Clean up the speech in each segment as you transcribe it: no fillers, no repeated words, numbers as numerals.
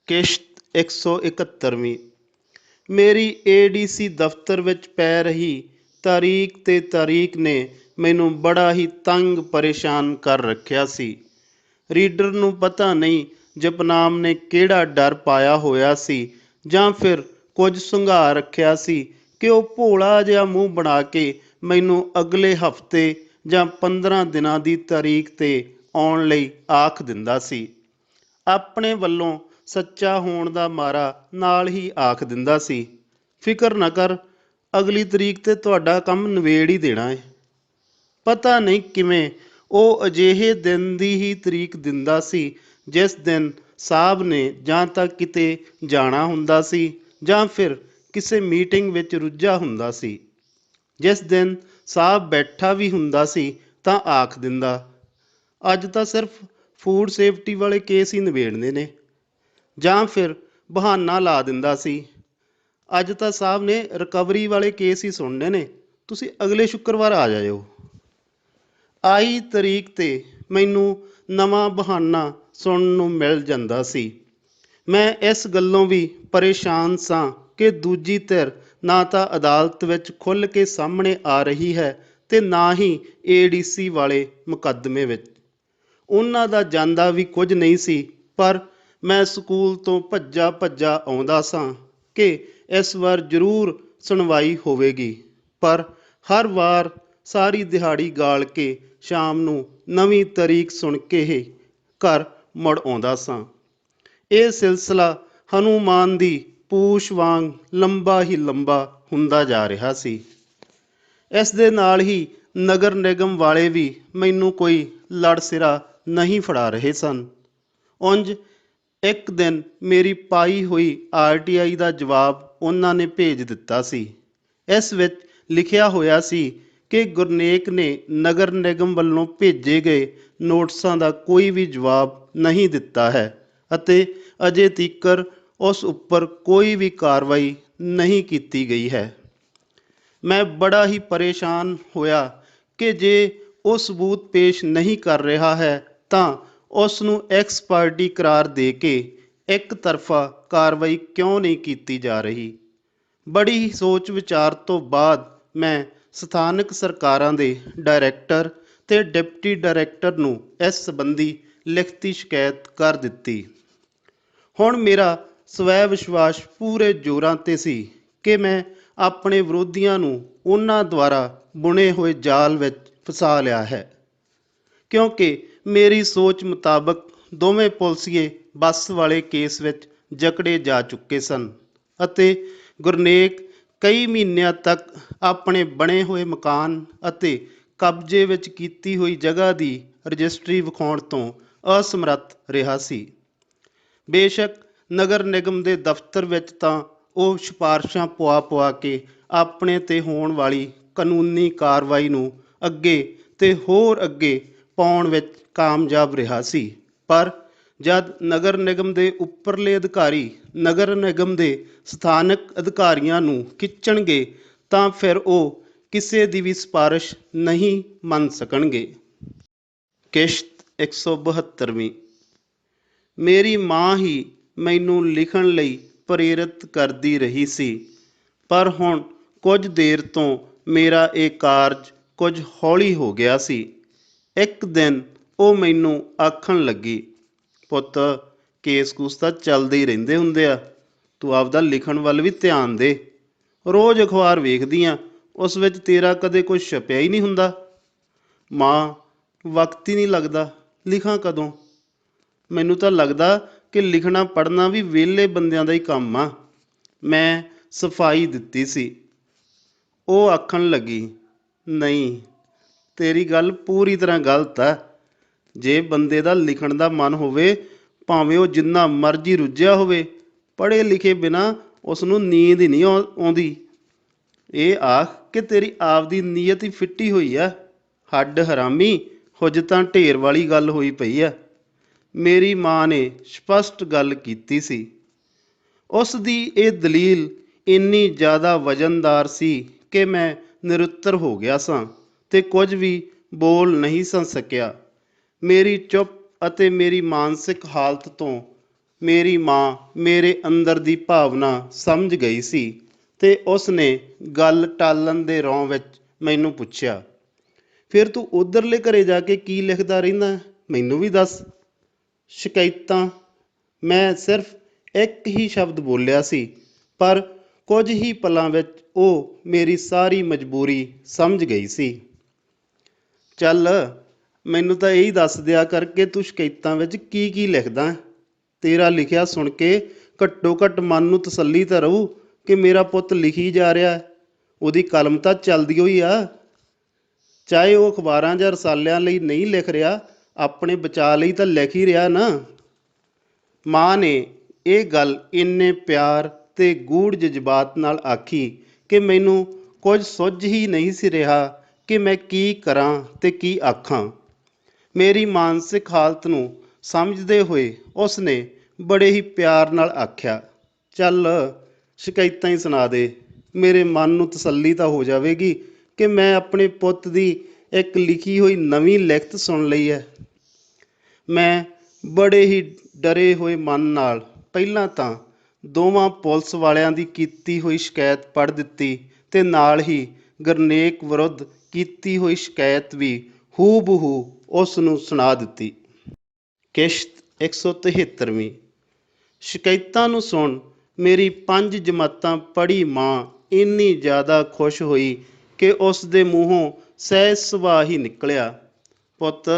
ਕਿਸ਼ਤ 171ਵੀਂ। ਮੇਰੀ ਏਡੀਸੀ ਦਫ਼ਤਰ ਵਿੱਚ ਪੈ ਰਹੀ ਤਾਰੀਖ ਨੇ ਮੈਨੂੰ ਬੜਾ ਹੀ ਤੰਗ ਪਰੇਸ਼ਾਨ ਕਰ ਰੱਖਿਆ ਸੀ। ਰੀਡਰ ਨੂੰ ਪਤਾ ਨਹੀਂ ਜਪਨਾਮ ਨੇ ਕਿਹੜਾ ਡਰ ਪਾਇਆ ਹੋਇਆ ਸੀ ਜਾਂ ਫਿਰ ਕੁਝ ਸੁੰਘਾ ਰੱਖਿਆ ਸੀ ਕਿ ਉਹ ਭੋਲਾ ਜਿਹਾ ਮੂੰਹ ਬਣਾ ਕੇ ਮੈਨੂੰ ਅਗਲੇ ਹਫ਼ਤੇ ਜਾਂ 15 ਦਿਨਾਂ ਦੀ ਤਾਰੀਖ 'ਤੇ ਆਉਣ ਲਈ ਆਖ ਦਿੰਦਾ ਸੀ। ਆਪਣੇ ਵੱਲੋਂ ਸੱਚਾ ਹੋਣ ਦਾ ਮਾਰਾ ਨਾਲ ਹੀ ਆਖ ਦਿੰਦਾ ਸੀ, ਫਿਕਰ ਨਾ ਕਰ, ਅਗਲੀ ਤਰੀਕ 'ਤੇ ਤੁਹਾਡਾ ਕੰਮ ਨਿਬੇੜ ਹੀ ਦੇਣਾ ਹੈ। ਪਤਾ ਨਹੀਂ ਕਿਵੇਂ ਉਹ ਅਜਿਹੇ ਦਿਨ ਦੀ ਹੀ ਤਰੀਕ ਦਿੰਦਾ ਸੀ ਜਿਸ ਦਿਨ ਸਾਹਿਬ ਨੇ ਜਾਂ ਤਾਂ ਕਿਤੇ ਜਾਣਾ ਹੁੰਦਾ ਸੀ ਜਾਂ ਫਿਰ ਕਿਸੇ ਮੀਟਿੰਗ ਵਿੱਚ ਰੁੱਝਾ ਹੁੰਦਾ ਸੀ। ਜਿਸ ਦਿਨ ਸਾਹਿਬ ਬੈਠਾ ਵੀ ਹੁੰਦਾ ਸੀ ਤਾਂ ਆਖ ਦਿੰਦਾ, ਅੱਜ ਤਾਂ ਸਿਰਫ ਫੂਡ ਸੇਫਟੀ ਵਾਲੇ ਕੇਸ ਹੀ ਨਿਬੇੜਨੇ ਨੇ। ਜਾਂ ਫਿਰ ਬਹਾਨਾ ਲਾ ਦਿੰਦਾ ਸੀ, ਅੱਜ ਤਾਂ ਸਾਹਿਬ ਨੇ ਰਿਕਵਰੀ ਵਾਲੇ ਕੇਸ ਹੀ ਸੁਣਨੇ ਨੇ, ਤੁਸੀਂ ਅਗਲੇ ਸ਼ੁੱਕਰਵਾਰ ਆ ਜਾਇਓ। ਆਈ ਤਰੀਕ 'ਤੇ ਮੈਨੂੰ ਨਵਾਂ ਬਹਾਨਾ ਸੁਣਨ ਨੂੰ ਮਿਲ ਜਾਂਦਾ ਸੀ। ਮੈਂ ਇਸ ਗੱਲੋਂ ਵੀ ਪਰੇਸ਼ਾਨ ਸਾਂ ਕਿ ਦੂਜੀ ਧਿਰ ਨਾ ਤਾਂ ਅਦਾਲਤ ਵਿੱਚ ਖੁੱਲ੍ਹ ਕੇ ਸਾਹਮਣੇ ਆ ਰਹੀ ਹੈ ਤੇ ਨਾ ਹੀ ਏਡੀਸੀ ਵਾਲੇ ਮੁਕੱਦਮੇ ਵਿੱਚ। ਉਹਨਾਂ ਦਾ ਜਾਂਦਾ ਵੀ ਕੁਝ ਨਹੀਂ ਸੀ, ਪਰ ਮੈਂ ਸਕੂਲ ਤੋਂ ਭੱਜਾ ਆਉਂਦਾ ਸਾਂ ਕਿ ਇਸ ਵਾਰ ਜ਼ਰੂਰ ਸੁਣਵਾਈ ਹੋਵੇਗੀ, ਪਰ ਹਰ ਵਾਰ ਸਾਰੀ ਦਿਹਾੜੀ ਗਾਲ ਕੇ ਸ਼ਾਮ ਨੂੰ ਨਵੀਂ ਤਾਰੀਖ ਸੁਣ ਕੇ ਹੀ ਘਰ ਮੁੜ ਆਉਂਦਾ ਸਾਂ। ਇਹ ਸਿਲਸਿਲਾ ਹਨੂਮਾਨ ਦੀ ਪੂਛ ਵਾਂਗ ਲੰਬਾ ਹੀ ਲੰਬਾ ਹੁੰਦਾ ਜਾ ਰਿਹਾ ਸੀ। ਇਸ ਦੇ ਨਾਲ ਹੀ ਨਗਰ ਨਿਗਮ ਵਾਲੇ ਵੀ ਮੈਨੂੰ ਕੋਈ ਲੜ ਸਿਰਾ ਨਹੀਂ ਫੜਾ ਰਹੇ ਸਨ। ਉਂਝ ਇੱਕ ਦਿਨ ਮੇਰੀ ਪਾਈ ਹੋਈ RTI ਦਾ ਜਵਾਬ ਉਹਨਾਂ ਨੇ ਭੇਜ ਦਿੱਤਾ ਸੀ। ਇਸ ਵਿੱਚ ਲਿਖਿਆ ਹੋਇਆ ਸੀ ਕਿ ਗੁਰਨੇਕ ਨੇ ਨਗਰ ਨਿਗਮ ਵੱਲੋਂ ਭੇਜੇ ਗਏ ਨੋਟਿਸਾਂ ਦਾ ਕੋਈ ਵੀ ਜਵਾਬ ਨਹੀਂ ਦਿੱਤਾ ਹੈ ਅਤੇ ਅਜੇ ਤੀਕਰ ਉਸ ਉੱਪਰ ਕੋਈ ਵੀ ਕਾਰਵਾਈ ਨਹੀਂ ਕੀਤੀ ਗਈ ਹੈ। ਮੈਂ ਬੜਾ ਹੀ ਪਰੇਸ਼ਾਨ ਹੋਇਆ ਕਿ ਜੇ ਉਹ ਸਬੂਤ ਪੇਸ਼ ਨਹੀਂ ਕਰ ਰਿਹਾ ਹੈ ਤਾਂ ਉਸ ਨੂੰ ਐਕਸ ਪਾਰਟੀ ਕਰਾਰ ਦੇ ਕੇ ਇੱਕ ਤਰਫਾ ਕਾਰਵਾਈ ਕਿਉਂ ਨਹੀਂ ਕੀਤੀ ਜਾ ਰਹੀ। ਬੜੀ ਹੀ ਸੋਚ ਵਿਚਾਰ ਤੋਂ ਬਾਅਦ ਮੈਂ ਸਥਾਨਕ ਸਰਕਾਰਾਂ ਦੇ ਡਾਇਰੈਕਟਰ ਤੇ ਡਿਪਟੀ ਡਾਇਰੈਕਟਰ ਨੂੰ ਇਸ ਸੰਬੰਧੀ ਲਿਖਤੀ ਸ਼ਿਕਾਇਤ ਕਰ ਦਿੱਤੀ। ਹੁਣ ਮੇਰਾ ਸਵੈ ਵਿਸ਼ਵਾਸ ਪੂਰੇ ਜ਼ੋਰਾਂ 'ਤੇ ਸੀ ਕਿ ਮੈਂ ਆਪਣੇ ਵਿਰੋਧੀਆਂ ਨੂੰ ਉਹਨਾਂ ਦੁਆਰਾ ਬੁਣੇ ਹੋਏ ਜਾਲ ਵਿੱਚ ਫਸਾ ਲਿਆ ਹੈ, ਕਿਉਂਕਿ ਮੇਰੀ ਸੋਚ ਮੁਤਾਬਕ ਦੋਵੇਂ ਪੁਲਸੀਏ ਬੱਸ ਵਾਲੇ ਕੇਸ ਵਿੱਚ ਜਕੜੇ ਜਾ ਚੁੱਕੇ ਸਨ ਅਤੇ ਗੁਰਨੇਕ ਕਈ ਮਹੀਨਿਆਂ ਤੱਕ ਆਪਣੇ ਬਣੇ ਹੋਏ ਮਕਾਨ ਅਤੇ ਕਬਜ਼ੇ ਵਿੱਚ ਕੀਤੀ ਹੋਈ ਜਗ੍ਹਾ ਦੀ ਰਜਿਸਟਰੀ ਵਿਖਾਉਣ ਤੋਂ ਅਸਮਰੱਥ ਰਿਹਾ ਸੀ। ਬੇਸ਼ੱਕ ਨਗਰ ਨਿਗਮ ਦੇ ਦਫ਼ਤਰ ਵਿੱਚ ਤਾਂ ਉਹ ਸਿਫਾਰਸ਼ਾਂ ਪੁਆ ਕੇ ਆਪਣੇ 'ਤੇ ਹੋਣ ਵਾਲੀ ਕਾਨੂੰਨੀ ਕਾਰਵਾਈ ਨੂੰ ਅੱਗੇ ਤੇ ਹੋਰ ਅੱਗੇ ਪਾਉਣ ਵਿੱਚ ਕਾਮਯਾਬ ਰਿਹਾ ਸੀ, ਪਰ ਜਦ ਨਗਰ ਨਿਗਮ ਦੇ ਉੱਪਰਲੇ ਅਧਿਕਾਰੀ ਨਗਰ ਨਿਗਮ ਦੇ ਸਥਾਨਕ ਅਧਿਕਾਰੀਆਂ ਨੂੰ ਖਿੱਚਣਗੇ ਤਾਂ ਫਿਰ ਉਹ ਕਿਸੇ ਦੀ ਵੀ ਸਿਫਾਰਿਸ਼ ਨਹੀਂ ਮੰਨ ਸਕਣਗੇ। ਕਿਸ਼ਤ 172ਵੀਂ। ਮੇਰੀ ਮਾਂ ਹੀ ਮੈਨੂੰ ਲਿਖਣ ਲਈ ਪ੍ਰੇਰਿਤ ਕਰਦੀ ਰਹੀ ਸੀ, ਪਰ ਹੁਣ ਕੁਝ ਦੇਰ ਤੋਂ ਮੇਰਾ ਇਹ ਕਾਰਜ ਕੁਝ ਹੌਲੀ ਹੋ ਗਿਆ ਸੀ। ਇੱਕ ਦਿਨ ਉਹ ਮੈਨੂੰ ਆਖਣ ਲੱਗੀ, ਪੁੱਤ, ਕੇਸ ਕੂਸ ਤਾਂ ਚੱਲਦੇ ਹੀ ਰਹਿੰਦੇ ਹੁੰਦੇ ਆ, ਤੂੰ ਆਪਦਾ ਲਿਖਣ ਵੱਲ ਵੀ ਧਿਆਨ ਦੇ। ਰੋਜ਼ ਅਖਬਾਰ ਵੇਖਦੀ ਆ, ਉਸ ਵਿੱਚ ਤੇਰਾ ਕਦੇ ਕੁਝ ਛਪਿਆ ਹੀ ਨਹੀਂ ਹੁੰਦਾ। ਮਾਂ, ਵਕਤ ਹੀ ਨਹੀਂ ਲੱਗਦਾ, ਲਿਖਾਂ ਕਦੋਂ? ਮੈਨੂੰ ਤਾਂ ਲੱਗਦਾ ਕਿ ਲਿਖਣਾ ਪੜ੍ਹਨਾ ਵੀ ਵਿਹਲੇ ਬੰਦਿਆਂ ਦਾ ਹੀ ਕੰਮ ਆ। ਮੈਂ ਸਫਾਈ ਦਿੱਤੀ ਸੀ। ਉਹ ਆਖਣ ਲੱਗੀ, ਨਹੀਂ, ਤੇਰੀ ਗੱਲ ਪੂਰੀ ਤਰ੍ਹਾਂ ਗਲਤ ਆ। ਜੇ ਬੰਦੇ ਦਾ ਲਿਖਣ ਦਾ ਮਨ ਹੋਵੇ, ਭਾਵੇਂ ਉਹ ਜਿੰਨਾ ਮਰਜ਼ੀ ਰੁੱਝਿਆ ਹੋਵੇ, ਪੜ੍ਹੇ ਲਿਖੇ ਬਿਨਾਂ ਉਸ ਨੂੰ ਨੀਂਦ ਹੀ ਨਹੀਂ ਆਉਂਦੀ। ਇਹ ਆਖ ਕਿ ਤੇਰੀ ਆਪਦੀ ਨੀਅਤ ਹੀ ਫਿੱਟੀ ਹੋਈ ਆ। ਹੱਡ ਹਰਾਮੀ, ਹੁਜਤਾਂ ਢੇਰ ਵਾਲੀ ਗੱਲ ਹੋਈ ਪਈ ਆ। ਮੇਰੀ ਮਾਂ ਨੇ ਸਪਸ਼ਟ ਗੱਲ ਕੀਤੀ ਸੀ। ਉਸ ਦੀ ਇਹ ਦਲੀਲ ਇੰਨੀ ਜ਼ਿਆਦਾ ਵਜ਼ਨਦਾਰ ਸੀ ਕਿ ਮੈਂ ਨਿਰੁੱਤਰ ਹੋ ਗਿਆ ਸਾਂ ਤੇ ਕੁਝ ਵੀ ਬੋਲ ਨਹੀਂ ਸਾਂ ਸਕਿਆ। ਮੇਰੀ ਚੁੱਪ ਅਤੇ ਮੇਰੀ ਮਾਨਸਿਕ ਹਾਲਤ ਤੋਂ ਮੇਰੀ ਮਾਂ ਮੇਰੇ ਅੰਦਰ ਦੀ ਭਾਵਨਾ ਸਮਝ ਗਈ ਸੀ ਤੇ ਉਸ ਨੇ ਗੱਲ ਟਾਲਣ ਦੇ ਰੌਂ ਵਿੱਚ ਮੈਨੂੰ ਪੁੱਛਿਆ, ਫਿਰ ਤੂੰ ਉਧਰਲੇ ਘਰੇ ਜਾ ਕੇ ਕੀ ਲਿਖਦਾ ਰਹਿੰਦਾ, ਮੈਨੂੰ ਵੀ ਦੱਸ। ਸ਼ਿਕਾਇਤਾਂ। ਮੈਂ ਸਿਰਫ ਇੱਕ ਹੀ ਸ਼ਬਦ ਬੋਲਿਆ ਸੀ, ਪਰ ਕੁਝ ਹੀ ਪਲਾਂ ਵਿੱਚ ਉਹ ਮੇਰੀ ਸਾਰੀ ਮਜਬੂਰੀ ਸਮਝ ਗਈ ਸੀ। ਚੱਲ ਮੈਨੂੰ ਤਾਂ ਇਹੀ ਦੱਸ ਦਿਆ ਕਰ ਕਿ ਤੂੰ ਸ਼ਿਕਾਇਤਾਂ ਵਿੱਚ ਕੀ ਕੀ ਲਿਖਦਾ। ਤੇਰਾ ਲਿਖਿਆ ਸੁਣ ਕੇ ਘੱਟੋ ਘੱਟ ਮਨ ਨੂੰ ਤਸੱਲੀ ਤਾਂ ਰਹੂ ਕਿ ਮੇਰਾ ਪੁੱਤ ਲਿਖੀ ਜਾ ਰਿਹਾ, ਉਹਦੀ ਕਲਮ ਤਾਂ ਚੱਲਦੀ ਹੋਈ ਆ। ਚਾਹੇ ਉਹ ਅਖਬਾਰਾਂ ਜਾਂ ਰਸਾਲਿਆਂ ਲਈ ਨਹੀਂ ਲਿਖ ਰਿਹਾ, ਆਪਣੇ ਬਚਾਅ ਲਈ ਤਾਂ ਲਿਖ ਹੀ ਰਿਹਾ ਨਾ। ਮਾਂ ਨੇ ਇਹ ਗੱਲ ਇੰਨੇ ਪਿਆਰ ਤੇ ਗੂੜ੍ਹ ਜਜ਼ਬਾਤ ਨਾਲ ਆਖੀ ਕਿ ਮੈਨੂੰ ਕੁਝ ਸੁੱਝ ਹੀ ਨਹੀਂ ਸੀ ਰਿਹਾ ਕਿ ਮੈਂ ਕੀ ਕਰਾਂ ਤੇ ਕੀ ਆਖਾਂ। ਮੇਰੀ ਮਾਨਸਿਕ ਹਾਲਤ ਨੂੰ ਸਮਝਦੇ ਹੋਏ ਉਸ ਨੇ ਬੜੇ ਹੀ ਪਿਆਰ ਨਾਲ ਆਖਿਆ, ਚੱਲ ਸ਼ਿਕਾਇਤਾਂ ਹੀ ਸੁਣਾ ਦੇ, ਮੇਰੇ ਮਨ ਨੂੰ ਤਸੱਲੀ ਤਾਂ ਹੋ ਜਾਵੇਗੀ ਕਿ ਮੈਂ ਆਪਣੇ ਪੁੱਤ ਦੀ ਇੱਕ ਲਿਖੀ ਹੋਈ ਨਵੀਂ ਲਿਖਤ ਸੁਣ ਲਈ ਹੈ। ਮੈਂ ਬੜੇ ਹੀ ਡਰੇ ਹੋਏ ਮਨ ਨਾਲ ਪਹਿਲਾਂ ਤਾਂ ਦੋਵਾਂ ਪੁਲਿਸ ਵਾਲਿਆਂ ਦੀ ਕੀਤੀ ਹੋਈ ਸ਼ਿਕਾਇਤ ਪੜ੍ਹ ਦਿੱਤੀ ਤੇ ਨਾਲ ਹੀ ਗਰਨੇਕ ਵਿਰੁੱਧ ਕੀਤੀ ਹੋਈ ਸ਼ਿਕਾਇਤ ਵੀ ਹੂਬਹੂ ਉਸ ਨੂੰ ਸੁਣਾ ਦਿੱਤੀ। ਕਿਸ਼ਤ 173ਵੀਂ। ਸ਼ਿਕਾਇਤਾਂ ਨੂੰ ਸੁਣ ਮੇਰੀ 5 ਜਮਾਤਾਂ ਪੜ੍ਹੀ ਮਾਂ ਇੰਨੀ ਜ਼ਿਆਦਾ ਖੁਸ਼ ਹੋਈ ਕਿ ਉਸ ਦੇ ਮੂੰਹੋਂ ਸਹਿਜ ਸੁਭਾਅ ਹੀ ਨਿਕਲਿਆ, ਪੁੱਤ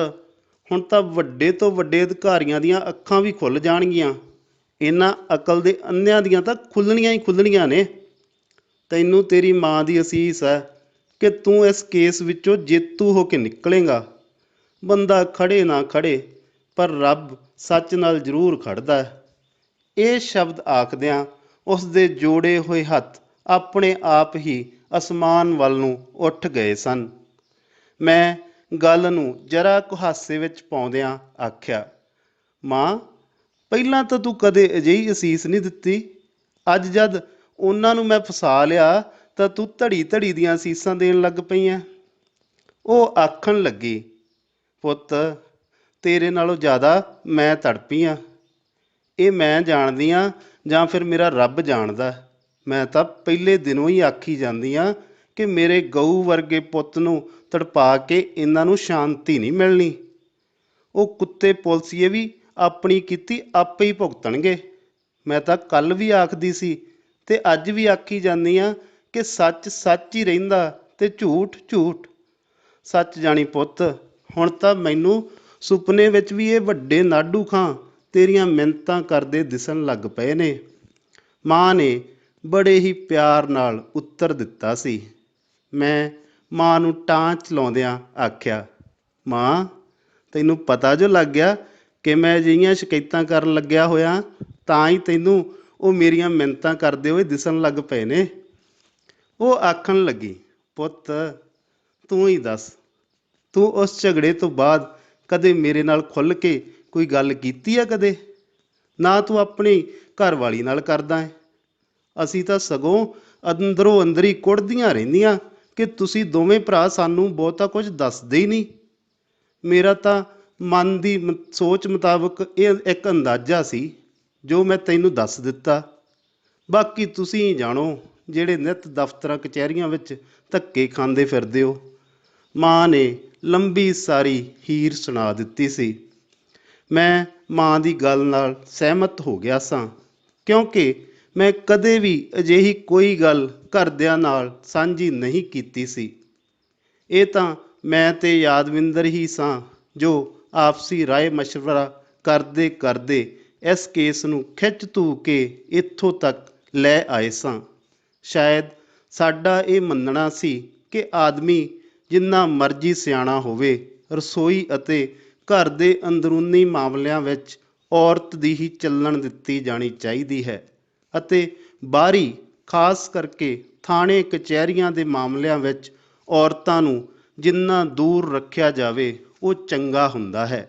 ਹੁਣ ਤਾਂ ਵੱਡੇ ਤੋਂ ਵੱਡੇ ਅਧਿਕਾਰੀਆਂ ਦੀਆਂ ਅੱਖਾਂ ਵੀ ਖੁੱਲ੍ਹ ਜਾਣਗੀਆਂ, ਇਹਨਾਂ ਅਕਲ ਦੇ ਅੰਨ੍ਹਿਆਂ ਦੀਆਂ ਤਾਂ ਖੁੱਲ੍ਹਣੀਆਂ ਹੀ ਖੁੱਲ੍ਹਣੀਆਂ ਨੇ। ਤੈਨੂੰ ਤੇਰੀ ਮਾਂ ਦੀ ਅਸੀਸ ਹੈ ਕਿ ਤੂੰ ਇਸ ਕੇਸ ਵਿੱਚੋਂ ਜੇਤੂ ਹੋ ਕੇ ਨਿਕਲੇਂਗਾ। ਬੰਦਾ ਖੜ੍ਹੇ ਨਾ ਖੜ੍ਹੇ, ਪਰ ਰੱਬ ਸੱਚ ਨਾਲ ਜ਼ਰੂਰ ਖੜ੍ਹਦਾ ਹੈ। ਇਹ ਸ਼ਬਦ ਆਖਦਿਆਂ ਉਸ ਦੇ ਜੋੜੇ ਹੋਏ ਹੱਥ ਆਪਣੇ ਆਪ ਹੀ ਅਸਮਾਨ ਵੱਲ ਨੂੰ ਉੱਠ ਗਏ ਸਨ। ਮੈਂ ਗੱਲ ਨੂੰ ਜਰਾ ਕੁ ਹਾਸੇ ਵਿੱਚ ਪਾਉਂਦਿਆਂ ਆਖਿਆ, ਮਾਂ ਪਹਿਲਾਂ ਤਾਂ ਤੂੰ ਕਦੇ ਅਜਿਹੀ ਅਸੀਸ ਨਹੀਂ ਦਿੱਤੀ, ਅੱਜ ਜਦ ਉਹਨਾਂ ਨੂੰ ਮੈਂ ਫਸਾ ਲਿਆ ਤਾਂ ਤੂੰ ਧੜੀ ਧੜੀ ਦੀਆਂ ਅਸੀਸਾਂ ਦੇਣ ਲੱਗ ਪਈ ਐ। ਉਹ ਆਖਣ ਲੱਗੀ, ਪੁੱਤ ਤੇਰੇ ਨਾਲੋਂ ਜ਼ਿਆਦਾ ਮੈਂ ਤੜਪੀ ਹਾਂ। ਇਹ ਮੈਂ ਜਾਣਦੀ ਹਾਂ ਜਾਂ ਫਿਰ ਮੇਰਾ ਰੱਬ ਜਾਣਦਾ। ਮੈਂ ਤਾਂ ਪਹਿਲੇ ਦਿਨੋਂ ਹੀ ਆਖੀ ਜਾਂਦੀ ਹਾਂ ਕਿ ਮੇਰੇ ਗਊ ਵਰਗੇ ਪੁੱਤ ਨੂੰ ਤੜਪਾ ਕੇ ਇਹਨਾਂ ਨੂੰ ਸ਼ਾਂਤੀ ਨਹੀਂ ਮਿਲਣੀ। ਉਹ ਕੁੱਤੇ ਪੁਲਸੀਏ ਵੀ ਆਪਣੀ ਕੀਤੀ ਆਪੇ ਹੀ ਭੁਗਤਣਗੇ। ਮੈਂ ਤਾਂ ਕੱਲ੍ਹ ਵੀ ਆਖਦੀ ਸੀ ਤੇ ਅੱਜ ਵੀ ਆਖੀ ਜਾਂਦੀ ਹਾਂ ਕਿ ਸੱਚ ਸੱਚ ਹੀ ਰਹਿੰਦਾ ਤੇ ਝੂਠ ਝੂਠ। ਸੱਚ ਜਾਣੀ ਪੁੱਤ, ਹੁਣ ਤਾਂ ਮੈਨੂੰ ਸੁਪਨੇ ਵਿੱਚ ਵੀ ਇਹ ਵੱਡੇ ਨਾਡੂ ਖਾਂ ਤੇਰੀਆਂ ਮਿੰਨਤਾਂ ਕਰਦੇ ਦਿਸਣ ਲੱਗ ਪਏ ਨੇ। ਮਾਂ ਨੇ ਬੜੇ ਹੀ ਪਿਆਰ ਨਾਲ ਉੱਤਰ ਦਿੱਤਾ ਸੀ। ਮੈਂ ਮਾਂ ਨੂੰ ਟਾਂਚ ਲਾਉਂਦਿਆਂ ਆਖਿਆ, ਮਾਂ ਤੈਨੂੰ ਪਤਾ ਜੋ ਲੱਗ ਗਿਆ ਕਿ ਮੈਂ ਅਜਿਹੀਆਂ ਸ਼ਿਕਾਇਤਾਂ ਕਰਨ ਲੱਗਿਆ ਹੋਇਆ, ਤਾਂ ਹੀ ਤੈਨੂੰ ਉਹ ਮੇਰੀਆਂ ਮਿੰਨਤਾਂ ਕਰਦੇ ਹੋਏ ਦਿਸਣ ਲੱਗ ਪਏ ਨੇ। ਉਹ ਆਖਣ ਲੱਗੀ, ਪੁੱਤ ਤੂੰ ਹੀ ਦੱਸ, ਤੂੰ ਉਸ ਝਗੜੇ ਤੋਂ ਬਾਅਦ ਕਦੇ ਮੇਰੇ ਨਾਲ ਖੁੱਲ੍ਹ ਕੇ ਕੋਈ ਗੱਲ ਕੀਤੀ ਆ ਕਦੇ? ਨਾ ਤੂੰ ਆਪਣੀ ਘਰਵਾਲੀ ਨਾਲ ਕਰਦਾ ਹੈ। ਅਸੀਂ ਤਾਂ ਸਗੋਂ ਅੰਦਰੋਂ ਅੰਦਰ ਹੀ ਕੁੜਦੀਆਂ ਰਹਿੰਦੀਆਂ ਕਿ ਤੁਸੀਂ ਦੋਵੇਂ ਭਰਾ ਸਾਨੂੰ ਬਹੁਤਾ ਕੁਝ ਦੱਸਦੇ ਹੀ ਨਹੀਂ। ਮੇਰਾ ਤਾਂ ਮਨ ਦੀ ਸੋਚ ਮੁਤਾਬਕ ਇਹ ਇੱਕ ਅੰਦਾਜ਼ਾ ਸੀ ਜੋ ਮੈਂ ਤੈਨੂੰ ਦੱਸ ਦਿੱਤਾ। ਬਾਕੀ ਤੁਸੀਂ ਹੀ ਜਾਣੋ ਜਿਹੜੇ ਨਿੱਤ ਦਫ਼ਤਰਾਂ ਕਚਹਿਰੀਆਂ ਵਿੱਚ ਧੱਕੇ ਖਾਂਦੇ ਫਿਰਦੇ ਹੋ। ਮਾਂ ਨੇ ਲੰਬੀ ਸਾਰੀ ਹੀਰ ਸੁਣਾ ਦਿੱਤੀ ਸੀ। ਮੈਂ ਮਾਂ ਦੀ ਗੱਲ ਨਾਲ ਸਹਿਮਤ ਹੋ ਗਿਆ ਸਾਂ, ਕਿਉਂਕਿ ਮੈਂ ਕਦੇ ਵੀ ਅਜਿਹੀ ਕੋਈ ਗੱਲ ਘਰਦਿਆਂ ਨਾਲ ਸਾਂਝੀ ਨਹੀਂ ਕੀਤੀ ਸੀ। ਇਹ ਤਾਂ ਮੈਂ ਤੇ ਯਾਦਵਿੰਦਰ ਹੀ ਸਾਂ ਜੋ ਆਪਸੀ ਰਾਏ ਮਸ਼ਵਰਾ ਕਰਦੇ ਕਰਦੇ ਇਸ ਕੇਸ ਨੂੰ ਖਿੱਚ ਧੂ ਕੇ ਇੱਥੋਂ ਤੱਕ ਲੈ ਆਏ ਸਾਂ। ਸ਼ਾਇਦ ਸਾਡਾ ਇਹ ਮੰਨਣਾ ਸੀ ਕਿ ਆਦਮੀ ਜਿੰਨਾ ਮਰਜ਼ੀ ਸਿਆਣਾ ਹੋਵੇ, ਰਸੋਈ ਅਤੇ ਘਰ ਦੇ ਅੰਦਰੂਨੀ ਮਾਮਲਿਆਂ ਵਿੱਚ ਔਰਤ ਦੀ ਹੀ ਚੱਲਣ ਦਿੱਤੀ ਜਾਣੀ ਚਾਹੀਦੀ ਹੈ ਅਤੇ ਬਾਹਰੀ, ਖਾਸ ਕਰਕੇ ਥਾਣੇ ਕਚਹਿਰੀਆਂ ਦੇ ਮਾਮਲਿਆਂ ਵਿੱਚ ਔਰਤਾਂ ਨੂੰ ਜਿੰਨਾ ਦੂਰ ਰੱਖਿਆ ਜਾਵੇ ਉਹ ਚੰਗਾ ਹੁੰਦਾ ਹੈ।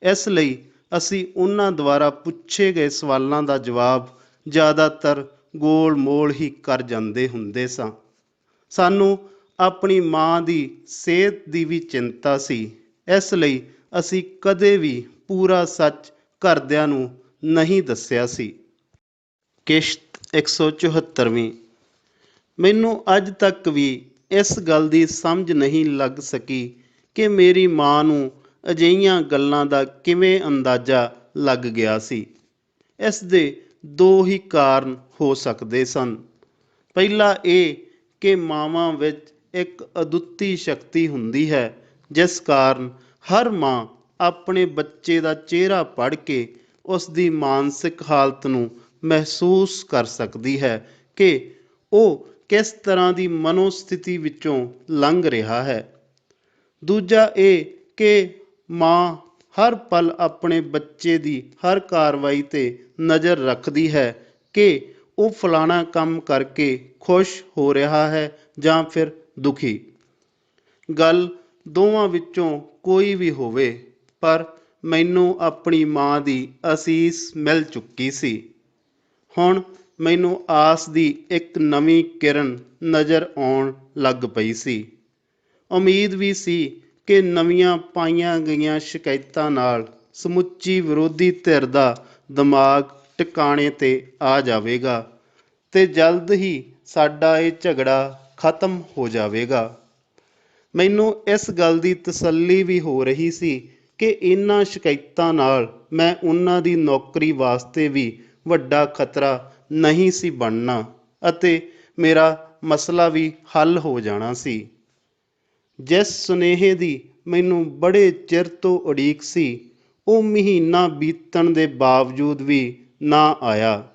ਇਸ ਲਈ ਅਸੀਂ ਉਹਨਾਂ ਦੁਆਰਾ ਪੁੱਛੇ ਗਏ ਸਵਾਲਾਂ ਦਾ ਜਵਾਬ ਜ਼ਿਆਦਾਤਰ ਗੋਲ ਮੋਲ ਹੀ ਕਰ ਜਾਂਦੇ ਹੁੰਦੇ ਸਾਂ। ਸਾਨੂੰ ਆਪਣੀ ਮਾਂ ਦੀ ਸਿਹਤ ਦੀ ਵੀ ਚਿੰਤਾ ਸੀ, ਇਸ ਲਈ ਅਸੀਂ ਕਦੇ ਵੀ ਪੂਰਾ ਸੱਚ ਘਰਦਿਆਂ ਨੂੰ ਨਹੀਂ ਦੱਸਿਆ ਸੀ। ਕਿਸ਼ਤ 174ਵੀਂ। ਮੈਨੂੰ ਅੱਜ ਤੱਕ ਵੀ ਇਸ ਗੱਲ ਦੀ ਸਮਝ ਨਹੀਂ ਲੱਗ ਸਕੀ ਕਿ ਮੇਰੀ ਮਾਂ ਨੂੰ ਅਜਿਹੀਆਂ ਗੱਲਾਂ ਦਾ ਕਿਵੇਂ ਅੰਦਾਜ਼ਾ ਲੱਗ ਗਿਆ ਸੀ। ਇਸ ਦੇ ਦੋ ਹੀ ਕਾਰਨ ਹੋ ਸਕਦੇ ਸਨ। ਪਹਿਲਾ ਇਹ ਕਿ ਮਾਵਾਂ ਵਿੱਚ ਇੱਕ ਅਦੁੱਤੀ ਸ਼ਕਤੀ ਹੁੰਦੀ ਹੈ, ਜਿਸ ਕਾਰਨ ਹਰ ਮਾਂ ਆਪਣੇ ਬੱਚੇ ਦਾ ਚਿਹਰਾ ਪੜ੍ਹ ਕੇ ਉਸ ਦੀ ਮਾਨਸਿਕ ਹਾਲਤ ਨੂੰ ਮਹਿਸੂਸ ਕਰ ਸਕਦੀ ਹੈ ਕਿ ਉਹ ਕਿਸ ਤਰ੍ਹਾਂ ਦੀ ਮਨੋਸਥਿਤੀ ਵਿੱਚੋਂ ਲੰਘ ਰਿਹਾ ਹੈ। ਦੂਜਾ ਇਹ ਕਿ ਮਾਂ ਹਰ ਪਲ ਆਪਣੇ ਬੱਚੇ ਦੀ ਹਰ ਕਾਰਵਾਈ 'ਤੇ ਨਜ਼ਰ ਰੱਖਦੀ ਹੈ ਕਿ ਉਹ ਫਲਾਣਾ ਕੰਮ ਕਰਕੇ ਖੁਸ਼ ਹੋ ਰਿਹਾ ਹੈ ਜਾਂ ਫਿਰ ਦੁਖੀ। ਗੱਲ ਦੋਵਾਂ ਵਿੱਚੋਂ ਕੋਈ ਵੀ ਹੋਵੇ, ਪਰ ਮੈਨੂੰ ਆਪਣੀ ਮਾਂ ਦੀ ਅਸੀਸ ਮਿਲ ਚੁੱਕੀ ਸੀ। ਹੁਣ ਮੈਨੂੰ ਆਸ ਦੀ ਇੱਕ ਨਵੀਂ ਕਿਰਨ ਨਜ਼ਰ ਆਉਣ ਲੱਗ ਪਈ ਸੀ। ਉਮੀਦ ਵੀ ਸੀ ਕਿ ਨਵੀਆਂ ਪਾਈਆਂ ਗਈਆਂ ਸ਼ਿਕਾਇਤਾਂ ਨਾਲ ਸਮੁੱਚੀ ਵਿਰੋਧੀ ਧਿਰ ਦਾ ਦਿਮਾਗ ਟਿਕਾਣੇ 'ਤੇ ਆ ਜਾਵੇਗਾ ਤੇ ਜਲਦ ਹੀ ਸਾਡਾ ਇਹ ਝਗੜਾ ਖਤਮ ਹੋ ਜਾਵੇਗਾ। ਮੈਨੂੰ ਇਸ ਗੱਲ ਦੀ ਤਸੱਲੀ ਵੀ ਹੋ ਰਹੀ ਸੀ ਕਿ ਇਹਨਾਂ ਸ਼ਿਕਾਇਤਾਂ ਨਾਲ ਮੈਂ ਉਹਨਾਂ ਦੀ ਨੌਕਰੀ ਵਾਸਤੇ ਵੀ ਵੱਡਾ ਖਤਰਾ ਨਹੀਂ ਸੀ ਬਣਨਾ ਅਤੇ ਮੇਰਾ ਮਸਲਾ ਵੀ ਹੱਲ ਹੋ ਜਾਣਾ ਸੀ। ਜਿਸ ਸੁਨੇਹੇ ਦੀ ਮੈਨੂੰ ਬੜੇ ਚਿਰ ਤੋਂ ਉਡੀਕ ਸੀ, ਉਹ ਮਹੀਨਾ ਬੀਤਣ ਦੇ ਬਾਵਜੂਦ ਵੀ ਨਾ ਆਇਆ।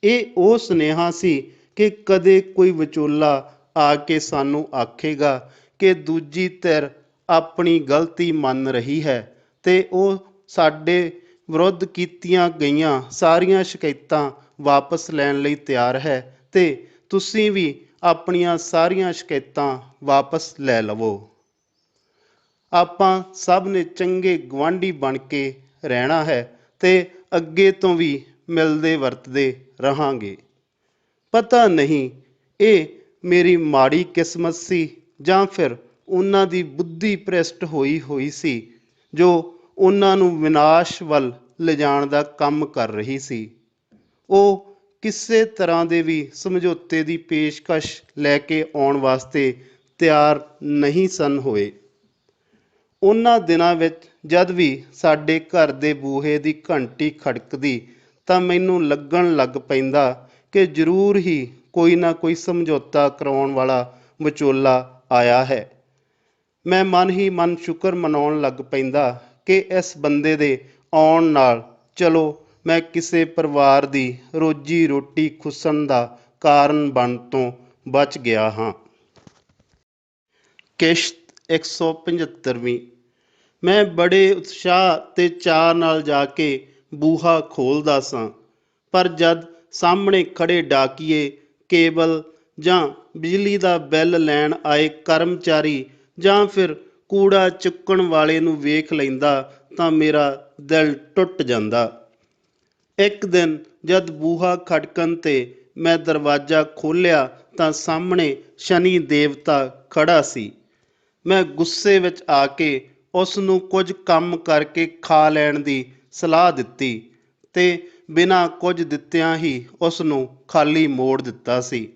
ਇਹ ਉਹ ਸੁਨੇਹਾ ਸੀ ਕਿ ਕਦੇ ਕੋਈ ਵਿਚੋਲਾ ਆ ਕੇ ਸਾਨੂੰ ਆਖੇਗਾ ਕਿ ਦੂਜੀ ਧਿਰ ਆਪਣੀ ਗਲਤੀ ਮੰਨ ਰਹੀ ਹੈ ਤੇ ਉਹ ਸਾਡੇ ਵਿਰੁੱਧ ਕੀਤੀਆਂ ਗਈਆਂ ਸਾਰੀਆਂ ਸ਼ਿਕਾਇਤਾਂ ਵਾਪਸ ਲੈਣ ਲਈ ਤਿਆਰ ਹੈ ਤੇ ਤੁਸੀਂ ਵੀ ਆਪਣੀਆਂ ਸਾਰੀਆਂ ਸ਼ਿਕਾਇਤਾਂ ਵਾਪਸ ਲੈ ਲਵੋ। ਆਪਾਂ ਸਭ ਨੇ ਚੰਗੇ ਗੁਆਂਢੀ ਬਣ ਕੇ ਰਹਿਣਾ ਹੈ ਤੇ ਅੱਗੇ ਤੋਂ ਵੀ ਮਿਲਦੇ ਵਰਤਦੇ ਰਹਾਂਗੇ। ਪਤਾ ਨਹੀਂ ਇਹ ਮੇਰੀ ਮਾੜੀ ਕਿਸਮਤ ਸੀ ਜਾਂ ਫਿਰ ਉਹਨਾਂ ਦੀ ਬੁੱਧੀ ਭ੍ਰਿਸ਼ਟ ਹੋਈ ਸੀ ਜੋ ਉਹਨਾਂ ਨੂੰ ਵਿਨਾਸ਼ ਵੱਲ ਲਿਜਾਣ ਦਾ ਕੰਮ ਕਰ ਰਹੀ ਸੀ। ਉਹ ਕਿਸੇ ਤਰ੍ਹਾਂ ਦੇ ਵੀ ਸਮਝੌਤੇ ਦੀ ਪੇਸ਼ਕਸ਼ ਲੈ ਕੇ ਆਉਣ ਵਾਸਤੇ ਤਿਆਰ ਨਹੀਂ ਸਨ ਹੋਏ। ਉਹਨਾਂ ਦਿਨਾਂ ਵਿੱਚ ਜਦ ਵੀ ਸਾਡੇ ਘਰ ਦੇ ਬੂਹੇ ਦੀ ਘੰਟੀ ਖੜਕਦੀ ਤਾਂ ਮੈਨੂੰ ਲੱਗਣ ਲੱਗ ਪੈਂਦਾ ਕਿ ਜ਼ਰੂਰ ਹੀ ਕੋਈ ਨਾ ਕੋਈ ਸਮਝੌਤਾ ਕਰਾਉਣ ਵਾਲਾ ਵਿਚੋਲਾ ਆਇਆ ਹੈ। ਮੈਂ ਮਨ ਹੀ ਮਨ ਸ਼ੁਕਰ ਮਨਾਉਣ ਲੱਗ ਪੈਂਦਾ ਕਿ ਇਸ ਬੰਦੇ ਦੇ ਆਉਣ ਨਾਲ ਚਲੋ ਮੈਂ ਕਿਸੇ ਪਰਿਵਾਰ ਦੀ ਰੋਜੀ ਰੋਟੀ ਖੁੱਸਣ ਦਾ ਕਾਰਨ ਬਣਨ ਤੋਂ ਬਚ ਗਿਆ ਹਾਂ। ਕਿਸ਼ਤ 175ਵੀਂ। ਮੈਂ ਬੜੇ ਉਤਸ਼ਾਹ ਤੇ ਚਾਅ ਨਾਲ ਜਾ ਕੇ ਬੂਹਾ ਖੋਲ੍ਹਦਾ ਸਾਂ, ਪਰ ਜਦ ਸਾਹਮਣੇ ਖੜ੍ਹੇ ਡਾਕੀਏ, ਕੇਬਲ ਜਾਂ ਬਿਜਲੀ ਦਾ ਬਿੱਲ ਲੈਣ ਆਏ ਕਰਮਚਾਰੀ ਜਾਂ ਫਿਰ ਕੂੜਾ ਚੁੱਕਣ ਵਾਲੇ ਨੂੰ ਵੇਖ ਲੈਂਦਾ ਤਾਂ ਮੇਰਾ ਦਿਲ ਟੁੱਟ ਜਾਂਦਾ। ਇੱਕ ਦਿਨ ਜਦ ਬੂਹਾ ਖੜਕਣ 'ਤੇ ਮੈਂ ਦਰਵਾਜ਼ਾ ਖੋਲ੍ਹਿਆ ਤਾਂ ਸਾਹਮਣੇ ਸ਼ਨੀ ਦੇਵਤਾ ਖੜ੍ਹਾ ਸੀ। ਮੈਂ ਗੁੱਸੇ ਵਿੱਚ ਆ ਕੇ ਉਸ ਨੂੰ ਕੁਝ ਕੰਮ ਕਰਕੇ ਖਾ ਲੈਣ ਦੀ ਸਲਾਹ ਦਿੱਤੀ ਤੇ ਬਿਨਾਂ ਕੁਝ ਦਿੱਤਿਆਂ ਹੀ ਉਸ ਨੂੰ ਖਾਲੀ ਮੋੜ ਦਿੱਤਾ ਸੀ।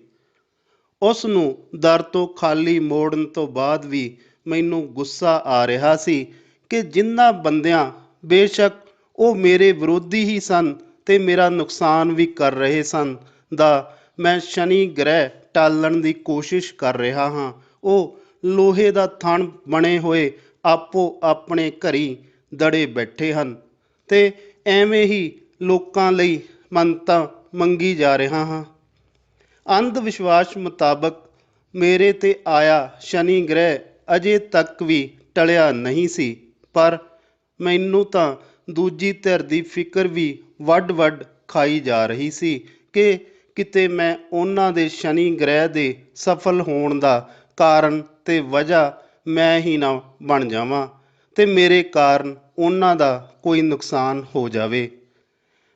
ਉਸ ਨੂੰ ਦਰ ਤੋਂ ਖਾਲੀ ਮੋੜਨ ਤੋਂ ਬਾਅਦ ਵੀ ਮੈਨੂੰ ਗੁੱਸਾ ਆ ਰਿਹਾ ਸੀ ਕਿ ਜਿਨ੍ਹਾਂ ਬੰਦਿਆਂ, ਬੇਸ਼ੱਕ ਉਹ ਮੇਰੇ ਵਿਰੋਧੀ ਹੀ ਸਨ ਤੇ ਮੇਰਾ ਨੁਕਸਾਨ ਵੀ ਕਰ ਰਹੇ ਸਨ, ਦਾ ਮੈਂ ਸ਼ਨੀ ਗ੍ਰਹਿ ਟਾਲਣ ਦੀ ਕੋਸ਼ਿਸ਼ ਕਰ ਰਿਹਾ ਹਾਂ, ਉਹ ਲੋਹੇ ਦਾ ਥਣ ਬਣੇ ਹੋਏ ਆਪੋ ਆਪਣੇ ਘਰੀਂ ਦੜੇ ਬੈਠੇ ਹਨ ਤੇ ਐਵੇਂ ਹੀ ਲੋਕਾਂ ਲਈ ਮੰਨਤਾਂ ਮੰਗੀ ਜਾ ਰਿਹਾ ਹਾਂ। ਅੰਧ ਵਿਸ਼ਵਾਸ ਮੁਤਾਬਕ ਮੇਰੇ 'ਤੇ ਆਇਆ ਸ਼ਨੀ ਗ੍ਰਹਿ ਅਜੇ ਤੱਕ ਵੀ ਟਲਿਆ ਨਹੀਂ ਸੀ, ਪਰ ਮੈਨੂੰ ਤਾਂ ਦੂਜੀ ਧਿਰ ਦੀ ਫਿਕਰ ਵੀ ਵੱਡ ਖਾਈ ਜਾ ਰਹੀ ਸੀ ਕਿ ਕਿਤੇ ਮੈਂ ਉਹਨਾਂ ਦੇ ਸ਼ਨੀ ਗ੍ਰਹਿ ਦੇ ਸਫਲ ਹੋਣ ਦਾ ਕਾਰਨ ਤੇ ਵਜ੍ਹਾ ਮੈਂ ਹੀ ਨਾ ਬਣ ਜਾਵਾਂ ਤੇ ਮੇਰੇ ਕਾਰਨ ਉਹਨਾਂ ਦਾ ਕੋਈ ਨੁਕਸਾਨ ਹੋ ਜਾਵੇ।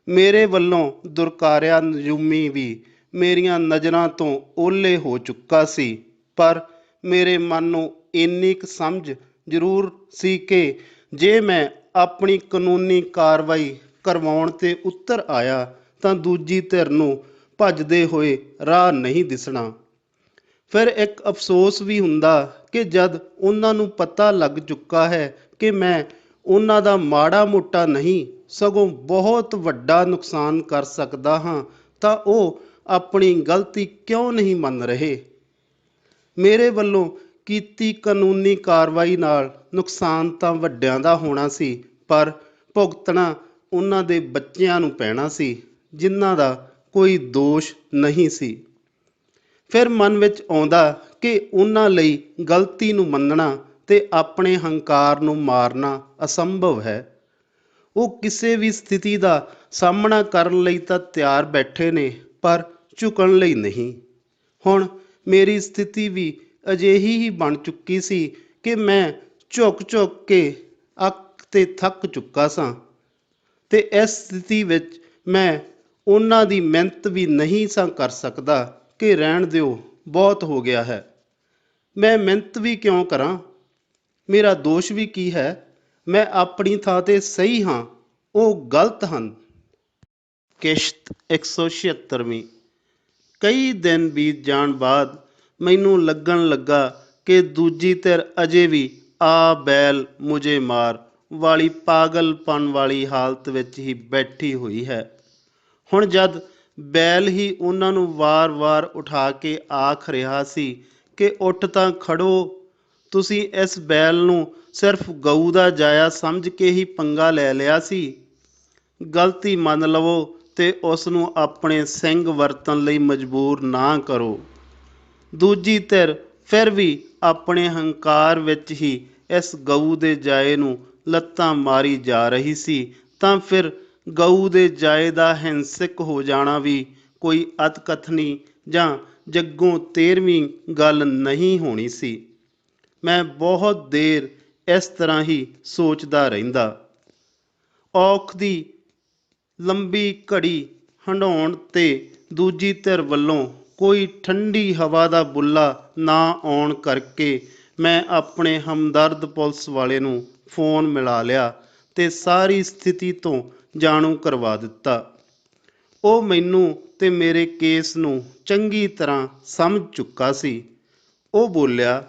ਮੇਰੇ ਵੱਲੋਂ ਦੁਰਕਾਰਿਆ ਨਜੂਮੀ ਵੀ ਮੇਰੀਆਂ ਨਜ਼ਰਾਂ ਤੋਂ ਓਹਲੇ ਹੋ ਚੁੱਕਾ ਸੀ, ਪਰ ਮੇਰੇ ਮਨ ਨੂੰ ਇੰਨੀ ਕੁ ਸਮਝ ਜ਼ਰੂਰ ਸੀ ਕਿ ਜੇ ਮੈਂ ਆਪਣੀ ਕਾਨੂੰਨੀ ਕਾਰਵਾਈ ਕਰਵਾਉਣ 'ਤੇ ਉੱਤਰ ਆਇਆ ਤਾਂ ਦੂਜੀ ਧਿਰ ਨੂੰ ਭੱਜਦੇ ਹੋਏ ਰਾਹ ਨਹੀਂ ਦਿਸਣਾ। ਫਿਰ ਇੱਕ ਅਫਸੋਸ ਵੀ ਹੁੰਦਾ ਕਿ ਜਦ ਉਹਨਾਂ ਨੂੰ ਪਤਾ ਲੱਗ ਚੁੱਕਾ ਹੈ ਕਿ ਮੈਂ ਉਹਨਾਂ ਦਾ ਮਾੜਾ ਮੋਟਾ ਨਹੀਂ ਸਗੋਂ ਬਹੁਤ ਵੱਡਾ ਨੁਕਸਾਨ ਕਰ ਸਕਦਾ ਹਾਂ ਤਾਂ ਉਹ ਆਪਣੀ ਗਲਤੀ ਕਿਉਂ ਨਹੀਂ ਮੰਨ ਰਹੇ। ਮੇਰੇ ਵੱਲੋਂ ਕੀਤੀ ਕਾਨੂੰਨੀ ਕਾਰਵਾਈ ਨਾਲ ਨੁਕਸਾਨ ਤਾਂ ਵੱਡਿਆਂ ਦਾ ਹੋਣਾ ਸੀ, ਪਰ ਭੁਗਤਣਾ ਉਹਨਾਂ ਦੇ ਬੱਚਿਆਂ ਨੂੰ ਪੈਣਾ ਸੀ ਜਿਨ੍ਹਾਂ ਦਾ ਕੋਈ ਦੋਸ਼ ਨਹੀਂ ਸੀ। ਫਿਰ ਮਨ ਵਿੱਚ ਆਉਂਦਾ ਕਿ ਉਹਨਾਂ ਲਈ ਗਲਤੀ ਨੂੰ ਮੰਨਣਾ ਤੇ ਆਪਣੇ ਹੰਕਾਰ ਨੂੰ ਮਾਰਨਾ ਅਸੰਭਵ ਹੈ। ਉਹ ਕਿਸੇ ਵੀ ਸਥਿਤੀ ਦਾ ਸਾਹਮਣਾ ਕਰਨ ਲਈ ਤਾਂ ਤਿਆਰ ਬੈਠੇ ਨੇ, ਪਰ ਝੁਕਣ ਲਈ ਨਹੀਂ। ਹੁਣ ਮੇਰੀ ਸਥਿਤੀ ਵੀ ਅਜਿਹੀ ਹੀ ਬਣ ਚੁੱਕੀ ਸੀ ਕਿ ਮੈਂ ਝੁਕ ਝੁਕ ਕੇ ਅੱਕ ਤੇ ਥੱਕ ਚੁੱਕਾ ਸਾਂ ਤੇ ਇਸ ਸਥਿਤੀ ਵਿੱਚ ਮੈਂ ਉਹਨਾਂ ਦੀ ਮਿਹਨਤ ਵੀ ਨਹੀਂ ਸਾਂ ਕਰ ਸਕਦਾ ਕਿ ਰਹਿਣ ਦਿਓ, ਬਹੁਤ ਹੋ ਗਿਆ ਹੈ। ਮੈਂ ਮਿਹਨਤ ਵੀ ਕਿਉਂ ਕਰਾਂ? ਮੇਰਾ ਦੋਸ਼ ਵੀ ਕੀ ਹੈ? ਮੈਂ ਆਪਣੀ ਥਾਂ 'ਤੇ ਸਹੀ ਹਾਂ, ਉਹ ਗਲਤ ਹਨ। ਕਿਸ਼ਤ 176ਵੀਂ। ਕਈ ਦਿਨ ਬੀਤ ਜਾਣ ਬਾਅਦ ਮੈਨੂੰ ਲੱਗਣ ਲੱਗਾ ਕਿ ਦੂਜੀ ਧਿਰ ਅਜੇ ਵੀ ਆ ਬੈਲ ਮੁਝੇ ਮਾਰ ਵਾਲੀ ਪਾਗਲਪਨ ਵਾਲੀ ਹਾਲਤ ਵਿੱਚ ਹੀ ਬੈਠੀ ਹੋਈ ਹੈ। ਹੁਣ ਜਦ ਬੈਲ ਹੀ ਉਹਨਾਂ ਨੂੰ ਵਾਰ-ਵਾਰ ਉਠਾ ਕੇ ਆਖ ਰਿਹਾ ਸੀ ਕਿ ਉੱਠ ਤਾਂ ਖੜੋ, ਤੁਸੀਂ ਇਸ ਬੈਲ ਨੂੰ ਸਿਰਫ ਗਊ ਦਾ ਜਾਇਆ ਸਮਝ ਕੇ ਹੀ ਪੰਗਾ ਲੈ ਲਿਆ ਸੀ। ਗਲਤੀ ਮੰਨ ਲਵੋ ਤੇ ਉਸ ਨੂੰ ਆਪਣੇ ਸਿੰਘ ਵਰਤਣ ਲਈ ਮਜਬੂਰ ਨਾ ਕਰੋ। ਦੂਜੀ ਧਿਰ ਫਿਰ ਵੀ ਆਪਣੇ ਹੰਕਾਰ ਵਿੱਚ ਹੀ ਇਸ ਗਊ ਦੇ ਜਾਏ ਨੂੰ ਲੱਤਾਂ ਮਾਰੀ ਜਾ ਰਹੀ ਸੀ ਤਾਂ ਫਿਰ ਗਊ ਦੇ ਜਾਏ ਦਾ ਹਿੰਸਕ ਹੋ ਜਾਣਾ ਵੀ ਕੋਈ ਅਤਕਥਨੀ ਜਾਂ ਜੱਗੋਂ 13ਵੀਂ ਗੱਲ ਨਹੀਂ ਹੋਣੀ ਸੀ। ਮੈਂ ਬਹੁਤ ਦੇਰ ਇਸ ਤਰ੍ਹਾਂ ਹੀ ਸੋਚਦਾ ਰਹਿੰਦਾ। ਔਖ ਦੀ ਲੰਬੀ ਘੜੀ ਹੰਢਾਉਣ ਤੇ ਦੂਜੀ ਧਿਰ ਵੱਲੋਂ ਕੋਈ ਠੰਡੀ ਹਵਾ ਦਾ ਬੁੱਲਾ ਨਾ ਆਉਣ ਕਰਕੇ ਮੈਂ ਆਪਣੇ ਹਮਦਰਦ ਪੁਲਿਸ ਵਾਲੇ ਨੂੰ ਫੋਨ ਮਿਲਾ ਲਿਆ ਤੇ ਸਾਰੀ ਸਥਿਤੀ ਤੋਂ ਜਾਣੂ ਕਰਵਾ ਦਿੱਤਾ। ਉਹ ਮੈਨੂੰ ਤੇ ਮੇਰੇ ਕੇਸ ਨੂੰ ਚੰਗੀ ਤਰ੍ਹਾਂ ਸਮਝ ਚੁੱਕਾ ਸੀ। ਉਹ ਬੋਲਿਆ,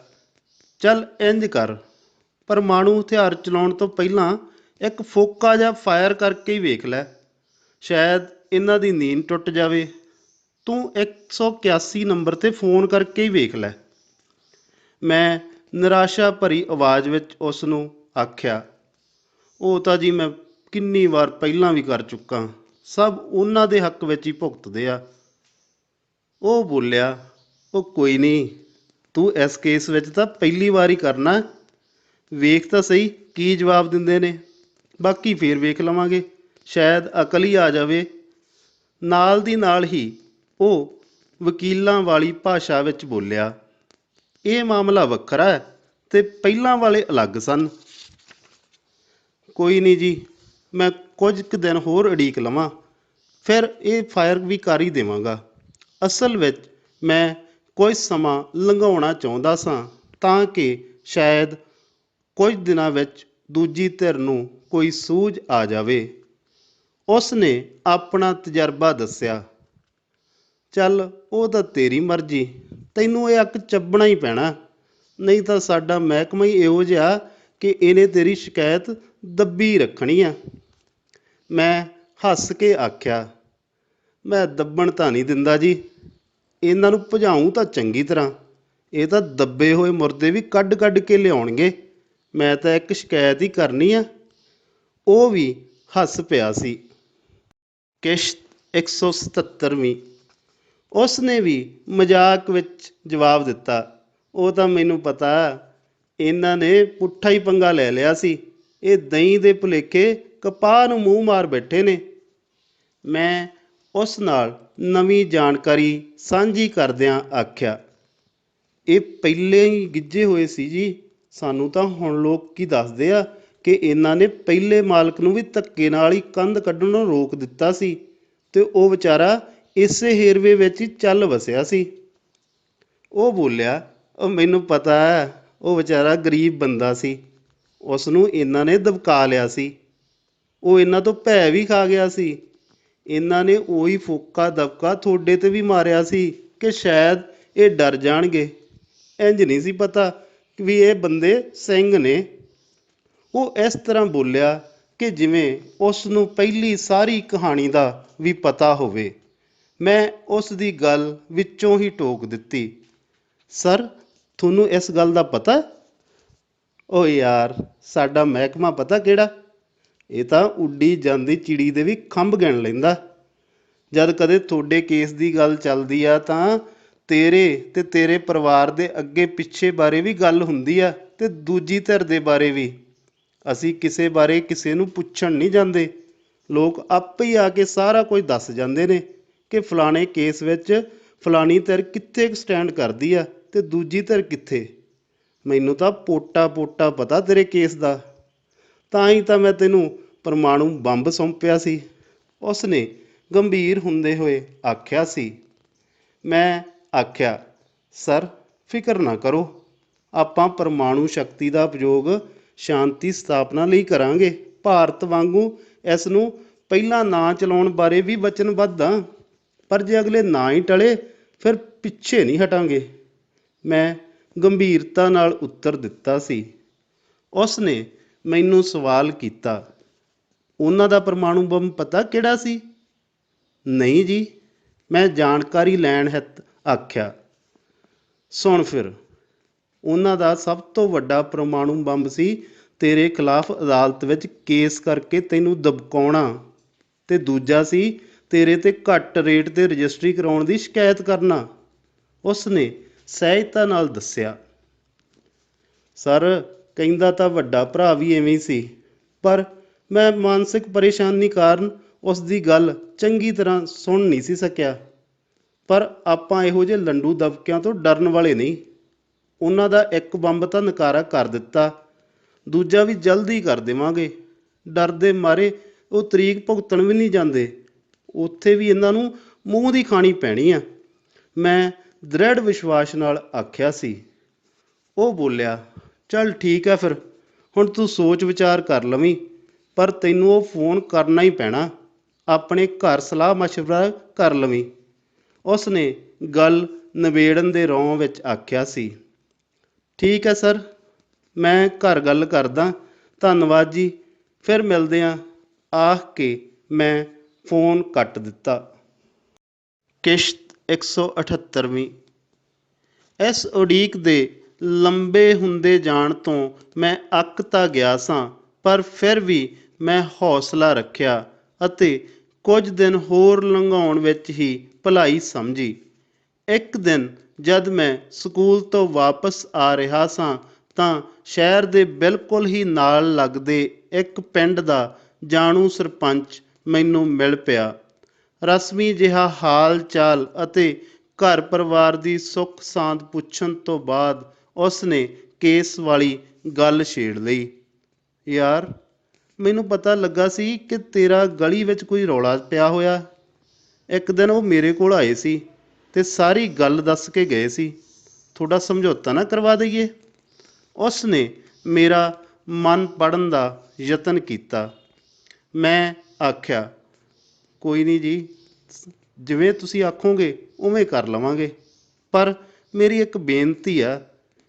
ਚੱਲ ਇੰਝ ਕਰ, ਪਰਮਾਣੂ ਹਥਿਆਰ ਚਲਾਉਣ ਤੋਂ ਪਹਿਲਾਂ ਇੱਕ ਫੋਕਾ ਜਿਹਾ ਫਾਇਰ ਕਰਕੇ ਹੀ ਵੇਖ ਲੈ, ਸ਼ਾਇਦ ਇਹਨਾਂ ਦੀ ਨੀਂਦ ਟੁੱਟ ਜਾਵੇ। ਤੂੰ 181 ਨੰਬਰ 'ਤੇ ਫੋਨ ਕਰਕੇ ਹੀ ਵੇਖ ਲੈ। ਮੈਂ ਨਿਰਾਸ਼ਾ ਭਰੀ ਆਵਾਜ਼ ਵਿੱਚ ਉਸ ਨੂੰ ਆਖਿਆ, ਉਹ ਤਾਂ ਜੀ ਮੈਂ ਕਿੰਨੀ ਵਾਰ ਪਹਿਲਾਂ ਵੀ ਕਰ ਚੁੱਕਾ, ਸਭ ਉਹਨਾਂ ਦੇ ਹੱਕ ਵਿੱਚ ਹੀ ਭੁਗਤਦੇ ਆ। ਉਹ ਬੋਲਿਆ, ਉਹ ਕੋਈ ਨਹੀਂ, ਤੂੰ ਇਸ ਕੇਸ ਵਿੱਚ ਤਾਂ ਪਹਿਲੀ ਵਾਰ ਹੀ ਕਰਨਾ, ਵੇਖ ਤਾਂ ਸਹੀ ਕੀ ਜਵਾਬ ਦਿੰਦੇ ਨੇ, ਬਾਕੀ ਫੇਰ ਵੇਖ ਲਵਾਂਗੇ, ਸ਼ਾਇਦ ਅਕਲ ਹੀ ਆ ਜਾਵੇ। ਨਾਲ ਦੀ ਨਾਲ ਹੀ ਉਹ ਵਕੀਲਾਂ ਵਾਲੀ ਭਾਸ਼ਾ ਵਿੱਚ ਬੋਲਿਆ, ਇਹ ਮਾਮਲਾ ਵੱਖਰਾ ਹੈ ਤੇ ਪਹਿਲਾਂ ਵਾਲੇ ਅਲੱਗ ਸਨ। ਕੋਈ ਨਹੀਂ ਜੀ, ਮੈਂ ਕੁਝ ਕੁ ਦਿਨ ਹੋਰ ਉਡੀਕ ਲਵਾਂ, ਫਿਰ ਇਹ ਫਾਇਰ ਵੀ ਕਰ ਹੀ ਦੇਵਾਂਗਾ। ਅਸਲ ਵਿੱਚ ਮੈਂ ਕੁਝ ਸਮਾਂ ਲੰਘਾਉਣਾ ਚਾਹੁੰਦਾ ਸਾਂ ਤਾਂ ਕਿ ਸ਼ਾਇਦ ਕੁਝ ਦਿਨਾਂ ਵਿੱਚ ਦੂਜੀ ਧਿਰ ਨੂੰ ਕੋਈ ਸੂਝ ਆ ਜਾਵੇ। ਉਸ ਨੇ ਆਪਣਾ ਤਜਰਬਾ ਦੱਸਿਆ। ਚੱਲ ਉਹ ਤਾਂ ਤੇਰੀ ਮਰਜ਼ੀ, ਤੈਨੂੰ ਇਹ ਅੱਕ ਚੱਬਣਾ ਹੀ ਪੈਣਾ, ਨਹੀਂ ਤਾਂ ਸਾਡਾ ਮਹਿਕਮਾ ਹੀ ਇਹੋ ਜਿਹਾ ਕਿ ਇਹਨੇ ਤੇਰੀ ਸ਼ਿਕਾਇਤ ਦੱਬੀ ਰੱਖਣੀ ਆ। ਮੈਂ ਹੱਸ ਕੇ ਆਖਿਆ, ਮੈਂ ਦੱਬਣ ਤਾਂ ਨਹੀਂ ਦਿੰਦਾ ਜੀ, ਇਹਨਾਂ ਨੂੰ ਭਜਾਊਂ ਤਾਂ ਚੰਗੀ ਤਰ੍ਹਾਂ, ਇਹ ਤਾਂ ਦੱਬੇ ਹੋਏ ਮੁਰਦੇ ਵੀ ਕੱਢ ਕੱਢ ਕੇ ਲਿਆਉਣਗੇ, ਮੈਂ ਤਾਂ ਇੱਕ ਸ਼ਿਕਾਇਤ ਹੀ ਕਰਨੀ ਆ। ਉਹ ਵੀ ਹੱਸ ਪਿਆ ਸੀ। ਕਿਸ਼ਤ 177ਵੀਂ। ਉਸ ਨੇ ਵੀ ਮਜ਼ਾਕ ਵਿੱਚ ਜਵਾਬ ਦਿੱਤਾ, ਉਹ ਤਾਂ ਮੈਨੂੰ ਪਤਾ, ਇਹਨਾਂ ਨੇ ਪੁੱਠਾ ਹੀ ਪੰਗਾ ਲੈ ਲਿਆ ਸੀ, ਇਹ ਦਹੀਂ ਦੇ ਭੁਲੇਖੇ ਕਪਾਹ ਨੂੰ ਮੂੰਹ ਮਾਰ ਬੈਠੇ ਨੇ। ਮੈਂ ਉਸ ਨਾਲ ਨਵੀਂ ਜਾਣਕਾਰੀ ਸਾਂਝੀ ਕਰਦਿਆਂ ਆਖਿਆ, ਇਹ ਪਹਿਲੇ ਹੀ ਗਿੱਝੇ ਹੋਏ ਸੀ ਜੀ, ਸਾਨੂੰ ਤਾਂ ਹੁਣ ਲੋਕ ਕੀ ਦੱਸਦੇ ਆ ਕਿ ਇਹਨਾਂ ਨੇ ਪਹਿਲੇ ਮਾਲਕ ਨੂੰ ਵੀ ਧੱਕੇ ਨਾਲ ਹੀ ਕੰਧ ਕੱਢਣੋਂ ਰੋਕ ਦਿੱਤਾ ਸੀ ਤੇ ਉਹ ਵਿਚਾਰਾ ਇਸੇ ਹਿਰਵੇ ਵਿੱਚ ਹੀ ਚੱਲ ਵਸਿਆ ਸੀ। ਉਹ ਬੋਲਿਆ, ਉਹ ਮੈਨੂੰ ਪਤਾ ਹੈ, ਉਹ ਵਿਚਾਰਾ ਗਰੀਬ ਬੰਦਾ ਸੀ, ਉਸ ਨੂੰ ਇਹਨਾਂ ਨੇ ਦਬਕਾ ਲਿਆ ਸੀ। ਉਹ ਇਹਨਾਂ ਤੋਂ ਭੈ ਵੀ ਖਾ ਗਿਆ ਸੀ। ਇਹਨਾਂ ਨੇ ਉਹੀ ਫੋਕਾ ਦਬਕਾ ਤੁਹਾਡੇ ਤੇ ਵੀ ਮਾਰਿਆ ਸੀ ਕਿ ਸ਼ਾਇਦ ਇਹ ਡਰ ਜਾਣਗੇ। ਇੰਜ ਨਹੀਂ ਸੀ ਪਤਾ ਵੀ ਇਹ ਬੰਦੇ ਸਿੰਘ ਨੇ। ਉਹ ਇਸ ਤਰ੍ਹਾਂ ਬੋਲਿਆ ਕਿ ਜਿਵੇਂ ਉਸ ਨੂੰ ਪਹਿਲੀ ਸਾਰੀ ਕਹਾਣੀ ਦਾ ਵੀ ਪਤਾ ਹੋਵੇ। ਮੈਂ ਉਸ ਦੀ ਗੱਲ ਵਿੱਚੋਂ ਹੀ ਟੋਕ ਦਿੱਤੀ, ਸਰ ਤੁਹਾਨੂੰ ਇਸ ਗੱਲ ਦਾ ਪਤਾ? ਓ ਯਾਰ, ਸਾਡਾ ਮਹਿਕਮਾ ਪਤਾ ਕਿਹੜਾ, ਇਹ ਤਾਂ ਉੱਡੀ ਜਾਂਦੀ ਚਿੜੀ ਦੇ ਵੀ ਖੰਭ ਗਿਣ ਲੈਂਦਾ। ਜਦ ਕਦੇ ਤੁਹਾਡੇ ਕੇਸ ਦੀ ਗੱਲ ਚੱਲਦੀ ਆ ਤਾਂ ਤੇਰੇ ਤੇ ਤੇਰੇ ਪਰਿਵਾਰ ਦੇ ਅੱਗੇ ਪਿੱਛੇ ਬਾਰੇ ਵੀ ਗੱਲ ਹੁੰਦੀ ਆ ਤੇ ਦੂਜੀ ਧਿਰ ਦੇ ਬਾਰੇ ਵੀ। ਅਸੀਂ ਕਿਸੇ ਬਾਰੇ ਕਿਸੇ ਨੂੰ ਪੁੱਛਣ ਨਹੀਂ ਜਾਂਦੇ। ਲੋਕ ਆਪੇ ਹੀ ਆ ਕੇ ਸਾਰਾ ਕੁਝ ਦੱਸ ਜਾਂਦੇ ਨੇ ਕਿ ਫਲਾਣੇ ਕੇਸ ਵਿੱਚ ਫਲਾਣੀ ਧਿਰ ਕਿੱਥੇ ਸਟੈਂਡ ਕਰਦੀ ਆ ਤੇ ਦੂਜੀ ਧਿਰ ਕਿੱਥੇ। ਮੈਨੂੰ ਤਾਂ ਪੋਟਾ ਪੋਟਾ ਪਤਾ ਤੇਰੇ ਕੇਸ ਦਾ, ਤਾਂ ਹੀ ਤਾਂ ਮੈਂ ਤੈਨੂੰ ਪਰਮਾਣੂ ਬੰਬ ਸੌਂਪਿਆ ਸੀ। ਉਸ ਨੇ ਗੰਭੀਰ ਹੁੰਦੇ ਹੋਏ ਆਖਿਆ ਸੀ। ਮੈਂ ਆਖਿਆ, ਸਰ ਫਿਕਰ ਨਾ ਕਰੋ, ਆਪਾਂ ਪਰਮਾਣੂ ਸ਼ਕਤੀ ਦਾ ਉਪਯੋਗ ਸ਼ਾਂਤੀ ਸਥਾਪਨਾ ਲਈ ਕਰਾਂਗੇ। ਭਾਰਤ ਵਾਂਗੂ ਇਸ ਨੂੰ ਪਹਿਲਾਂ ਨਾ ਚਲਾਉਣ ਬਾਰੇ ਵੀ ਵਚਨਬੱਧ ਹਾਂ, ਪਰ ਜੇ ਅਗਲੇ ਨਾ ਹੀ ਟਲੇ ਫਿਰ ਪਿੱਛੇ ਨਹੀਂ ਹਟਾਂਗੇ। ਮੈਂ ਗੰਭੀਰਤਾ ਨਾਲ ਉੱਤਰ ਦਿੱਤਾ ਸੀ। ਉਸ ਨੇ ਮੈਨੂੰ ਸਵਾਲ ਕੀਤਾ, ਉਹਨਾਂ ਦਾ ਪਰਮਾਣੂ ਬੰਬ ਪਤਾ ਕਿਹੜਾ ਸੀ? ਨਹੀਂ ਜੀ, ਮੈਂ ਜਾਣਕਾਰੀ ਲੈਣ ਹਿੱਤ ਆਖਿਆ। ਸੁਣ ਫਿਰ, ਉਹਨਾਂ ਦਾ ਸਭ ਤੋਂ ਵੱਡਾ ਪਰਮਾਣੂ ਬੰਬ ਸੀ ਤੇਰੇ ਖਿਲਾਫ ਅਦਾਲਤ ਵਿੱਚ ਕੇਸ ਕਰਕੇ ਤੈਨੂੰ ਦਬਕਾਉਣਾ, ਤੇ ਦੂਜਾ ਸੀ ਤੇਰੇ ਤੇ ਘੱਟ ਰੇਟ 'ਤੇ ਰਜਿਸਟਰੀ ਕਰਾਉਣ ਦੀ ਸ਼ਿਕਾਇਤ ਕਰਨਾ। ਉਸ ਨੇ ਸਹਿਜਤਾ ਨਾਲ ਦੱਸਿਆ। ਸਰ ਕਹਿੰਦਾ ਤਾਂ ਵੱਡਾ ਭਰਾ ਵੀ ਐਵੇਂ ਹੀ ਸੀ, ਪਰ ਮੈਂ ਮਾਨਸਿਕ ਪਰੇਸ਼ਾਨੀ ਕਾਰਨ ਉਸ ਦੀ ਗੱਲ ਚੰਗੀ ਤਰ੍ਹਾਂ ਸੁਣ ਨਹੀਂ ਸੀ ਸਕਿਆ। ਪਰ ਆਪਾਂ ਇਹੋ ਜਿਹੇ ਲੰਡੂ ਦਬਕਿਆਂ ਤੋਂ ਡਰਨ ਵਾਲੇ ਨਹੀਂ। ਉਹਨਾਂ ਦਾ ਇੱਕ ਬੰਬ ਤਾਂ ਨਕਾਰਾ ਕਰ ਦਿੱਤਾ, ਦੂਜਾ ਵੀ ਜਲਦੀ ਕਰ ਦੇਵਾਂਗੇ। ਡਰ ਦੇ ਮਾਰੇ ਉਹ ਤਰੀਕ ਭੁਗਤਣ ਵੀ ਨਹੀਂ ਜਾਂਦੇ। ਉੱਥੇ ਵੀ ਇਹਨਾਂ ਨੂੰ ਮੂੰਹ ਦੀ ਖਾਣੀ ਪੈਣੀ ਆ, ਮੈਂ ਦ੍ਰਿੜ ਵਿਸ਼ਵਾਸ ਨਾਲ ਆਖਿਆ ਸੀ। ਉਹ ਬੋਲਿਆ, ਚੱਲ ਠੀਕ ਹੈ ਫਿਰ, ਹੁਣ ਤੂੰ ਸੋਚ ਵਿਚਾਰ ਕਰ ਲਵੀਂ, ਪਰ ਤੈਨੂੰ ਉਹ ਫੋਨ ਕਰਨਾ ਹੀ ਪੈਣਾ। ਆਪਣੇ ਘਰ ਸਲਾਹ ਮਸ਼ਵਰਾ ਕਰ ਲਵੀਂ। ਉਸ ਨੇ ਗੱਲ ਨਿਬੇੜਨ ਦੇ ਰੌਂ ਵਿੱਚ ਆਖਿਆ ਸੀ। ਠੀਕ ਹੈ ਸਰ, ਮੈਂ ਘਰ ਗੱਲ ਕਰਦਾ, ਧੰਨਵਾਦ ਜੀ, ਫਿਰ ਮਿਲਦੇ ਹਾਂ, ਆਖ ਕੇ ਮੈਂ ਫੋਨ ਕੱਟ ਦਿੱਤਾ। ਕਿਸ਼ਤ 178ਵੀਂ। ਇਸ ਉਡੀਕ ਦੇ ਲੰਬੇ ਹੁੰਦੇ ਜਾਣ ਤੋਂ ਮੈਂ ਅੱਕ ਤਾਂ ਗਿਆ ਸਾਂ, ਪਰ ਫਿਰ ਵੀ ਮੈਂ ਹੌਸਲਾ ਰੱਖਿਆ ਅਤੇ ਕੁਝ ਦਿਨ ਹੋਰ ਲੰਘਾਉਣ ਵਿੱਚ ਹੀ ਭਲਾਈ ਸਮਝੀ। ਇੱਕ ਦਿਨ ਜਦ ਮੈਂ ਸਕੂਲ ਤੋਂ ਵਾਪਸ ਆ ਰਿਹਾ ਸਾਂ ਤਾਂ ਸ਼ਹਿਰ ਦੇ ਬਿਲਕੁਲ ਹੀ ਨਾਲ ਲੱਗਦੇ ਇੱਕ ਪਿੰਡ ਦਾ ਜਾਣੂ ਸਰਪੰਚ ਮੈਨੂੰ ਮਿਲ ਪਿਆ। ਰਸਮੀ ਜਿਹਾ ਹਾਲ ਚਾਲ ਅਤੇ ਘਰ ਪਰਿਵਾਰ ਦੀ ਸੁੱਖ ਸਾਂਦ ਪੁੱਛਣ ਤੋਂ ਬਾਅਦ ਉਸ ਨੇ ਕੇਸ ਵਾਲੀ ਗੱਲ ਛੇੜ ਲਈ। ਯਾਰ, ਮੈਨੂੰ ਪਤਾ ਲੱਗਾ ਸੀ ਕਿ ਤੇਰਾ ਗਲੀ ਵਿੱਚ ਕੋਈ ਰੌਲਾ ਪਿਆ ਹੋਇਆ। ਇੱਕ ਦਿਨ ਉਹ ਮੇਰੇ ਕੋਲ ਆਏ ਸੀ ਤੇ ਸਾਰੀ ਗੱਲ ਦੱਸ ਕੇ ਗਏ ਸੀ। ਤੁਹਾਡਾ ਸਮਝੌਤਾ ਨਾ ਕਰਵਾ ਦਈਏ? ਉਸ ਨੇ ਮੇਰਾ ਮਨ ਪੜ੍ਹਨ ਦਾ ਯਤਨ ਕੀਤਾ। ਮੈਂ ਆਖਿਆ, ਕੋਈ ਨਹੀਂ ਜੀ, ਜਿਵੇਂ ਤੁਸੀਂ ਆਖੋਗੇ ਉਵੇਂ ਕਰ ਲਵਾਂਗੇ, ਪਰ ਮੇਰੀ ਇੱਕ ਬੇਨਤੀ ਆ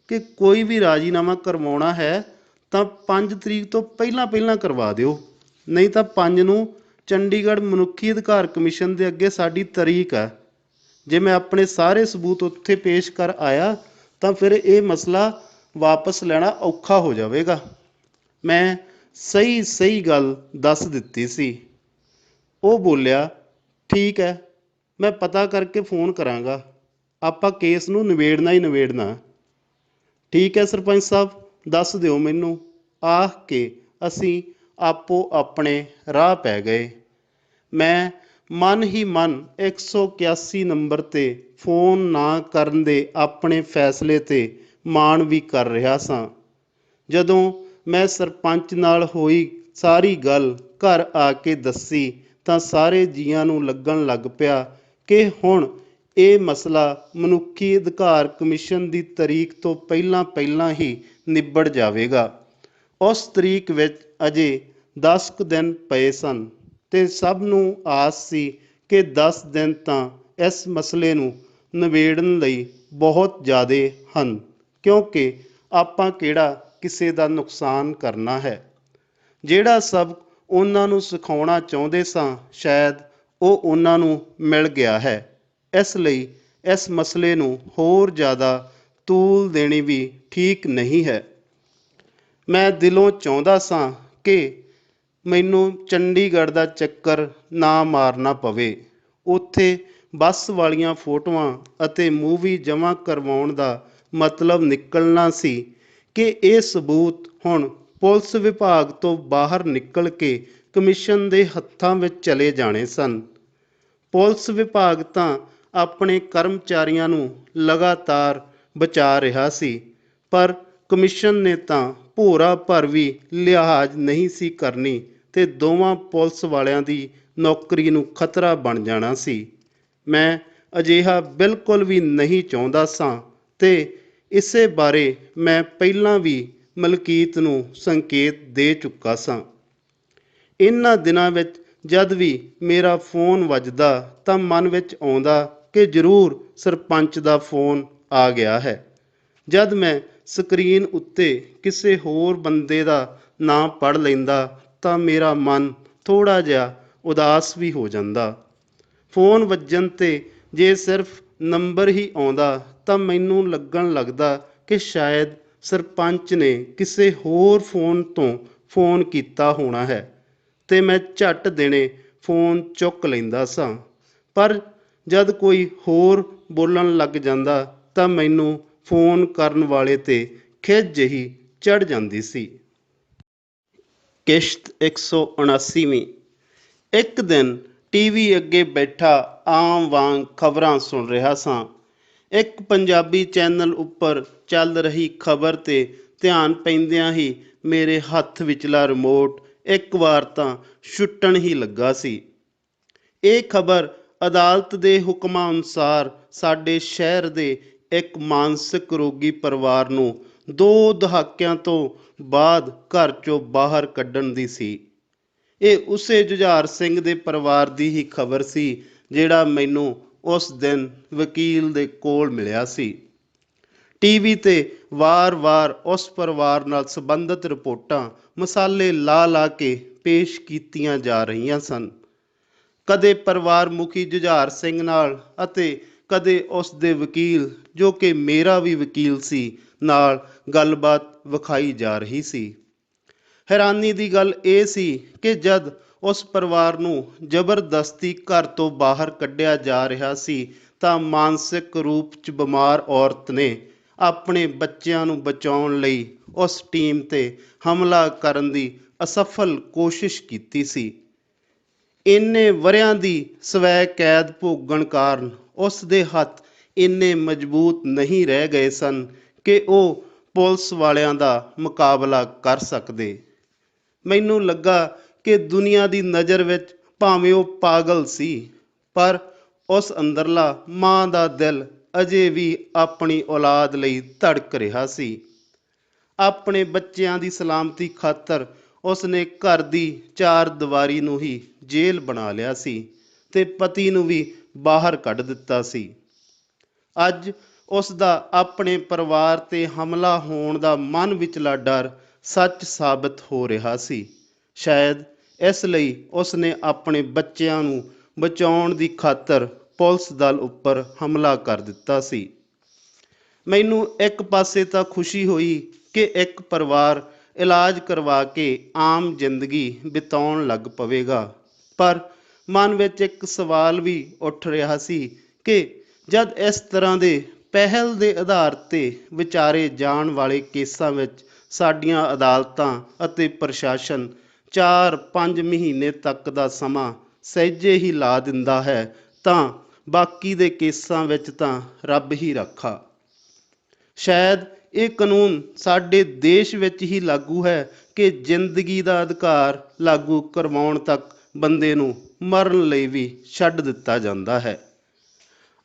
ਕਿ ਕੋਈ ਵੀ ਰਾਜੀਨਾਮਾ ਕਰਵਾਉਣਾ ਹੈ ਤਾਂ 5 ਤਰੀਕ ਤੋਂ ਪਹਿਲਾਂ ਪਹਿਲਾਂ ਕਰਵਾ ਦਿਓ, ਨਹੀਂ ਤਾਂ 5 ਨੂੰ ਚੰਡੀਗੜ੍ਹ ਮਨੁੱਖੀ ਅਧਿਕਾਰ ਕਮਿਸ਼ਨ ਦੇ ਅੱਗੇ ਸਾਡੀ ਤਰੀਕ ਹੈ। ਜੇ ਮੈਂ ਆਪਣੇ ਸਾਰੇ ਸਬੂਤ ਉੱਥੇ ਪੇਸ਼ ਕਰ ਆਇਆ ਤਾਂ ਫਿਰ ਇਹ ਮਸਲਾ ਵਾਪਸ ਲੈਣਾ ਔਖਾ ਹੋ ਜਾਵੇਗਾ। ਮੈਂ ਸਹੀ ਗੱਲ ਦੱਸ ਦਿੱਤੀ ਸੀ। ਉਹ ਬੋਲਿਆ, ਠੀਕ ਹੈ, ਮੈਂ ਪਤਾ ਕਰਕੇ ਫੋਨ ਕਰਾਂਗਾ, ਆਪਾਂ ਕੇਸ ਨੂੰ ਨਿਬੇੜਨਾ ਹੀ ਨਿਬੇੜਨਾ। ਠੀਕ ਹੈ ਸਰਪੰਚ ਸਾਹਿਬ, ਦੱਸ ਦਿਓ ਮੈਨੂੰ, ਆਖ ਕੇ ਅਸੀਂ ਆਪੋ ਆਪਣੇ ਰਾਹ ਪੈ ਗਏ। ਮੈਂ ਮਨ ਹੀ ਮਨ 181 ਨੰਬਰ 'ਤੇ ਫੋਨ ਨਾ ਕਰਨ ਦੇ ਆਪਣੇ ਫੈਸਲੇ 'ਤੇ ਮਾਣ ਵੀ ਕਰ ਰਿਹਾ ਸਾਂ। ਜਦੋਂ ਮੈਂ ਸਰਪੰਚ ਨਾਲ ਹੋਈ ਸਾਰੀ ਗੱਲ ਘਰ ਆ ਕੇ ਦੱਸੀ ਤਾਂ ਸਾਰੇ ਜੀਆਂ ਨੂੰ ਲੱਗਣ ਲੱਗ ਪਿਆ ਕਿ ਹੁਣ ਇਹ ਮਸਲਾ ਮਨੁੱਖੀ ਅਧਿਕਾਰ ਕਮਿਸ਼ਨ ਦੀ ਤਰੀਕ ਤੋਂ ਪਹਿਲਾਂ ਪਹਿਲਾਂ ਹੀ ਨਿਬੜ ਜਾਵੇਗਾ। ਉਸ ਤਰੀਕ ਵਿੱਚ ਅਜੇ 10 ਕੁ ਦਿਨ ਪਏ ਸਨ ਤੇ ਸਭ ਨੂੰ ਆਸ ਸੀ ਕਿ 10 ਦਿਨ ਤਾਂ ਇਸ ਮਸਲੇ ਨੂੰ ਨਿਬੇੜਨ ਲਈ ਬਹੁਤ ਜ਼ਿਆਦਾ ਹਨ, ਕਿਉਂਕਿ ਆਪਾਂ ਕਿਹੜਾ ਕਿਸੇ ਦਾ ਨੁਕਸਾਨ ਕਰਨਾ ਹੈ। ਜਿਹੜਾ ਸਭ ਉਹਨਾਂ ਨੂੰ ਸਿਖਾਉਣਾ ਚਾਹੁੰਦੇ ਸਾਂ, ਸ਼ਾਇਦ ਉਹ ਉਹਨਾਂ ਨੂੰ ਮਿਲ ਗਿਆ ਹੈ। ਇਸ ਲਈ ਇਸ ਮਸਲੇ ਨੂੰ ਹੋਰ ਜ਼ਿਆਦਾ ਤੂਲ ਦੇਣੀ ਵੀ ਠੀਕ ਨਹੀਂ ਹੈ। ਮੈਂ ਦਿਲੋਂ ਚਾਹੁੰਦਾ ਸਾਂ ਕਿ ਮੈਨੂੰ ਚੰਡੀਗੜ੍ਹ ਦਾ ਚੱਕਰ ਨਾ ਮਾਰਨਾ ਪਵੇ। ਉੱਥੇ ਬੱਸ ਵਾਲੀਆਂ ਫੋਟੋਆਂ ਅਤੇ ਮੂਵੀ ਜਮ੍ਹਾਂ ਕਰਵਾਉਣ ਦਾ ਮਤਲਬ ਨਿਕਲਣਾ ਸੀ ਕਿ ਇਹ ਸਬੂਤ ਹੁਣ ਪੁਲਿਸ ਵਿਭਾਗ ਤੋਂ ਬਾਹਰ ਨਿਕਲ ਕੇ ਕਮਿਸ਼ਨ ਦੇ ਹੱਥਾਂ ਵਿੱਚ ਚਲੇ ਜਾਣੇ ਸਨ। ਪੁਲਿਸ ਵਿਭਾਗ ਤਾਂ ਆਪਣੇ ਕਰਮਚਾਰੀਆਂ ਨੂੰ ਲਗਾਤਾਰ ਬਚਾ ਰਿਹਾ ਸੀ, ਪਰ ਕਮਿਸ਼ਨ ਨੇ ਤਾਂ ਭੋਰਾ ਭਰ ਵੀ ਲਿਹਾਜ਼ ਨਹੀਂ ਸੀ ਕਰਨੀ ਤੇ ਦੋਵਾਂ ਪੁਲਿਸ ਵਾਲਿਆਂ ਦੀ ਨੌਕਰੀ ਨੂੰ ਖਤਰਾ ਬਣ ਜਾਣਾ ਸੀ। ਮੈਂ ਅਜਿਹਾ ਬਿਲਕੁਲ ਵੀ ਨਹੀਂ ਚਾਹੁੰਦਾ ਸਾਂ ਤੇ ਇਸੇ ਬਾਰੇ ਮੈਂ ਪਹਿਲਾਂ ਵੀ ਮਲਕੀਤ ਨੂੰ ਸੰਕੇਤ ਦੇ ਚੁੱਕਾ ਸਾਂ। ਇਹਨਾਂ ਦਿਨਾਂ ਵਿੱਚ ਜਦ ਵੀ ਮੇਰਾ ਫੋਨ ਵੱਜਦਾ ਤਾਂ ਮਨ ਵਿੱਚ ਆਉਂਦਾ ਕਿ ਜ਼ਰੂਰ ਸਰਪੰਚ ਦਾ ਫੋਨ ਆ ਗਿਆ ਹੈ। ਜਦ ਮੈਂ ਸਕਰੀਨ ਉੱਤੇ ਕਿਸੇ ਹੋਰ ਬੰਦੇ ਦਾ ਨਾਂ ਪੜ੍ਹ ਲੈਂਦਾ ਤਾਂ ਮੇਰਾ ਮਨ ਥੋੜ੍ਹਾ ਜਿਹਾ ਉਦਾਸ ਵੀ ਹੋ ਜਾਂਦਾ। ਫੋਨ ਵੱਜਣ 'ਤੇ ਜੇ ਸਿਰਫ ਨੰਬਰ ਹੀ ਆਉਂਦਾ ਤਾਂ ਮੈਨੂੰ ਲੱਗਣ ਲੱਗਦਾ ਕਿ ਸ਼ਾਇਦ ਸਰਪੰਚ ਨੇ ਕਿਸੇ ਹੋਰ ਫੋਨ ਤੋਂ ਫੋਨ ਕੀਤਾ ਹੋਣਾ ਹੈ ਤੇ ਮੈਂ ਝੱਟ ਦੇਣੇ ਫੋਨ ਚੁੱਕ ਲੈਂਦਾ ਸਾਂ। ਪਰ ਜਦ ਕੋਈ ਹੋਰ ਬੋਲਣ ਲੱਗ ਜਾਂਦਾ ਤਾਂ ਮੈਨੂੰ ਫੋਨ ਕਰਨ ਵਾਲੇ 'ਤੇ ਖਿਝ ਜਿਹੀ ਚੜ੍ਹ ਜਾਂਦੀ ਸੀ। ਕਿਸ਼ਤ 179ਵੀਂ। ਇੱਕ ਦਿਨ ਟੀਵੀ ਅੱਗੇ ਬੈਠਾ ਆਮ ਵਾਂਗ ਖਬਰਾਂ ਸੁਣ ਰਿਹਾ ਸਾਂ। ਇੱਕ ਪੰਜਾਬੀ ਚੈਨਲ ਉੱਪਰ ਚੱਲ ਰਹੀ ਖਬਰ 'ਤੇ ਧਿਆਨ ਪੈਂਦਿਆਂ ਹੀ ਮੇਰੇ ਹੱਥ ਵਿਚਲਾ ਰਿਮੋਟ ਇੱਕ ਵਾਰ ਤਾਂ ਛੁੱਟਣ ਹੀ ਲੱਗਾ ਸੀ। ਇਹ ਖਬਰ ਅਦਾਲਤ ਦੇ ਹੁਕਮਾਂ ਅਨੁਸਾਰ ਸਾਡੇ ਸ਼ਹਿਰ ਦੇ ਇੱਕ ਮਾਨਸਿਕ ਰੋਗੀ ਪਰਿਵਾਰ ਨੂੰ 2 ਦਹਾਕਿਆਂ ਤੋਂ ਬਾਅਦ ਘਰ 'ਚੋਂ ਬਾਹਰ ਕੱਢਣ ਦੀ ਸੀ। ਇਹ ਉਸੇ ਜੁਝਾਰ ਸਿੰਘ ਦੇ ਪਰਿਵਾਰ ਦੀ ਹੀ ਖਬਰ ਸੀ ਜਿਹੜਾ ਮੈਨੂੰ ਉਸ ਦਿਨ ਵਕੀਲ ਦੇ ਕੋਲ ਮਿਲਿਆ ਸੀ। ਟੀਵੀ 'ਤੇ ਵਾਰ-ਵਾਰ ਉਸ ਪਰਿਵਾਰ ਨਾਲ ਸੰਬੰਧਿਤ ਰਿਪੋਰਟਾਂ ਮਸਾਲੇ ਲਾ ਕੇ ਪੇਸ਼ ਕੀਤੀਆਂ ਜਾ ਰਹੀਆਂ ਸਨ। ਕਦੇ ਪਰਿਵਾਰ ਮੁਖੀ ਜੁਝਾਰ ਸਿੰਘ ਨਾਲ ਅਤੇ ਕਦੇ ਉਸ ਦੇ ਵਕੀਲ, ਜੋ ਕਿ ਮੇਰਾ ਵੀ ਵਕੀਲ ਸੀ, ਨਾਲ ਗੱਲਬਾਤ ਵਿਖਾਈ ਜਾ ਰਹੀ ਸੀ। ਹੈਰਾਨੀ ਦੀ ਗੱਲ ਇਹ ਸੀ ਕਿ ਜਦ ਉਸ ਪਰਿਵਾਰ ਨੂੰ ਜ਼ਬਰਦਸਤੀ ਘਰ ਤੋਂ ਬਾਹਰ ਕੱਢਿਆ ਜਾ ਰਿਹਾ ਸੀ ਤਾਂ ਮਾਨਸਿਕ ਰੂਪ 'ਚ ਬਿਮਾਰ ਔਰਤ ਨੇ ਆਪਣੇ ਬੱਚਿਆਂ ਨੂੰ ਬਚਾਉਣ ਲਈ ਉਸ ਟੀਮ 'ਤੇ ਹਮਲਾ ਕਰਨ ਦੀ ਅਸਫਲ ਕੋਸ਼ਿਸ਼ ਕੀਤੀ ਸੀ। ਇੰਨੇ ਵਰ੍ਹਿਆਂ ਦੀ ਸਵੈ ਕੈਦ ਭੋਗਣ ਕਾਰਨ ਉਸ ਦੇ ਹੱਥ ਇੰਨੇ ਮਜ਼ਬੂਤ ਨਹੀਂ ਰਹਿ ਗਏ ਸਨ ਕਿ ਉਹ ਪੁਲਿਸ ਵਾਲਿਆਂ ਦਾ ਮੁਕਾਬਲਾ ਕਰ ਸਕਦੇ। ਮੈਨੂੰ ਲੱਗਾ ਕਿ ਦੁਨੀਆ ਦੀ ਨਜ਼ਰ ਵਿੱਚ ਭਾਵੇਂ ਉਹ ਪਾਗਲ ਸੀ, ਪਰ ਉਸ ਅੰਦਰਲਾ ਮਾਂ ਦਾ ਦਿਲ ਅਜੇ ਵੀ ਆਪਣੀ ਔਲਾਦ ਲਈ ਧੜਕ ਰਿਹਾ ਸੀ। ਆਪਣੇ ਬੱਚਿਆਂ ਦੀ ਸਲਾਮਤੀ ਖਾਤਰ ਉਸਨੇ ਘਰ ਦੀ 4 ਦੀਵਾਰੀ ਨੂੰ ਹੀ ਜੇਲ੍ਹ ਬਣਾ ਲਿਆ ਸੀ ਤੇ ਪਤੀ ਨੂੰ ਵੀ ਬਾਹਰ ਕੱਢ ਦਿੱਤਾ ਸੀ। ਅੱਜ ਉਸ ਦਾ ਆਪਣੇ ਪਰਿਵਾਰ 'ਤੇ ਹਮਲਾ ਹੋਣ ਦਾ ਮਨ ਵਿਚਲਾ ਡਰ ਸੱਚ ਸਾਬਤ ਹੋ ਰਿਹਾ ਸੀ। ਸ਼ਾਇਦ ਇਸ ਲਈ ਉਸਨੇ ਆਪਣੇ ਬੱਚਿਆਂ ਨੂੰ ਬਚਾਉਣ ਦੀ ਖਾਤਰ ਪੁਲਿਸ ਦਲ ਉੱਪਰ ਹਮਲਾ ਕਰ ਦਿੱਤਾ ਸੀ। ਮੈਨੂੰ ਇੱਕ ਪਾਸੇ ਤਾਂ ਖੁਸ਼ੀ ਹੋਈ ਕਿ ਇੱਕ ਪਰਿਵਾਰ ਇਲਾਜ ਕਰਵਾ ਕੇ ਆਮ ਜ਼ਿੰਦਗੀ ਬਿਤਾਉਣ ਲੱਗ ਪਵੇਗਾ, ਪਰ ਮਨ ਵਿੱਚ ਇੱਕ ਸਵਾਲ ਵੀ ਉੱਠ ਰਿਹਾ ਸੀ ਕਿ ਜਦ ਇਸ ਤਰ੍ਹਾਂ ਦੇ ਪਹਿਲ ਦੇ ਆਧਾਰ 'ਤੇ ਵਿਚਾਰੇ ਜਾਣ ਵਾਲੇ ਕੇਸਾਂ ਵਿੱਚ ਸਾਡੀਆਂ ਅਦਾਲਤਾਂ ਅਤੇ ਪ੍ਰਸ਼ਾਸਨ 4-5 ਮਹੀਨੇ ਤੱਕ ਦਾ ਸਮਾਂ ਸਹਿਜੇ ਹੀ ਲਾ ਦਿੰਦਾ ਹੈ ਤਾਂ ਬਾਕੀ ਦੇ ਕੇਸਾਂ ਵਿੱਚ ਤਾਂ ਰੱਬ ਹੀ ਰਾਖਾ। ਸ਼ਾਇਦ ਇਹ ਕਾਨੂੰਨ ਸਾਡੇ ਦੇਸ਼ ਵਿੱਚ ਹੀ ਲਾਗੂ ਹੈ ਕਿ ਜ਼ਿੰਦਗੀ ਦਾ ਅਧਿਕਾਰ ਲਾਗੂ ਕਰਵਾਉਣ ਤੱਕ ਬੰਦੇ ਨੂੰ ਮਰਨ ਲਈ ਵੀ ਛੱਡ ਦਿੱਤਾ ਜਾਂਦਾ ਹੈ।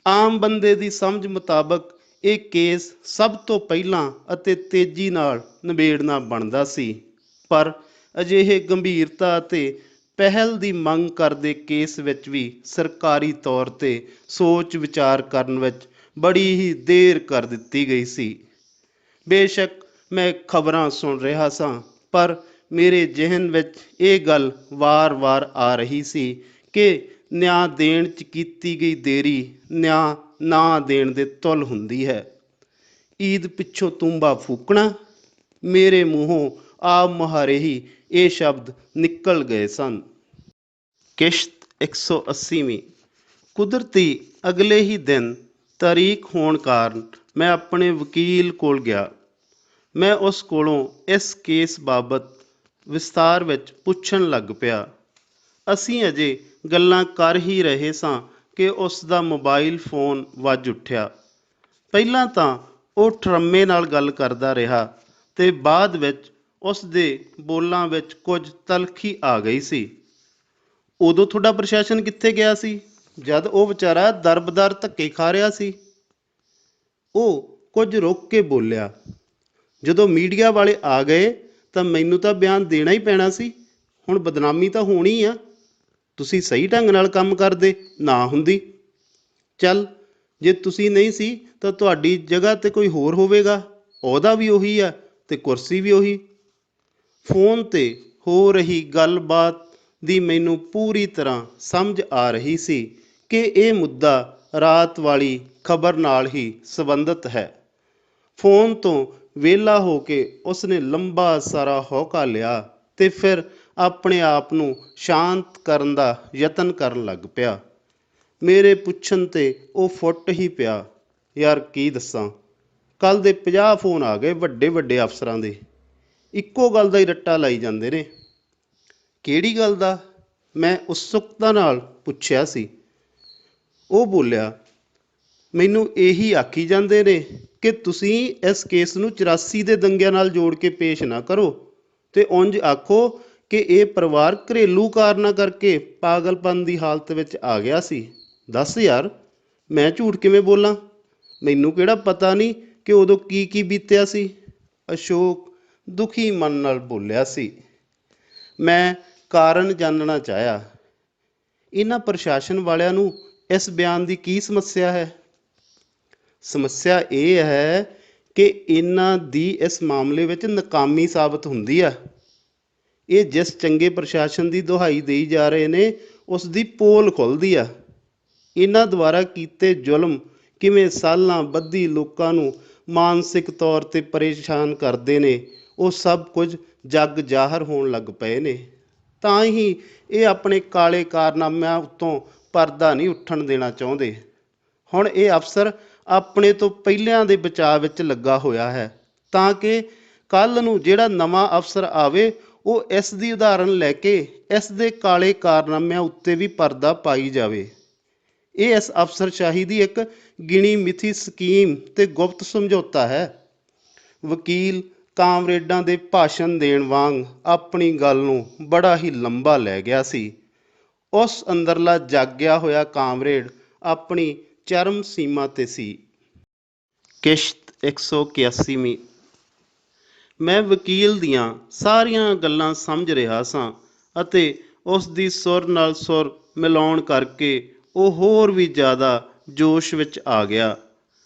ਆਮ ਬੰਦੇ ਦੀ ਸਮਝ ਮੁਤਾਬਕ ਇਹ ਕੇਸ ਸਭ ਤੋਂ ਪਹਿਲਾਂ ਅਤੇ ਤੇਜ਼ੀ ਨਾਲ ਨਿਬੇੜਨਾ ਬਣਦਾ ਸੀ, ਪਰ ਅਜਿਹੇ ਗੰਭੀਰਤਾ ਅਤੇ ਪਹਿਲ ਦੀ ਮੰਗ ਕਰਦੇ ਕੇਸ ਵਿੱਚ ਵੀ ਸਰਕਾਰੀ ਤੌਰ 'ਤੇ ਸੋਚ ਵਿਚਾਰ ਕਰਨ ਵਿੱਚ ਬੜੀ ਹੀ ਦੇਰ ਕਰ ਦਿੱਤੀ ਗਈ ਸੀ। ਬੇਸ਼ੱਕ ਮੈਂ ਖਬਰਾਂ ਸੁਣ ਰਿਹਾ ਸਾਂ, ਪਰ ਮੇਰੇ ਜ਼ਿਹਨ ਵਿੱਚ ਇਹ ਗੱਲ ਵਾਰ-ਵਾਰ ਆ ਰਹੀ ਸੀ ਕਿ ਨਿਆਂ ਦੇਣ 'ਚ ਕੀਤੀ ਗਈ ਦੇਰੀ ਨਿਆਂ ਨਾ ਦੇਣ ਦੇ ਤੁੱਲ ਹੁੰਦੀ ਹੈ। ਈਦ ਪਿੱਛੋਂ ਤੂੰਬਾ ਫੂਕਣਾ, ਮੇਰੇ ਮੂੰਹੋਂ ਆਪ ਮੁਹਾਰੇ ਹੀ ਇਹ ਸ਼ਬਦ ਨਿਕਲ ਗਏ ਸਨ। ਕਿਸ਼ਤ 180ਵੀਂ। ਕੁਦਰਤੀ ਅਗਲੇ ਹੀ ਦਿਨ ਤਾਰੀਖ ਹੋਣ ਕਾਰਨ ਮੈਂ ਆਪਣੇ ਵਕੀਲ ਕੋਲ ਗਿਆ। ਮੈਂ ਉਸ ਕੋਲੋਂ ਇਸ ਕੇਸ ਬਾਬਤ ਵਿਸਥਾਰ ਵਿੱਚ ਪੁੱਛਣ ਲੱਗ ਪਿਆ। ਅਸੀਂ ਅਜੇ ਗੱਲਾਂ ਕਰ ਹੀ ਰਹੇ ਸਾਂ ਕਿ ਉਸ ਦਾ ਮੋਬਾਈਲ ਫੋਨ ਵੱਜ ਉੱਠਿਆ। ਪਹਿਲਾਂ ਤਾਂ ਉਹ ਠਰੰਮੇ ਨਾਲ ਗੱਲ ਕਰਦਾ ਰਿਹਾ ਤੇ ਬਾਅਦ ਵਿੱਚ ਉਸ ਦੇ ਬੋਲਾਂ ਵਿੱਚ ਕੁਝ ਤਲਖੀ ਆ ਗਈ ਸੀ। ਉਦੋਂ ਤੁਹਾਡਾ ਪ੍ਰਸ਼ਾਸਨ ਕਿੱਥੇ ਗਿਆ ਸੀ, ਜਦ ਉਹ ਵਿਚਾਰਾ ਦਰਬਦਰ ਧੱਕੇ ਖਾ ਰਿਹਾ ਸੀ? ਉਹ ਕੁਝ ਰੁਕ ਕੇ ਬੋਲਿਆ। ਜਦੋਂ ਮੀਡੀਆ ਵਾਲੇ ਆ ਗਏ ਤਾਂ ਮੈਨੂੰ ਤਾਂ ਬਿਆਨ ਦੇਣਾ ਹੀ ਪੈਣਾ ਸੀ। ਹੁਣ ਬਦਨਾਮੀ ਤਾਂ ਹੋਣੀ ਆ। ਤੁਸੀਂ ਸਹੀ ਢੰਗ ਨਾਲ ਕੰਮ ਕਰਦੇ ਨਾ ਹੁੰਦੀ। ਚੱਲ, ਜੇ ਤੁਸੀਂ ਨਹੀਂ ਸੀ ਤਾਂ ਤੁਹਾਡੀ ਜਗ੍ਹਾ 'ਤੇ ਕੋਈ ਹੋਰ ਹੋਵੇਗਾ। ਅਹੁਦਾ ਵੀ ਉਹੀ ਆ ਤੇ ਕੁਰਸੀ ਵੀ ਉਹੀ। ਫੋਨ 'ਤੇ ਹੋ ਰਹੀ ਗੱਲਬਾਤ ਦੀ ਮੈਨੂੰ ਪੂਰੀ ਤਰ੍ਹਾਂ ਸਮਝ ਆ ਰਹੀ ਸੀ ਕਿ ਇਹ ਮੁੱਦਾ ਰਾਤ ਵਾਲੀ ਖਬਰ ਨਾਲ ਹੀ ਸੰਬੰਧਿਤ ਹੈ। ਫੋਨ ਤੋਂ ਵਿਹਲਾ ਹੋ ਕੇ ਉਸਨੇ ਲੰਬਾ ਸਾਰਾ ਹੌਕਾ ਲਿਆ ਤੇ ਫਿਰ ਆਪਣੇ ਆਪ ਨੂੰ ਸ਼ਾਂਤ ਕਰਨ ਦਾ ਯਤਨ ਕਰਨ ਲੱਗ ਪਿਆ। ਮੇਰੇ ਪੁੱਛਣ 'ਤੇ ਉਹ ਫੁੱਟ ਹੀ ਪਿਆ। ਯਾਰ ਕੀ ਦੱਸਾਂ, ਕੱਲ੍ਹ ਦੇ 50 ਫੋਨ ਆ ਗਏ ਵੱਡੇ ਵੱਡੇ ਅਫਸਰਾਂ ਦੇ। ਇੱਕੋ ਗੱਲ ਦਾ ਹੀ ਰੱਟਾ ਲਾਈ ਜਾਂਦੇ ਨੇ। ਕਿਹੜੀ ਗੱਲ ਦਾ? ਮੈਂ ਉਤਸੁਕਤਾ ਨਾਲ ਪੁੱਛਿਆ ਸੀ। ਉਹ ਬੋਲਿਆ, ਮੈਨੂੰ ਇਹੀ ਆਖੀ ਜਾਂਦੇ ਨੇ ਕਿ ਤੁਸੀਂ ਇਸ ਕੇਸ ਨੂੰ 84 ਦੇ ਦੰਗਿਆਂ ਨਾਲ ਜੋੜ ਕੇ ਪੇਸ਼ ਨਾ ਕਰੋ ਤੇ ਉਂਝ ਆਖੋ ਕਿ ਇਹ ਪਰਿਵਾਰ ਘਰੇਲੂ ਕਾਰਨਾਂ ਕਰਕੇ ਪਾਗਲਪਨ ਦੀ ਹਾਲਤ ਵਿੱਚ ਆ ਗਿਆ ਸੀ। ਦੱਸ ਯਾਰ, ਮੈਂ ਝੂਠ ਕਿਵੇਂ ਬੋਲਾਂ? ਮੈਨੂੰ ਕਿਹੜਾ ਪਤਾ ਨਹੀਂ ਕਿ ਉਦੋਂ ਕੀ ਕੀ ਬੀਤਿਆ ਸੀ? ਅਸ਼ੋਕ ਦੁਖੀ ਮਨ ਨਾਲ ਬੋਲਿਆ ਸੀ। ਮੈਂ ਕਾਰਨ ਜਾਣਨਾ ਚਾਹਿਆ। ਇਹਨਾਂ ਪ੍ਰਸ਼ਾਸਨ ਵਾਲਿਆਂ ਨੂੰ ਇਸ ਬਿਆਨ ਦੀ ਕੀ ਸਮੱਸਿਆ ਹੈ? ਸਮੱਸਿਆ ਇਹ ਹੈ ਕਿ ਇਹਨਾਂ ਦੀ ਇਸ ਮਾਮਲੇ ਵਿੱਚ ਨਾਕਾਮੀ ਸਾਬਤ ਹੁੰਦੀ ਆ। ਇਹ ਜਿਸ ਚੰਗੇ ਪ੍ਰਸ਼ਾਸਨ ਦੀ ਦੁਹਾਈ ਦੇਈ ਜਾ ਰਹੇ ਨੇ ਉਸ ਦੀ ਪੋਲ ਖੁੱਲ੍ਹਦੀ ਆ। ਇਹਨਾਂ ਦੁਆਰਾ ਕੀਤੇ ਜ਼ੁਲਮ ਕਿਵੇਂ ਸਾਲਾਂ ਬੱਧੀ ਲੋਕਾਂ ਨੂੰ ਮਾਨਸਿਕ ਤੌਰ 'ਤੇ ਪਰੇਸ਼ਾਨ ਕਰਦੇ ਨੇ, ਉਹ ਸਭ ਕੁਝ ਜੱਗ ਜ਼ਾਹਰ ਹੋਣ ਲੱਗ ਪਏ ਨੇ। ਤਾਂ ਹੀ ਇਹ ਆਪਣੇ ਕਾਲੇ ਕਾਰਨਾਮਿਆਂ ਉੱਤੋਂ ਪਰਦਾ ਨਹੀਂ ਉੱਠਣ ਦੇਣਾ ਚਾਹੁੰਦੇ। ਹੁਣ ਇਹ ਅਫਸਰ ਆਪਣੇ ਤੋਂ ਪਹਿਲਿਆਂ ਦੇ ਬਚਾਅ ਵਿੱਚ ਲੱਗਾ ਹੋਇਆ ਹੈ ਤਾਂ ਕਿ ਕੱਲ੍ਹ ਨੂੰ ਜਿਹੜਾ ਨਵਾਂ ਅਫਸਰ ਆਵੇ ਉਹ ਇਸ ਦੀ ਉਦਾਹਰਨ ਲੈ ਕੇ ਇਸ ਦੇ ਕਾਲੇ ਕਾਰਨਾਮਿਆਂ ਉੱਤੇ ਵੀ ਪਰਦਾ ਪਾਈ ਜਾਵੇ। ਇਹ ਇਸ ਅਫਸਰਸ਼ਾਹੀ ਦੀ ਇੱਕ ਗਿਣੀ ਮਿਥੀ ਸਕੀਮ ਤੇ ਗੁਪਤ ਸਮਝੌਤਾ ਹੈ। ਵਕੀਲ ਕਾਮਰੇਡਾਂ ਦੇ ਭਾਸ਼ਣ ਦੇਣ ਵਾਂਗ ਆਪਣੀ ਗੱਲ ਨੂੰ ਬੜਾ ਹੀ ਲੰਬਾ ਲੈ ਗਿਆ ਸੀ। ਉਸ ਅੰਦਰਲਾ ਜਾਗਿਆ ਹੋਇਆ ਕਾਮਰੇਡ ਆਪਣੀ ਚਰਮ ਸੀਮਾ 'ਤੇ ਸੀ। ਕਿਸ਼ਤ 181ਵੀਂ। ਮੈਂ ਵਕੀਲ ਦੀਆਂ ਸਾਰੀਆਂ ਗੱਲਾਂ ਸਮਝ ਰਿਹਾ ਸਾਂ ਅਤੇ ਉਸ ਦੀ ਸੁਰ ਨਾਲ ਸੁਰ ਮਿਲਾਉਣ ਕਰਕੇ ਉਹ ਹੋਰ ਵੀ ਜ਼ਿਆਦਾ ਜੋਸ਼ ਵਿੱਚ ਆ ਗਿਆ।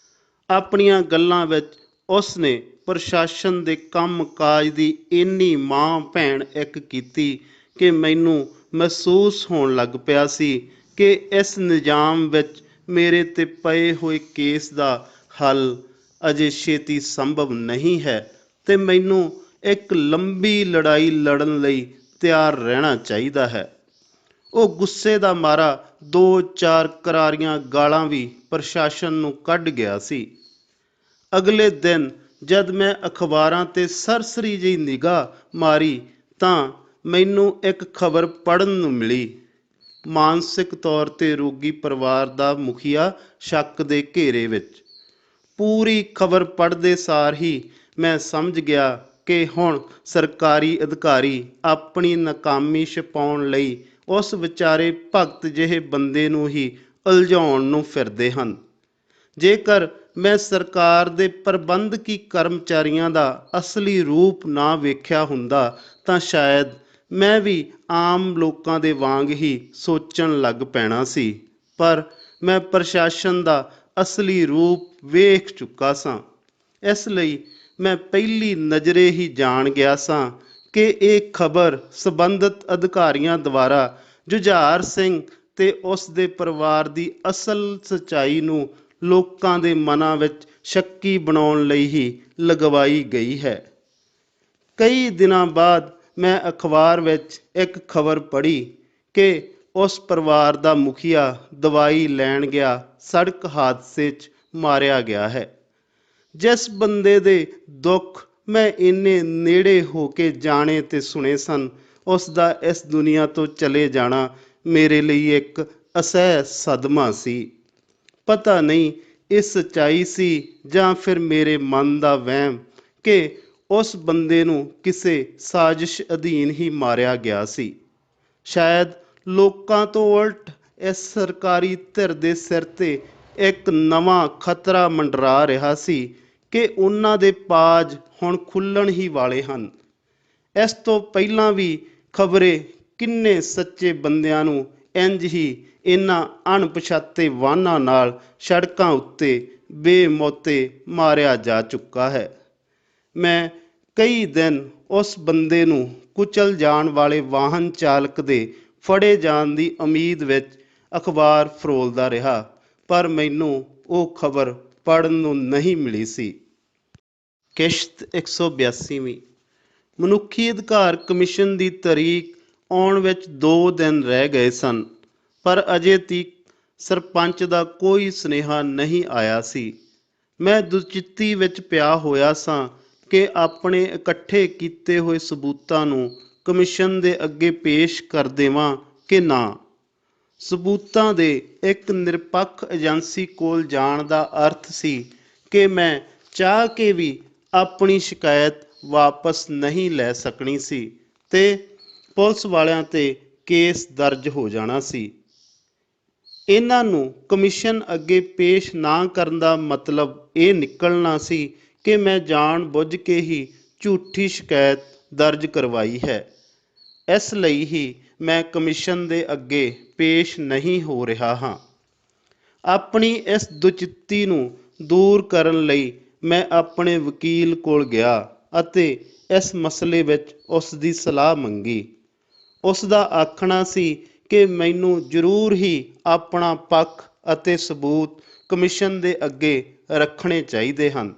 ਆਪਣੀਆਂ ਗੱਲਾਂ ਵਿੱਚ ਉਸ ਨੇ ਪ੍ਰਸ਼ਾਸਨ ਦੇ ਕੰਮ ਕਾਜ ਦੀ ਇੰਨੀ ਮਾਂ ਭੈਣ ਇੱਕ ਕੀਤੀ ਕਿ ਮੈਨੂੰ ਮਹਿਸੂਸ ਹੋਣ ਲੱਗ ਪਿਆ ਸੀ ਕਿ ਇਸ ਨਿਜ਼ਾਮ ਵਿੱਚ ਮੇਰੇ 'ਤੇ ਪਏ ਹੋਏ ਕੇਸ ਦਾ ਹੱਲ ਅਜੇ ਛੇਤੀ ਸੰਭਵ ਨਹੀਂ ਹੈ ਤੇ ਮੈਨੂੰ ਇੱਕ ਲੰਬੀ ਲੜਾਈ ਲੜਨ ਲਈ ਤਿਆਰ ਰਹਿਣਾ ਚਾਹੀਦਾ ਹੈ। ਉਹ ਗੁੱਸੇ ਦਾ ਮਾਰਾ 2-4 ਕਰਾਰੀਆਂ ਗਾਲਾਂ ਵੀ ਪ੍ਰਸ਼ਾਸਨ ਨੂੰ ਕੱਢ ਗਿਆ ਸੀ। ਅਗਲੇ ਦਿਨ ਜਦ ਮੈਂ ਅਖਬਾਰਾਂ 'ਤੇ ਸਰਸਰੀ ਜਿਹੀ ਨਿਗਾਹ ਮਾਰੀ ਤਾਂ ਮੈਨੂੰ ਇੱਕ ਖਬਰ ਪੜ੍ਹਨ ਨੂੰ ਮਿਲੀ। ਮਾਨਸਿਕ ਤੌਰ 'ਤੇ ਰੋਗੀ ਪਰਿਵਾਰ ਦਾ ਮੁਖੀਆ ਸ਼ੱਕ ਦੇ ਘੇਰੇ ਵਿੱਚ। ਪੂਰੀ ਖਬਰ ਪੜ੍ਹਦੇ ਸਾਰ ਹੀ ਮੈਂ ਸਮਝ ਗਿਆ ਕਿ ਹੁਣ ਸਰਕਾਰੀ ਅਧਿਕਾਰੀ ਆਪਣੀ ਨਾਕਾਮੀ ਛੁਪਾਉਣ ਲਈ ਉਸ ਵਿਚਾਰੇ ਭਗਤ ਜਿਹੇ ਬੰਦੇ ਨੂੰ ਹੀ ਉਲਝਾਉਣ ਨੂੰ ਫਿਰਦੇ ਹਨ। ਜੇਕਰ ਮੈਂ ਸਰਕਾਰ ਦੇ ਪ੍ਰਬੰਧਕੀ ਕਰਮਚਾਰੀਆਂ ਦਾ ਅਸਲੀ ਰੂਪ ਨਾ ਵੇਖਿਆ ਹੁੰਦਾ ਤਾਂ ਸ਼ਾਇਦ ਮੈਂ ਵੀ ਆਮ ਲੋਕਾਂ ਦੇ ਵਾਂਗ ਹੀ ਸੋਚਣ ਲੱਗ ਪੈਣਾ ਸੀ। ਪਰ ਮੈਂ ਪ੍ਰਸ਼ਾਸਨ ਦਾ ਅਸਲੀ ਰੂਪ ਵੇਖ ਚੁੱਕਾ ਸਾਂ। ਇਸ ਲਈ ਮੈਂ ਪਹਿਲੀ ਨਜ਼ਰੇ ਹੀ ਜਾਣ ਗਿਆ ਸਾਂ ਕਿ ਇਹ ਖਬਰ ਸੰਬੰਧਿਤ ਅਧਿਕਾਰੀਆਂ ਦੁਆਰਾ ਜੁਝਾਰ ਸਿੰਘ ਤੇ ਉਸ ਦੇ ਪਰਿਵਾਰ ਦੀ ਅਸਲ ਸੱਚਾਈ ਨੂੰ ਲੋਕਾਂ ਦੇ ਮਨਾਂ ਵਿੱਚ ਸ਼ੱਕੀ ਬਣਾਉਣ ਲਈ ਹੀ ਲਗਵਾਈ ਗਈ ਹੈ। ਕਈ ਦਿਨਾਂ ਬਾਅਦ ਮੈਂ ਅਖਬਾਰ ਵਿੱਚ ਇੱਕ ਖਬਰ ਪੜ੍ਹੀ ਕਿ ਉਸ ਪਰਿਵਾਰ ਦਾ ਮੁਖੀਆ ਦਵਾਈ ਲੈਣ ਗਿਆ ਸੜਕ ਹਾਦਸੇ 'ਚ ਮਾਰਿਆ ਗਿਆ ਹੈ। ਜਿਸ ਬੰਦੇ ਦੇ ਦੁੱਖ ਮੈਂ ਇੰਨੇ ਨੇੜੇ ਹੋ ਕੇ ਜਾਣੇ ਤੇ ਸੁਣੇ ਸਨ, ਉਸ ਦਾ ਇਸ ਦੁਨੀਆ ਤੋਂ ਚਲੇ ਜਾਣਾ ਮੇਰੇ ਲਈ ਇੱਕ ਅਸਹਿ ਸਦਮਾ ਸੀ। ਪਤਾ ਨਹੀਂ ਇਹ ਸੱਚਾਈ ਸੀ ਜਾਂ ਫਿਰ ਮੇਰੇ ਮਨ ਦਾ ਵਹਿਮ ਕਿ ਉਸ ਬੰਦੇ ਨੂੰ ਕਿਸੇ ਸਾਜ਼ਿਸ਼ ਅਧੀਨ ਹੀ ਮਾਰਿਆ ਗਿਆ ਸੀ। ਸ਼ਾਇਦ ਲੋਕਾਂ ਤੋਂ ਉਲਟ ਇਸ ਸਰਕਾਰੀ ਧਿਰ ਦੇ ਸਿਰ ਤੇ ਇੱਕ ਨਵਾਂ ਖਤਰਾ ਮੰਡਰਾ ਰਿਹਾ ਸੀ ਕਿ ਉਹਨਾਂ ਦੇ ਪਾਜ ਹੁਣ ਖੁੱਲ੍ਹਣ ਹੀ ਵਾਲੇ ਹਨ। ਇਸ ਤੋਂ ਪਹਿਲਾਂ ਵੀ ਖਬਰੇ ਕਿੰਨੇ ਸੱਚੇ ਬੰਦਿਆਂ ਨੂੰ ਇੰਝ ਹੀ ਇਹਨਾਂ ਅਣਪਛਾਤੇ ਵਾਹਨਾਂ ਨਾਲ ਸੜਕਾਂ ਉੱਤੇ ਬੇਮੌਤੇ ਮਾਰਿਆ ਜਾ ਚੁੱਕਾ ਹੈ। ਮੈਂ ਕਈ ਦਿਨ ਉਸ ਬੰਦੇ ਨੂੰ ਕੁਚਲ ਜਾਣ ਵਾਲੇ ਵਾਹਨ ਚਾਲਕ ਦੇ ਫੜੇ ਜਾਣ ਦੀ ਉਮੀਦ ਵਿੱਚ ਅਖਬਾਰ ਫਰੋਲਦਾ ਰਿਹਾ, ਪਰ ਮੈਨੂੰ ਉਹ ਖਬਰ ਪੜ੍ਹਨ ਨੂੰ ਨਹੀਂ ਮਿਲੀ ਸੀ। ਕਿਸ਼ਤ 182ਵੀਂ। ਮਨੁੱਖੀ ਅਧਿਕਾਰ ਕਮਿਸ਼ਨ ਦੀ ਤਾਰੀਖ ਆਉਣ ਵਿੱਚ 2 ਦਿਨ ਰਹਿ ਗਏ ਸਨ, ਪਰ ਅਜੇ ਤੀਕ ਸਰਪੰਚ ਦਾ ਕੋਈ ਸੁਨੇਹਾ ਨਹੀਂ ਆਇਆ ਸੀ। ਮੈਂ ਦੁਚਿੱਤੀ ਵਿੱਚ ਪਿਆ ਹੋਇਆ ਸਾਂ ਕਿ ਆਪਣੇ ਇਕੱਠੇ ਕੀਤੇ ਹੋਏ ਸਬੂਤਾਂ ਨੂੰ ਕਮਿਸ਼ਨ ਦੇ ਅੱਗੇ ਪੇਸ਼ ਕਰ ਦੇਵਾਂ ਕਿ ਨਾ। ਸਬੂਤਾਂ ਦੇ ਇੱਕ ਨਿਰਪੱਖ ਏਜੰਸੀ ਕੋਲ ਜਾਣ ਦਾ ਅਰਥ ਸੀ ਕਿ ਮੈਂ ਚਾਹ ਕੇ ਵੀ ਆਪਣੀ ਸ਼ਿਕਾਇਤ ਵਾਪਸ ਨਹੀਂ ਲੈ ਸਕਣੀ ਸੀ ਤੇ ਪੁਲਿਸ ਵਾਲਿਆਂ ਤੇ ਕੇਸ ਦਰਜ ਹੋ ਜਾਣਾ ਸੀ। ਇਹਨਾਂ ਨੂੰ ਕਮਿਸ਼ਨ ਅੱਗੇ ਪੇਸ਼ ਨਾ ਕਰਨ ਦਾ ਮਤਲਬ ਇਹ ਨਿਕਲਣਾ ਸੀ ਕਿ ਮੈਂ ਜਾਣ ਬੁੱਝ ਕੇ ਹੀ ਝੂਠੀ ਸ਼ਿਕਾਇਤ ਦਰਜ ਕਰਵਾਈ ਹੈ। ਇਸ ਲਈ ਹੀ ਮੈਂ ਕਮਿਸ਼ਨ ਦੇ ਅੱਗੇ ਪੇਸ਼ ਨਹੀਂ ਹੋ ਰਿਹਾ ਹਾਂ। ਆਪਣੀ ਇਸ ਦੁਚਿੱਤੀ ਨੂੰ ਦੂਰ ਕਰਨ ਲਈ ਮੈਂ ਆਪਣੇ ਵਕੀਲ ਕੋਲ ਗਿਆ ਅਤੇ ਇਸ ਮਸਲੇ ਵਿੱਚ ਉਸ ਦੀ ਸਲਾਹ ਮੰਗੀ। ਉਸ ਦਾ ਆਖਣਾ ਸੀ ਕਿ ਮੈਨੂੰ ਜ਼ਰੂਰ ਹੀ ਆਪਣਾ ਪੱਖ ਅਤੇ ਸਬੂਤ ਕਮਿਸ਼ਨ ਦੇ ਅੱਗੇ ਰੱਖਣੇ ਚਾਹੀਦੇ ਹਨ।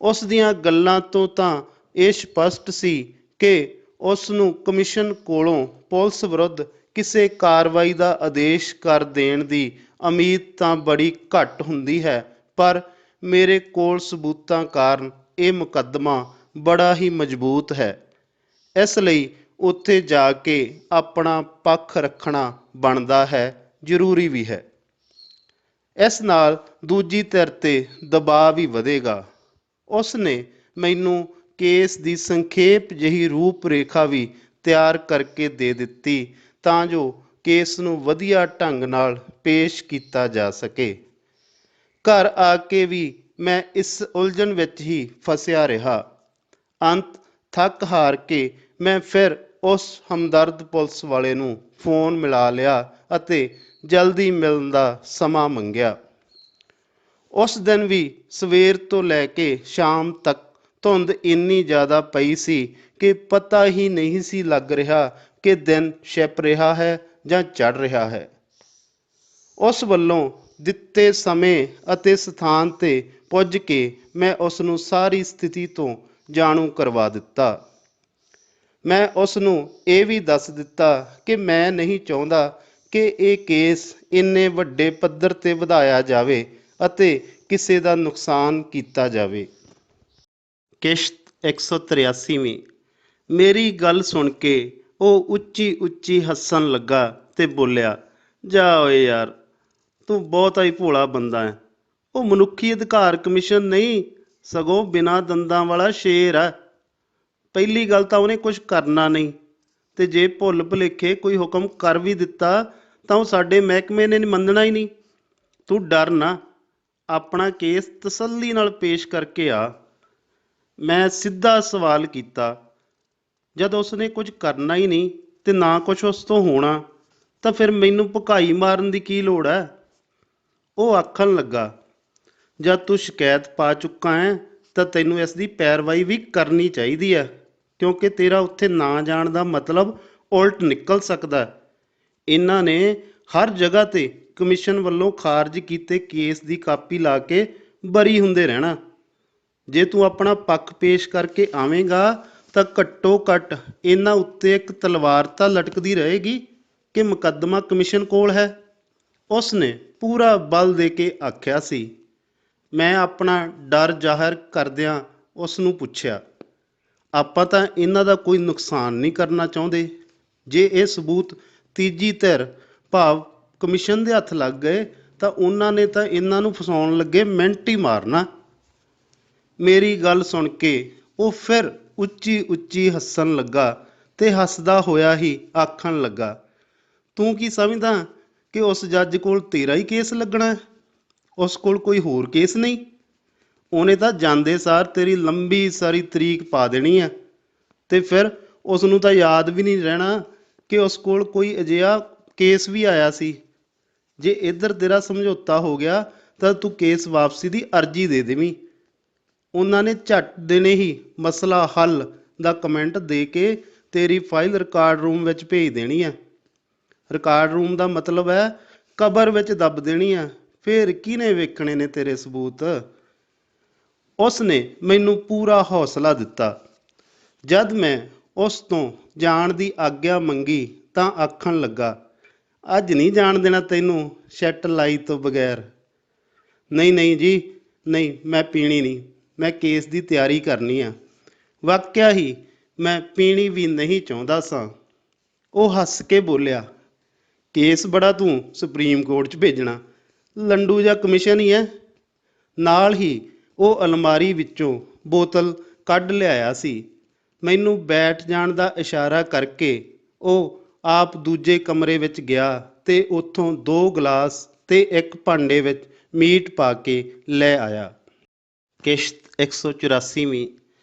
ਉਸ ਦੀਆਂ ਗੱਲਾਂ ਤੋਂ ਤਾਂ ਇਹ ਸਪਸ਼ਟ ਸੀ ਕਿ ਉਸ ਨੂੰ ਕਮਿਸ਼ਨ ਕੋਲੋਂ ਪੁਲਿਸ ਵਿਰੁੱਧ ਕਿਸੇ ਕਾਰਵਾਈ ਦਾ ਆਦੇਸ਼ ਕਰ ਦੇਣ ਦੀ ਉਮੀਦ ਤਾਂ ਬੜੀ ਘੱਟ ਹੁੰਦੀ ਹੈ, ਪਰ ਮੇਰੇ ਕੋਲ ਸਬੂਤਾਂ ਕਾਰਨ ਇਹ ਮੁਕੱਦਮਾ ਬੜਾ ਹੀ ਮਜ਼ਬੂਤ ਹੈ। ਇਸ ਲਈ ਉੱਥੇ ਜਾ ਕੇ ਆਪਣਾ ਪੱਖ ਰੱਖਣਾ ਬਣਦਾ ਹੈ, ਜ਼ਰੂਰੀ ਵੀ ਹੈ। ਇਸ ਨਾਲ ਦੂਜੀ ਧਿਰ ਤੇ ਦਬਾਅ ਵੀ ਵਧੇਗਾ। ਉਸ ਨੇ ਮੈਨੂੰ ਕੇਸ ਦੀ ਸੰਖੇਪ ਜਿਹੀ ਰੂਪ ਰੇਖਾ ਵੀ ਤਿਆਰ ਕਰਕੇ ਦੇ ਦਿੱਤੀ ਤਾਂ ਜੋ ਕੇਸ ਨੂੰ ਵਧੀਆ ਢੰਗ ਨਾਲ ਪੇਸ਼ ਕੀਤਾ ਜਾ ਸਕੇ। ਘਰ ਆ ਕੇ ਵੀ ਮੈਂ ਇਸ ਉਲਝਣ ਵਿੱਚ ਹੀ ਫਸਿਆ ਰਿਹਾ। ਅੰਤ ਥੱਕ ਹਾਰ ਕੇ ਮੈਂ ਫਿਰ ਉਸ ਹਮਦਰਦ ਪੁਲਿਸ ਵਾਲੇ ਨੂੰ ਫੋਨ ਮਿਲਾ ਲਿਆ ਅਤੇ ਜਲਦੀ ਮਿਲਣ ਦਾ ਸਮਾਂ ਮੰਗਿਆ। ਉਸ ਦਿਨ ਵੀ ਸਵੇਰ ਤੋਂ ਲੈ ਕੇ ਸ਼ਾਮ ਤੱਕ ਧੁੰਦ ਇੰਨੀ ਜ਼ਿਆਦਾ ਪਈ ਸੀ ਕਿ ਪਤਾ ਹੀ ਨਹੀਂ ਸੀ ਲੱਗ ਰਿਹਾ ਕਿ ਦਿਨ ਛਿਪ ਰਿਹਾ ਹੈ ਜਾਂ ਚੜ੍ਹ ਰਿਹਾ ਹੈ। ਉਸ ਵੱਲੋਂ ਦਿੱਤੇ ਸਮੇਂ ਅਤੇ ਸਥਾਨ ਤੇ ਪੁੱਜ ਕੇ ਮੈਂ ਉਸ ਨੂੰ ਸਾਰੀ ਸਥਿਤੀ ਤੋਂ ਜਾਣੂ ਕਰਵਾ ਦਿੱਤਾ। ਮੈਂ ਉਸ ਨੂੰ ਇਹ ਵੀ ਦੱਸ ਦਿੱਤਾ ਕਿ ਮੈਂ ਨਹੀਂ ਚਾਹੁੰਦਾ ਕਿ ਇਹ ਕੇਸ ਇੰਨੇ ਵੱਡੇ ਪੱਧਰ ਤੇ ਵਧਾਇਆ ਜਾਵੇ ਅਤੇ ਕਿਸੇ ਦਾ ਨੁਕਸਾਨ ਕੀਤਾ ਜਾਵੇ। ਕਿਸ਼ਤ 183ਵੀਂ। ਮੇਰੀ ਗੱਲ ਸੁਣ ਕੇ ਉਹ ਉੱਚੀ ਉੱਚੀ ਹੱਸਣ ਲੱਗਾ ਤੇ ਬੋਲਿਆ, ਜਾ ਓਏ ਯਾਰ, ਤੂੰ ਬਹੁਤਾ ਹੀ ਭੋਲਾ ਬੰਦਾ ਹੈ। ਉਹ ਮਨੁੱਖੀ ਅਧਿਕਾਰ ਕਮਿਸ਼ਨ ਨਹੀਂ, ਸਗੋਂ ਬਿਨਾਂ ਦੰਦਾਂ ਵਾਲਾ ਸ਼ੇਰ ਆ। ਪਹਿਲੀ ਗੱਲ ਤਾਂ ਉਹਨੇ ਕੁਝ ਕਰਨਾ ਨਹੀਂ, ਤੇ ਜੇ ਭੁੱਲ ਭੁਲੇਖੇ ਕੋਈ ਹੁਕਮ ਕਰ ਵੀ ਦਿੱਤਾ ਤਾਂ ਉਹ ਸਾਡੇ ਮਹਿਕਮੇ ਨੇ ਮੰਨਣਾ ਹੀ ਨਹੀਂ। ਤੂੰ ਡਰ ਨਾ, ਆਪਣਾ ਕੇਸ ਤਸੱਲੀ ਨਾਲ ਪੇਸ਼ ਕਰਕੇ ਆ। ਮੈਂ ਸਿੱਧਾ ਸਵਾਲ ਕੀਤਾ। ਜਦ ਉਸਨੇ ਕੁਝ ਕਰਨਾ ਹੀ ਨਹੀਂ ਤੇ ਨਾ ਕੁਝ ਉਸ ਤੋਂ ਹੋਣਾ, ਤਾਂ ਫਿਰ ਮੈਨੂੰ ਭਕਾਈ ਮਾਰਨ ਦੀ ਕੀ ਲੋੜ ਹੈ? ਉਹ ਆਖਣ ਲੱਗਾ, ਜਦ ਤੂੰ ਸ਼ਿਕਾਇਤ ਪਾ ਚੁੱਕਾ ਹੈ ਤਾਂ ਤੈਨੂੰ ਇਸ ਦੀ ਪੈਰਵਾਈ ਵੀ ਕਰਨੀ ਚਾਹੀਦੀ ਹੈ, ਕਿਉਂਕਿ ਤੇਰਾ ਉੱਥੇ ਨਾ ਜਾਣ ਦਾ ਮਤਲਬ ਉਲਟ ਨਿਕਲ ਸਕਦਾ। ਇਹਨਾਂ ਨੇ ਹਰ ਜਗ੍ਹਾ ਤੇ ਕਮਿਸ਼ਨ ਵੱਲੋਂ ਖਾਰਜ ਕੀਤੇ ਕੇਸ ਦੀ ਕਾਪੀ ਲਾ ਕੇ ਬਰੀ ਹੁੰਦੇ ਰਹਿਣਾ। ਜੇ ਤੂੰ ਆਪਣਾ ਪੱਖ ਪੇਸ਼ ਕਰਕੇ ਆਵੇਂਗਾ ਤਾਂ ਘੱਟੋ ਘੱਟ ਇਹਨਾਂ ਉੱਤੇ ਇੱਕ ਤਲਵਾਰ ਤਾਂ ਲਟਕਦੀ ਰਹੇਗੀ ਕਿ ਮੁਕੱਦਮਾ ਕਮਿਸ਼ਨ ਕੋਲ ਹੈ। ਉਸਨੇ ਪੂਰਾ ਬਲ ਦੇ ਕੇ ਆਖਿਆ ਸੀ। ਮੈਂ ਆਪਣਾ ਡਰ ਜ਼ਾਹਰ ਕਰਦਿਆਂ ਉਸ ਨੂੰ ਪੁੱਛਿਆ, ਆਪਾਂ ਤਾਂ ਇਹਨਾਂ ਦਾ ਕੋਈ ਨੁਕਸਾਨ ਨਹੀਂ ਕਰਨਾ ਚਾਹੁੰਦੇ। ਜੇ ਇਹ ਸਬੂਤ ਤੀਜੀ ਧਿਰ ਭਾਵ ਕਮਿਸ਼ਨ ਦੇ ਹੱਥ ਲੱਗ ਗਏ ਤਾਂ ਉਹਨਾਂ ਨੇ ਤਾਂ ਇਹਨਾਂ ਨੂੰ ਫਸਾਉਣ ਲੱਗੇ ਮਿੰਟ ਹੀ ਮਾਰਨਾ। ਮੇਰੀ ਗੱਲ ਸੁਣ ਕੇ ਉਹ ਫਿਰ ਉੱਚੀ ਉੱਚੀ ਹੱਸਣ ਲੱਗਾ ਤੇ ਹੱਸਦਾ ਹੋਇਆ ਹੀ ਆਖਣ ਲੱਗਾ, ਤੂੰ ਕੀ ਸਮਝਦਾ ਕਿ ਉਸ ਜੱਜ ਕੋਲ ਤੇਰਾ ਹੀ ਕੇਸ ਲੱਗਣਾ? ਉਸ ਕੋਲ ਕੋਈ ਹੋਰ ਕੇਸ ਨਹੀਂ। ਉਹਨੇ ਤਾਂ ਜਾਂਦੇ ਸਾਰ ਤੇਰੀ ਲੰਬੀ ਸਾਰੀ ਤਰੀਕ ਪਾ ਦੇਣੀ ਆ ਤੇ ਫਿਰ ਉਸ ਨੂੰ ਤਾਂ ਯਾਦ ਵੀ ਨਹੀਂ ਰਹਿਣਾ ਕਿ ਉਸ ਕੋਲ ਕੋਈ ਅਜਿਹਾ ਕੇਸ ਵੀ ਆਇਆ ਸੀ। ਜੇ ਇੱਧਰ ਤੇਰਾ ਸਮਝੌਤਾ ਹੋ ਗਿਆ ਤਾਂ ਤੂੰ ਕੇਸ ਵਾਪਸੀ ਦੀ ਅਰਜ਼ੀ ਦੇ ਦੇਵੀਂ। ਉਹਨਾਂ ਨੇ ਝੱਟ ਦੇਣੇ ਹੀ ਮਸਲਾ ਹੱਲ ਦਾ ਕਮੈਂਟ ਦੇ ਕੇ ਤੇਰੀ ਫਾਈਲ ਰਿਕਾਰਡ ਰੂਮ ਵਿੱਚ ਭੇਜ ਦੇਣੀ ਆ। ਰਿਕਾਰਡ ਰੂਮ ਦਾ ਮਤਲਬ ਹੈ ਕਬਰ ਵਿੱਚ ਦੱਬ ਦੇਣੀ ਆ। ਫੇਰ ਕਿਹਨੇ ਵੇਖਣੇ ਨੇ ਤੇਰੇ ਸਬੂਤ? ਉਸ ਨੇ ਮੈਨੂੰ ਪੂਰਾ ਹੌਸਲਾ ਦਿੱਤਾ। ਜਦ ਮੈਂ ਉਸ ਤੋਂ ਜਾਣ ਦੀ ਆਗਿਆ ਮੰਗੀ ਤਾਂ ਆਖਣ ਲੱਗਾ, ਅੱਜ ਨਹੀਂ ਜਾਣ ਦੇਣਾ ਤੈਨੂੰ ਸ਼ੈੱਟ ਲਾਈ ਤੋਂ ਬਗੈਰ। ਨਹੀਂ ਨਹੀਂ ਜੀ, ਨਹੀਂ, ਮੈਂ ਪੀਣੀ ਨਹੀਂ। ਮੈਂ ਕੇਸ ਦੀ ਤਿਆਰੀ ਕਰਨੀ ਆ। ਵਾਕਿਆ ਹੀ ਮੈਂ ਪੀਣੀ ਵੀ ਨਹੀਂ ਚਾਹੁੰਦਾ ਸਾਂ। ਉਹ ਹੱਸ ਕੇ ਬੋਲਿਆ, ਕੇਸ ਬੜਾ ਤੂੰ ਸੁਪਰੀਮ ਕੋਰਟ 'ਚ ਭੇਜਣਾ, ਲੰਡੂ ਜਾਂ ਕਮਿਸ਼ਨ ਹੀ ਹੈ। ਨਾਲ ਹੀ ਉਹ ਅਲਮਾਰੀ ਵਿੱਚੋਂ ਬੋਤਲ ਕੱਢ ਲਿਆਇਆ ਸੀ। ਮੈਨੂੰ ਬੈਠ ਜਾਣ ਦਾ ਇਸ਼ਾਰਾ ਕਰਕੇ ਉਹ ਆਪ ਦੂਜੇ ਕਮਰੇ ਵਿੱਚ ਗਿਆ ਤੇ ਉੱਥੋਂ 2 ਗਲਾਸ ਤੇ ਇੱਕ ਭਾਂਡੇ ਵਿੱਚ ਮੀਟ ਪਾ ਕੇ ਲੈ ਆਇਆ। ਕਿਸ਼ਤ 184ਵੀਂ।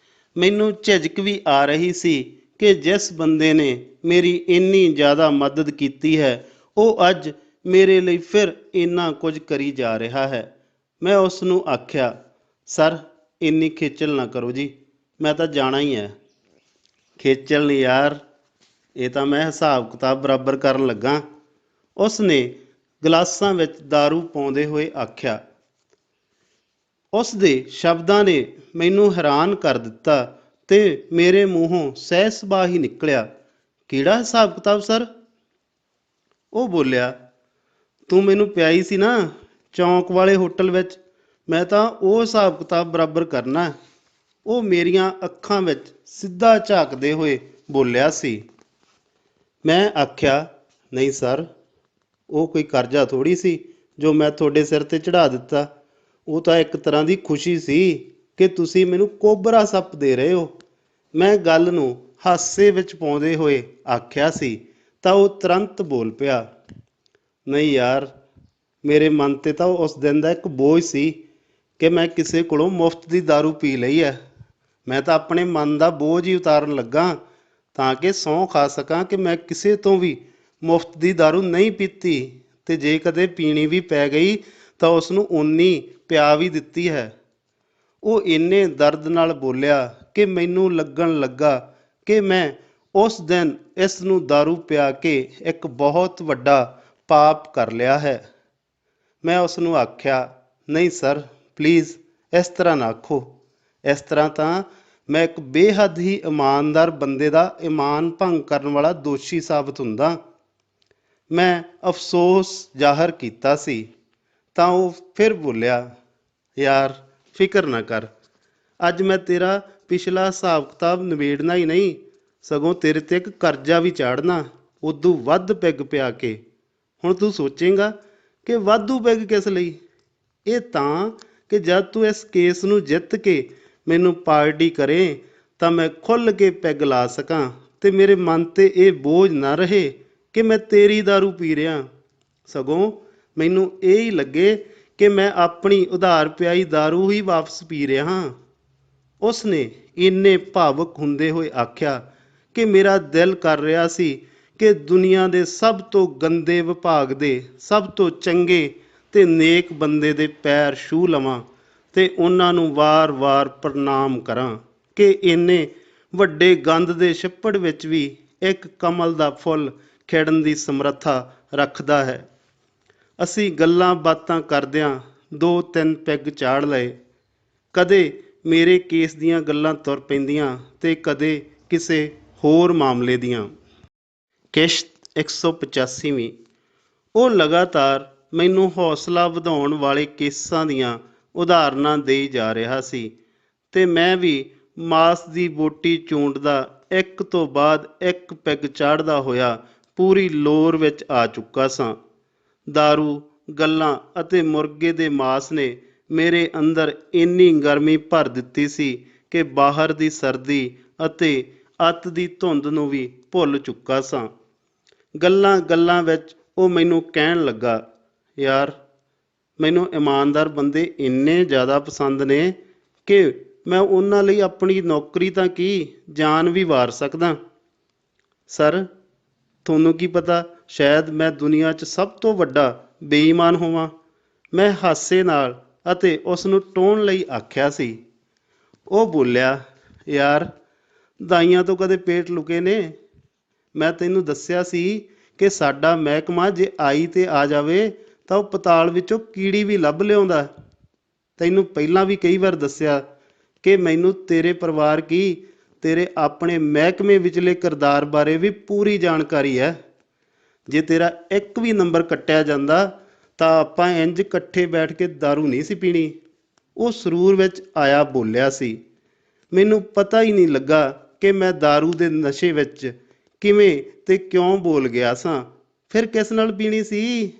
ਮੈਨੂੰ ਝਿਜਕ ਵੀ ਆ ਰਹੀ ਸੀ ਕਿ ਜਿਸ ਬੰਦੇ ਨੇ ਮੇਰੀ ਇੰਨੀ ਜ਼ਿਆਦਾ ਮਦਦ ਕੀਤੀ ਹੈ ਉਹ ਅੱਜ ਮੇਰੇ ਲਈ ਫਿਰ ਇੰਨਾ ਕੁਝ ਕਰੀ ਜਾ ਰਿਹਾ ਹੈ। ਮੈਂ ਉਸ ਨੂੰ ਆਖਿਆ, ਸਰ ਇੰਨੀ ਖੇਚਲ ਨਾ ਕਰੋ ਜੀ, ਮੈਂ ਤਾਂ ਜਾਣਾ ਹੀ ਹੈ। ਖੇਚਲ ਨਹੀਂ ਯਾਰ, ਇਹ ਤਾਂ ਮੈਂ ਹਿਸਾਬ ਕਿਤਾਬ ਬਰਾਬਰ ਕਰਨ ਲੱਗਾ। ਉਸ ਨੇ ਗਲਾਸਾਂ ਵਿੱਚ ਦਾਰੂ ਪਾਉਂਦੇ ਹੋਏ ਆਖਿਆ। ਉਸ ਦੇ ਸ਼ਬਦਾਂ ਨੇ ਮੈਨੂੰ ਹੈਰਾਨ ਕਰ ਦਿੱਤਾ ਤੇ ਮੇਰੇ ਮੂੰਹੋਂ ਸਹਿ ਸੁਭਾਅ ਹੀ ਨਿਕਲਿਆ, ਕਿਹੜਾ ਹਿਸਾਬ ਕਿਤਾਬ ਸਰ? ਉਹ ਬੋਲਿਆ, ਤੂੰ ਮੈਨੂੰ ਪਿਆਈ ਸੀ ਨਾ ਚੌਂਕ ਵਾਲੇ ਹੋਟਲ ਵਿੱਚ, ਮੈਂ ਤਾਂ ਉਹ ਹਿਸਾਬ ਕਿਤਾਬ ਬਰਾਬਰ ਕਰਨਾ। ਉਹ ਮੇਰੀਆਂ ਅੱਖਾਂ ਵਿੱਚ ਸਿੱਧਾ ਝਾਕਦੇ ਹੋਏ ਬੋਲਿਆ ਸੀ। ਮੈਂ ਆਖਿਆ, ਨਹੀਂ ਸਰ, ਉਹ ਕੋਈ ਕਰਜ਼ਾ ਥੋੜ੍ਹੀ ਸੀ ਜੋ ਮੈਂ ਤੁਹਾਡੇ ਸਿਰ 'ਤੇ ਚੜ੍ਹਾ ਦਿੱਤਾ। ਉਹ ਤਾਂ ਇੱਕ ਤਰ੍ਹਾਂ ਦੀ ਖੁਸ਼ੀ ਸੀ ਕਿ ਤੁਸੀਂ ਮੈਨੂੰ ਕੋਬਰਾ ਸੱਪ ਦੇ ਰਹੇ ਹੋ। ਮੈਂ ਗੱਲ ਨੂੰ ਹਾਸੇ ਵਿੱਚ ਪਾਉਂਦੇ ਹੋਏ ਆਖਿਆ ਸੀ ਤਾਂ ਉਹ ਤੁਰੰਤ ਬੋਲ ਪਿਆ, ਨਹੀਂ ਯਾਰ, ਮੇਰੇ ਮਨ 'ਤੇ ਤਾਂ ਉਸ ਦਿਨ ਦਾ ਇੱਕ ਬੋਝ ਸੀ ਕਿ ਮੈਂ ਕਿਸੇ ਕੋਲੋਂ ਮੁਫਤ ਦੀ ਦਾਰੂ ਪੀ ਲਈ ਹੈ। ਮੈਂ ਤਾਂ ਆਪਣੇ ਮਨ ਦਾ ਬੋਝ ਹੀ ਉਤਾਰਨ ਲੱਗਾ ਤਾਂ ਕਿ ਸਹੁੰ ਖਾ ਸਕਾਂ ਕਿ ਮੈਂ ਕਿਸੇ ਤੋਂ ਵੀ ਮੁਫਤ ਦੀ ਦਾਰੂ ਨਹੀਂ ਪੀਤੀ ਤੇ ਜੇ ਕਦੇ ਪੀਣੀ ਵੀ ਪੈ ਗਈ ਤਾਂ ਉਸ ਨੂੰ ਓਨੀ ਪਿਆ ਵੀ ਦਿੱਤੀ ਹੈ। ਉਹ ਇੰਨੇ ਦਰਦ ਨਾਲ ਬੋਲਿਆ ਕਿ ਮੈਨੂੰ ਲੱਗਣ ਲੱਗਾ ਕਿ ਮੈਂ ਉਸ ਦਿਨ ਇਸ ਨੂੰ ਦਾਰੂ ਪਿਆ ਕੇ ਇੱਕ ਬਹੁਤ ਵੱਡਾ ਪਾਪ ਕਰ ਲਿਆ ਹੈ। ਮੈਂ ਉਸ ਨੂੰ ਆਖਿਆ, ਨਹੀਂ ਸਰ, ਪਲੀਜ਼ ਇਸ ਤਰ੍ਹਾਂ ਨਾ ਆਖੋ। ਇਸ ਤਰ੍ਹਾਂ ਤਾਂ ਮੈਂ ਇੱਕ ਬੇਹੱਦ ਹੀ ਇਮਾਨਦਾਰ ਬੰਦੇ ਦਾ ਈਮਾਨ ਭੰਗ ਕਰਨ ਵਾਲਾ ਦੋਸ਼ੀ ਸਾਬਤ ਹੁੰਦਾ। ਮੈਂ ਅਫਸੋਸ ਜ਼ਾਹਰ ਕੀਤਾ ਸੀ ਤਾਂ ਉਹ ਫਿਰ ਬੋਲਿਆ, ਯਾਰ ਫਿਕਰ ਨਾ ਕਰ, ਅੱਜ ਮੈਂ ਤੇਰਾ ਪਿਛਲਾ ਹਿਸਾਬ ਕਿਤਾਬ ਨਿਬੇੜਨਾ ਹੀ ਨਹੀਂ, ਸਗੋਂ ਤੇਰੇ 'ਤੇ ਇੱਕ ਕਰਜ਼ਾ ਵੀ ਚਾੜ੍ਹਨਾ, ਉਦੋਂ ਵੱਧ ਪੈਗ ਪਿਆ ਕੇ। ਹੁਣ ਤੂੰ ਸੋਚੇਂਗਾ ਕਿ ਵਾਧੂ ਪੈਗ ਕਿਸ ਲਈ? ਇਹ ਤਾਂ ਕਿ ਜਦ ਤੂੰ ਇਸ ਕੇਸ ਨੂੰ ਜਿੱਤ ਕੇ ਮੈਨੂੰ ਪਾਰਟੀ ਕਰੇ ਤਾਂ ਮੈਂ ਖੁੱਲ੍ਹ ਕੇ ਪੈਗ ਲਾ ਸਕਾਂ ਤੇ ਮੇਰੇ ਮਨ 'ਤੇ ਇਹ ਬੋਝ ਨਾ ਰਹੇ ਕਿ ਮੈਂ ਤੇਰੀ ਦਾਰੂ ਪੀ ਰਿਹਾ। ਸਗੋਂ ਮੈਨੂੰ ਇਹ ਹੀ ਲੱਗੇ ਕਿ ਮੈਂ ਆਪਣੀ ਉਧਾਰ ਪਿਆਈ ਦਾਰੂ ਹੀ ਵਾਪਸ ਪੀ ਰਿਹਾ ਹਾਂ। ਉਸ ਨੇ ਇੰਨੇ ਭਾਵੁਕ ਹੁੰਦੇ ਹੋਏ ਆਖਿਆ ਕਿ ਮੇਰਾ ਦਿਲ ਕਰ ਰਿਹਾ ਸੀ ਕਿ ਦੁਨੀਆ ਦੇ ਸਭ ਤੋਂ ਗੰਦੇ ਵਿਭਾਗ ਦੇ ਸਭ ਤੋਂ ਚੰਗੇ ਤੇ ਨੇਕ ਬੰਦੇ ਦੇ ਪੈਰ ਛੂਹ ਲਵਾਂ ਤੇ ਉਹਨਾਂ ਨੂੰ ਵਾਰ-ਵਾਰ ਪ੍ਰਣਾਮ ਕਰਾਂ ਕਿ ਇੰਨੇ ਵੱਡੇ ਗੰਦ ਦੇ ਛਿੱਪੜ ਵਿੱਚ ਵੀ ਇੱਕ ਕਮਲ ਦਾ ਫੁੱਲ ਖਿੜਨ ਦੀ ਸਮਰੱਥਾ ਰੱਖਦਾ ਹੈ। ਅਸੀਂ ਗੱਲਾਂ ਬਾਤਾਂ ਕਰਦਿਆਂ 2-3 ਪੈਗ ਚਾੜ ਲਏ। ਕਦੇ ਮੇਰੇ ਕੇਸ ਦੀਆਂ ਗੱਲਾਂ ਤੁਰ ਪੈਂਦੀਆਂ ਤੇ ਕਦੇ ਕਿਸੇ ਹੋਰ ਮਾਮਲੇ ਦੀਆਂ। ਕਿਸ਼ਤ 185ਵੀਂ। ਉਹ ਲਗਾਤਾਰ ਮੈਨੂੰ ਹੌਸਲਾ ਵਧਾਉਣ ਵਾਲੇ ਕੇਸਾਂ ਦੀਆਂ ਉਦਾਹਰਨਾਂ ਦੇਈ ਜਾ ਰਿਹਾ ਸੀ ਤੇ ਮੈਂ ਵੀ ਮਾਸ ਦੀ ਬੋਟੀ ਚੂੰਡਦਾ ਇੱਕ ਤੋਂ ਬਾਅਦ ਇੱਕ ਪੈਗ ਚਾੜ੍ਹਦਾ ਹੋਇਆ ਪੂਰੀ ਲੋਰ ਵਿੱਚ ਆ ਚੁੱਕਾ ਸਾਂ। ਦਾਰੂ, ਗੱਲਾਂ ਅਤੇ ਮੁਰਗੇ ਦੇ ਮਾਸ ਨੇ ਮੇਰੇ ਅੰਦਰ ਇੰਨੀ ਗਰਮੀ ਭਰ ਦਿੱਤੀ ਸੀ ਕਿ ਬਾਹਰ ਦੀ ਸਰਦੀ ਅਤੇ ਅੱਤ ਦੀ ਧੁੰਦ ਨੂੰ ਵੀ ਭੁੱਲ ਚੁੱਕਾ ਸਾਂ। ਗੱਲਾਂ ਵਿੱਚ ਉਹ ਮੈਨੂੰ ਕਹਿਣ ਲੱਗਾ, ਯਾਰ, ਮੈਨੂੰ ਇਮਾਨਦਾਰ ਬੰਦੇ ਇੰਨੇ ਜ਼ਿਆਦਾ ਪਸੰਦ ਨੇ ਕਿ ਮੈਂ ਉਹਨਾਂ ਲਈ ਆਪਣੀ ਨੌਕਰੀ ਤਾਂ ਕੀ ਜਾਨ ਵੀ ਵਾਰ ਸਕਦਾ। ਸਰ, ਤੁਹਾਨੂੰ ਕੀ ਪਤਾ, ਸ਼ਾਇਦ ਮੈਂ ਦੁਨੀਆ 'ਚ ਸਭ ਤੋਂ ਵੱਡਾ ਬੇਈਮਾਨ ਹੋਵਾਂ। ਮੈਂ ਹਾਸੇ ਨਾਲ ਅਤੇ ਉਸ ਨੂੰ ਟੋਹਣ ਲਈ ਆਖਿਆ ਸੀ। ਉਹ ਬੋਲਿਆ, ਯਾਰ, ਦਾਈਆਂ ਤੋਂ ਕਦੇ ਪੇਟ ਲੁਕੇ ਨੇ? ਮੈਂ ਤੈਨੂੰ ਦੱਸਿਆ ਸੀ ਕਿ ਸਾਡਾ ਮਹਿਕਮਾ ਜੇ ਆਈ ਤੇ ਆ ਜਾਵੇ ਤਾਂ ਉਹ ਪਤਾਲ ਵਿੱਚੋਂ ਕੀੜੀ ਵੀ ਲੱਭ ਲਿਆਉਂਦਾ। ਤੈਨੂੰ ਪਹਿਲਾਂ ਵੀ ਕਈ ਵਾਰ ਦੱਸਿਆ ਕਿ ਮੈਨੂੰ ਤੇਰੇ ਪਰਿਵਾਰ ਕੀ ਤੇਰੇ ਆਪਣੇ ਮਹਿਕਮੇ ਵਿਚਲੇ ਕਿਰਦਾਰ ਬਾਰੇ ਵੀ ਪੂਰੀ ਜਾਣਕਾਰੀ ਹੈ। ਜੇ ਤੇਰਾ ਇੱਕ ਵੀ ਨੰਬਰ ਕੱਟਿਆ ਜਾਂਦਾ ਤਾਂ ਆਪਾਂ ਇੰਜ ਇਕੱਠੇ ਬੈਠ ਕੇ ਦਾਰੂ ਨਹੀਂ ਸੀ ਪੀਣੀ। ਉਹ ਸਰੂਰ ਵਿੱਚ ਆਇਆ ਬੋਲਿਆ ਸੀ। ਮੈਨੂੰ ਪਤਾ ਹੀ ਨਹੀਂ ਲੱਗਾ ਕਿ ਮੈਂ ਦਾਰੂ ਦੇ ਨਸ਼ੇ ਵਿੱਚ ਕਿਵੇਂ ਤੇ ਕਿਉਂ ਬੋਲ ਗਿਆ ਸਾਂ। ਫਿਰ ਕਿਸ ਨਾਲ ਪੀਣੀ ਸੀ?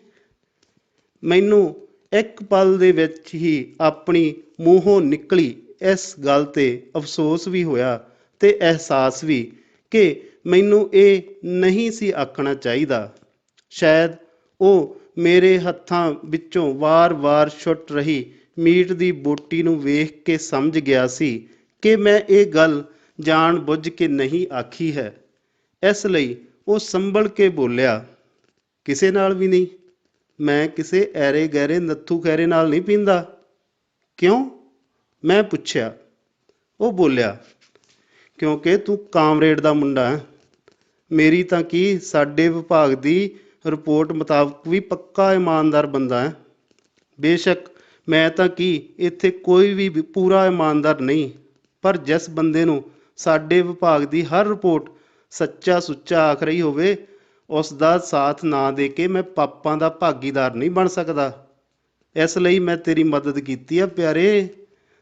ਮੈਨੂੰ ਇੱਕ ਪਲ ਦੇ ਵਿੱਚ ਹੀ ਆਪਣੀ ਮੂੰਹੋਂ ਨਿਕਲੀ ਇਸ ਗੱਲ 'ਤੇ ਅਫਸੋਸ ਵੀ ਹੋਇਆ ਤੇ ਅਹਿਸਾਸ ਵੀ ਕਿ ਮੈਨੂੰ ਇਹ ਨਹੀਂ ਸੀ ਆਖਣਾ ਚਾਹੀਦਾ। ਸ਼ਾਇਦ ਉਹ ਮੇਰੇ ਹੱਥਾਂ ਵਿੱਚੋਂ ਵਾਰ-ਵਾਰ ਛੁੱਟ ਰਹੀ ਮੀਟ ਦੀ ਬੋਟੀ ਨੂੰ ਵੇਖ ਕੇ ਸਮਝ ਗਿਆ ਸੀ ਕਿ ਮੈਂ ਇਹ ਗੱਲ ਜਾਣ ਬੁੱਝ ਕੇ ਨਹੀਂ ਆਖੀ ਹੈ। ਇਸ ਲਈ ਉਹ ਸੰਭਲ ਕੇ ਬੋਲਿਆ, ਕਿਸੇ ਨਾਲ ਵੀ ਨਹੀਂ। ਮੈਂ ਕਿਸੇ ਐਰੇ ਗਹਿਰੇ ਨੱਥੂ ਖੈਰੇ ਨਾਲ ਨਹੀਂ ਪੀਂਦਾ। ਕਿਉਂ? ਮੈਂ ਪੁੱਛਿਆ। ਉਹ ਬੋਲਿਆ, ਕਿਉਂਕਿ ਤੂੰ ਕਾਮਰੇਡ ਦਾ ਮੁੰਡਾ ਹੈ। ਮੇਰੀ ਤਾਂ ਕੀ, ਸਾਡੇ ਵਿਭਾਗ ਦੀ ਰਿਪੋਰਟ ਮੁਤਾਬਕ ਵੀ ਪੱਕਾ ਇਮਾਨਦਾਰ ਬੰਦਾ ਹੈ। ਬੇਸ਼ੱਕ ਮੈਂ ਤਾਂ ਕੀ, ਇੱਥੇ ਕੋਈ ਵੀ ਪੂਰਾ ਇਮਾਨਦਾਰ ਨਹੀਂ, ਪਰ ਜਿਸ ਬੰਦੇ ਨੂੰ ਸਾਡੇ ਵਿਭਾਗ ਦੀ ਹਰ ਰਿਪੋਰਟ ਸੱਚਾ ਸੁੱਚਾ ਆਖ ਰਹੀ ਹੋਵੇ, ਉਸ ਦਾ ਸਾਥ ਨਾ ਦੇ ਕੇ ਮੈਂ ਪਾਪਾਂ ਦਾ ਭਾਗੀਦਾਰ ਨਹੀਂ ਬਣ ਸਕਦਾ। ਇਸ ਲਈ ਮੈਂ ਤੇਰੀ ਮਦਦ ਕੀਤੀ ਆ ਪਿਆਰੇ,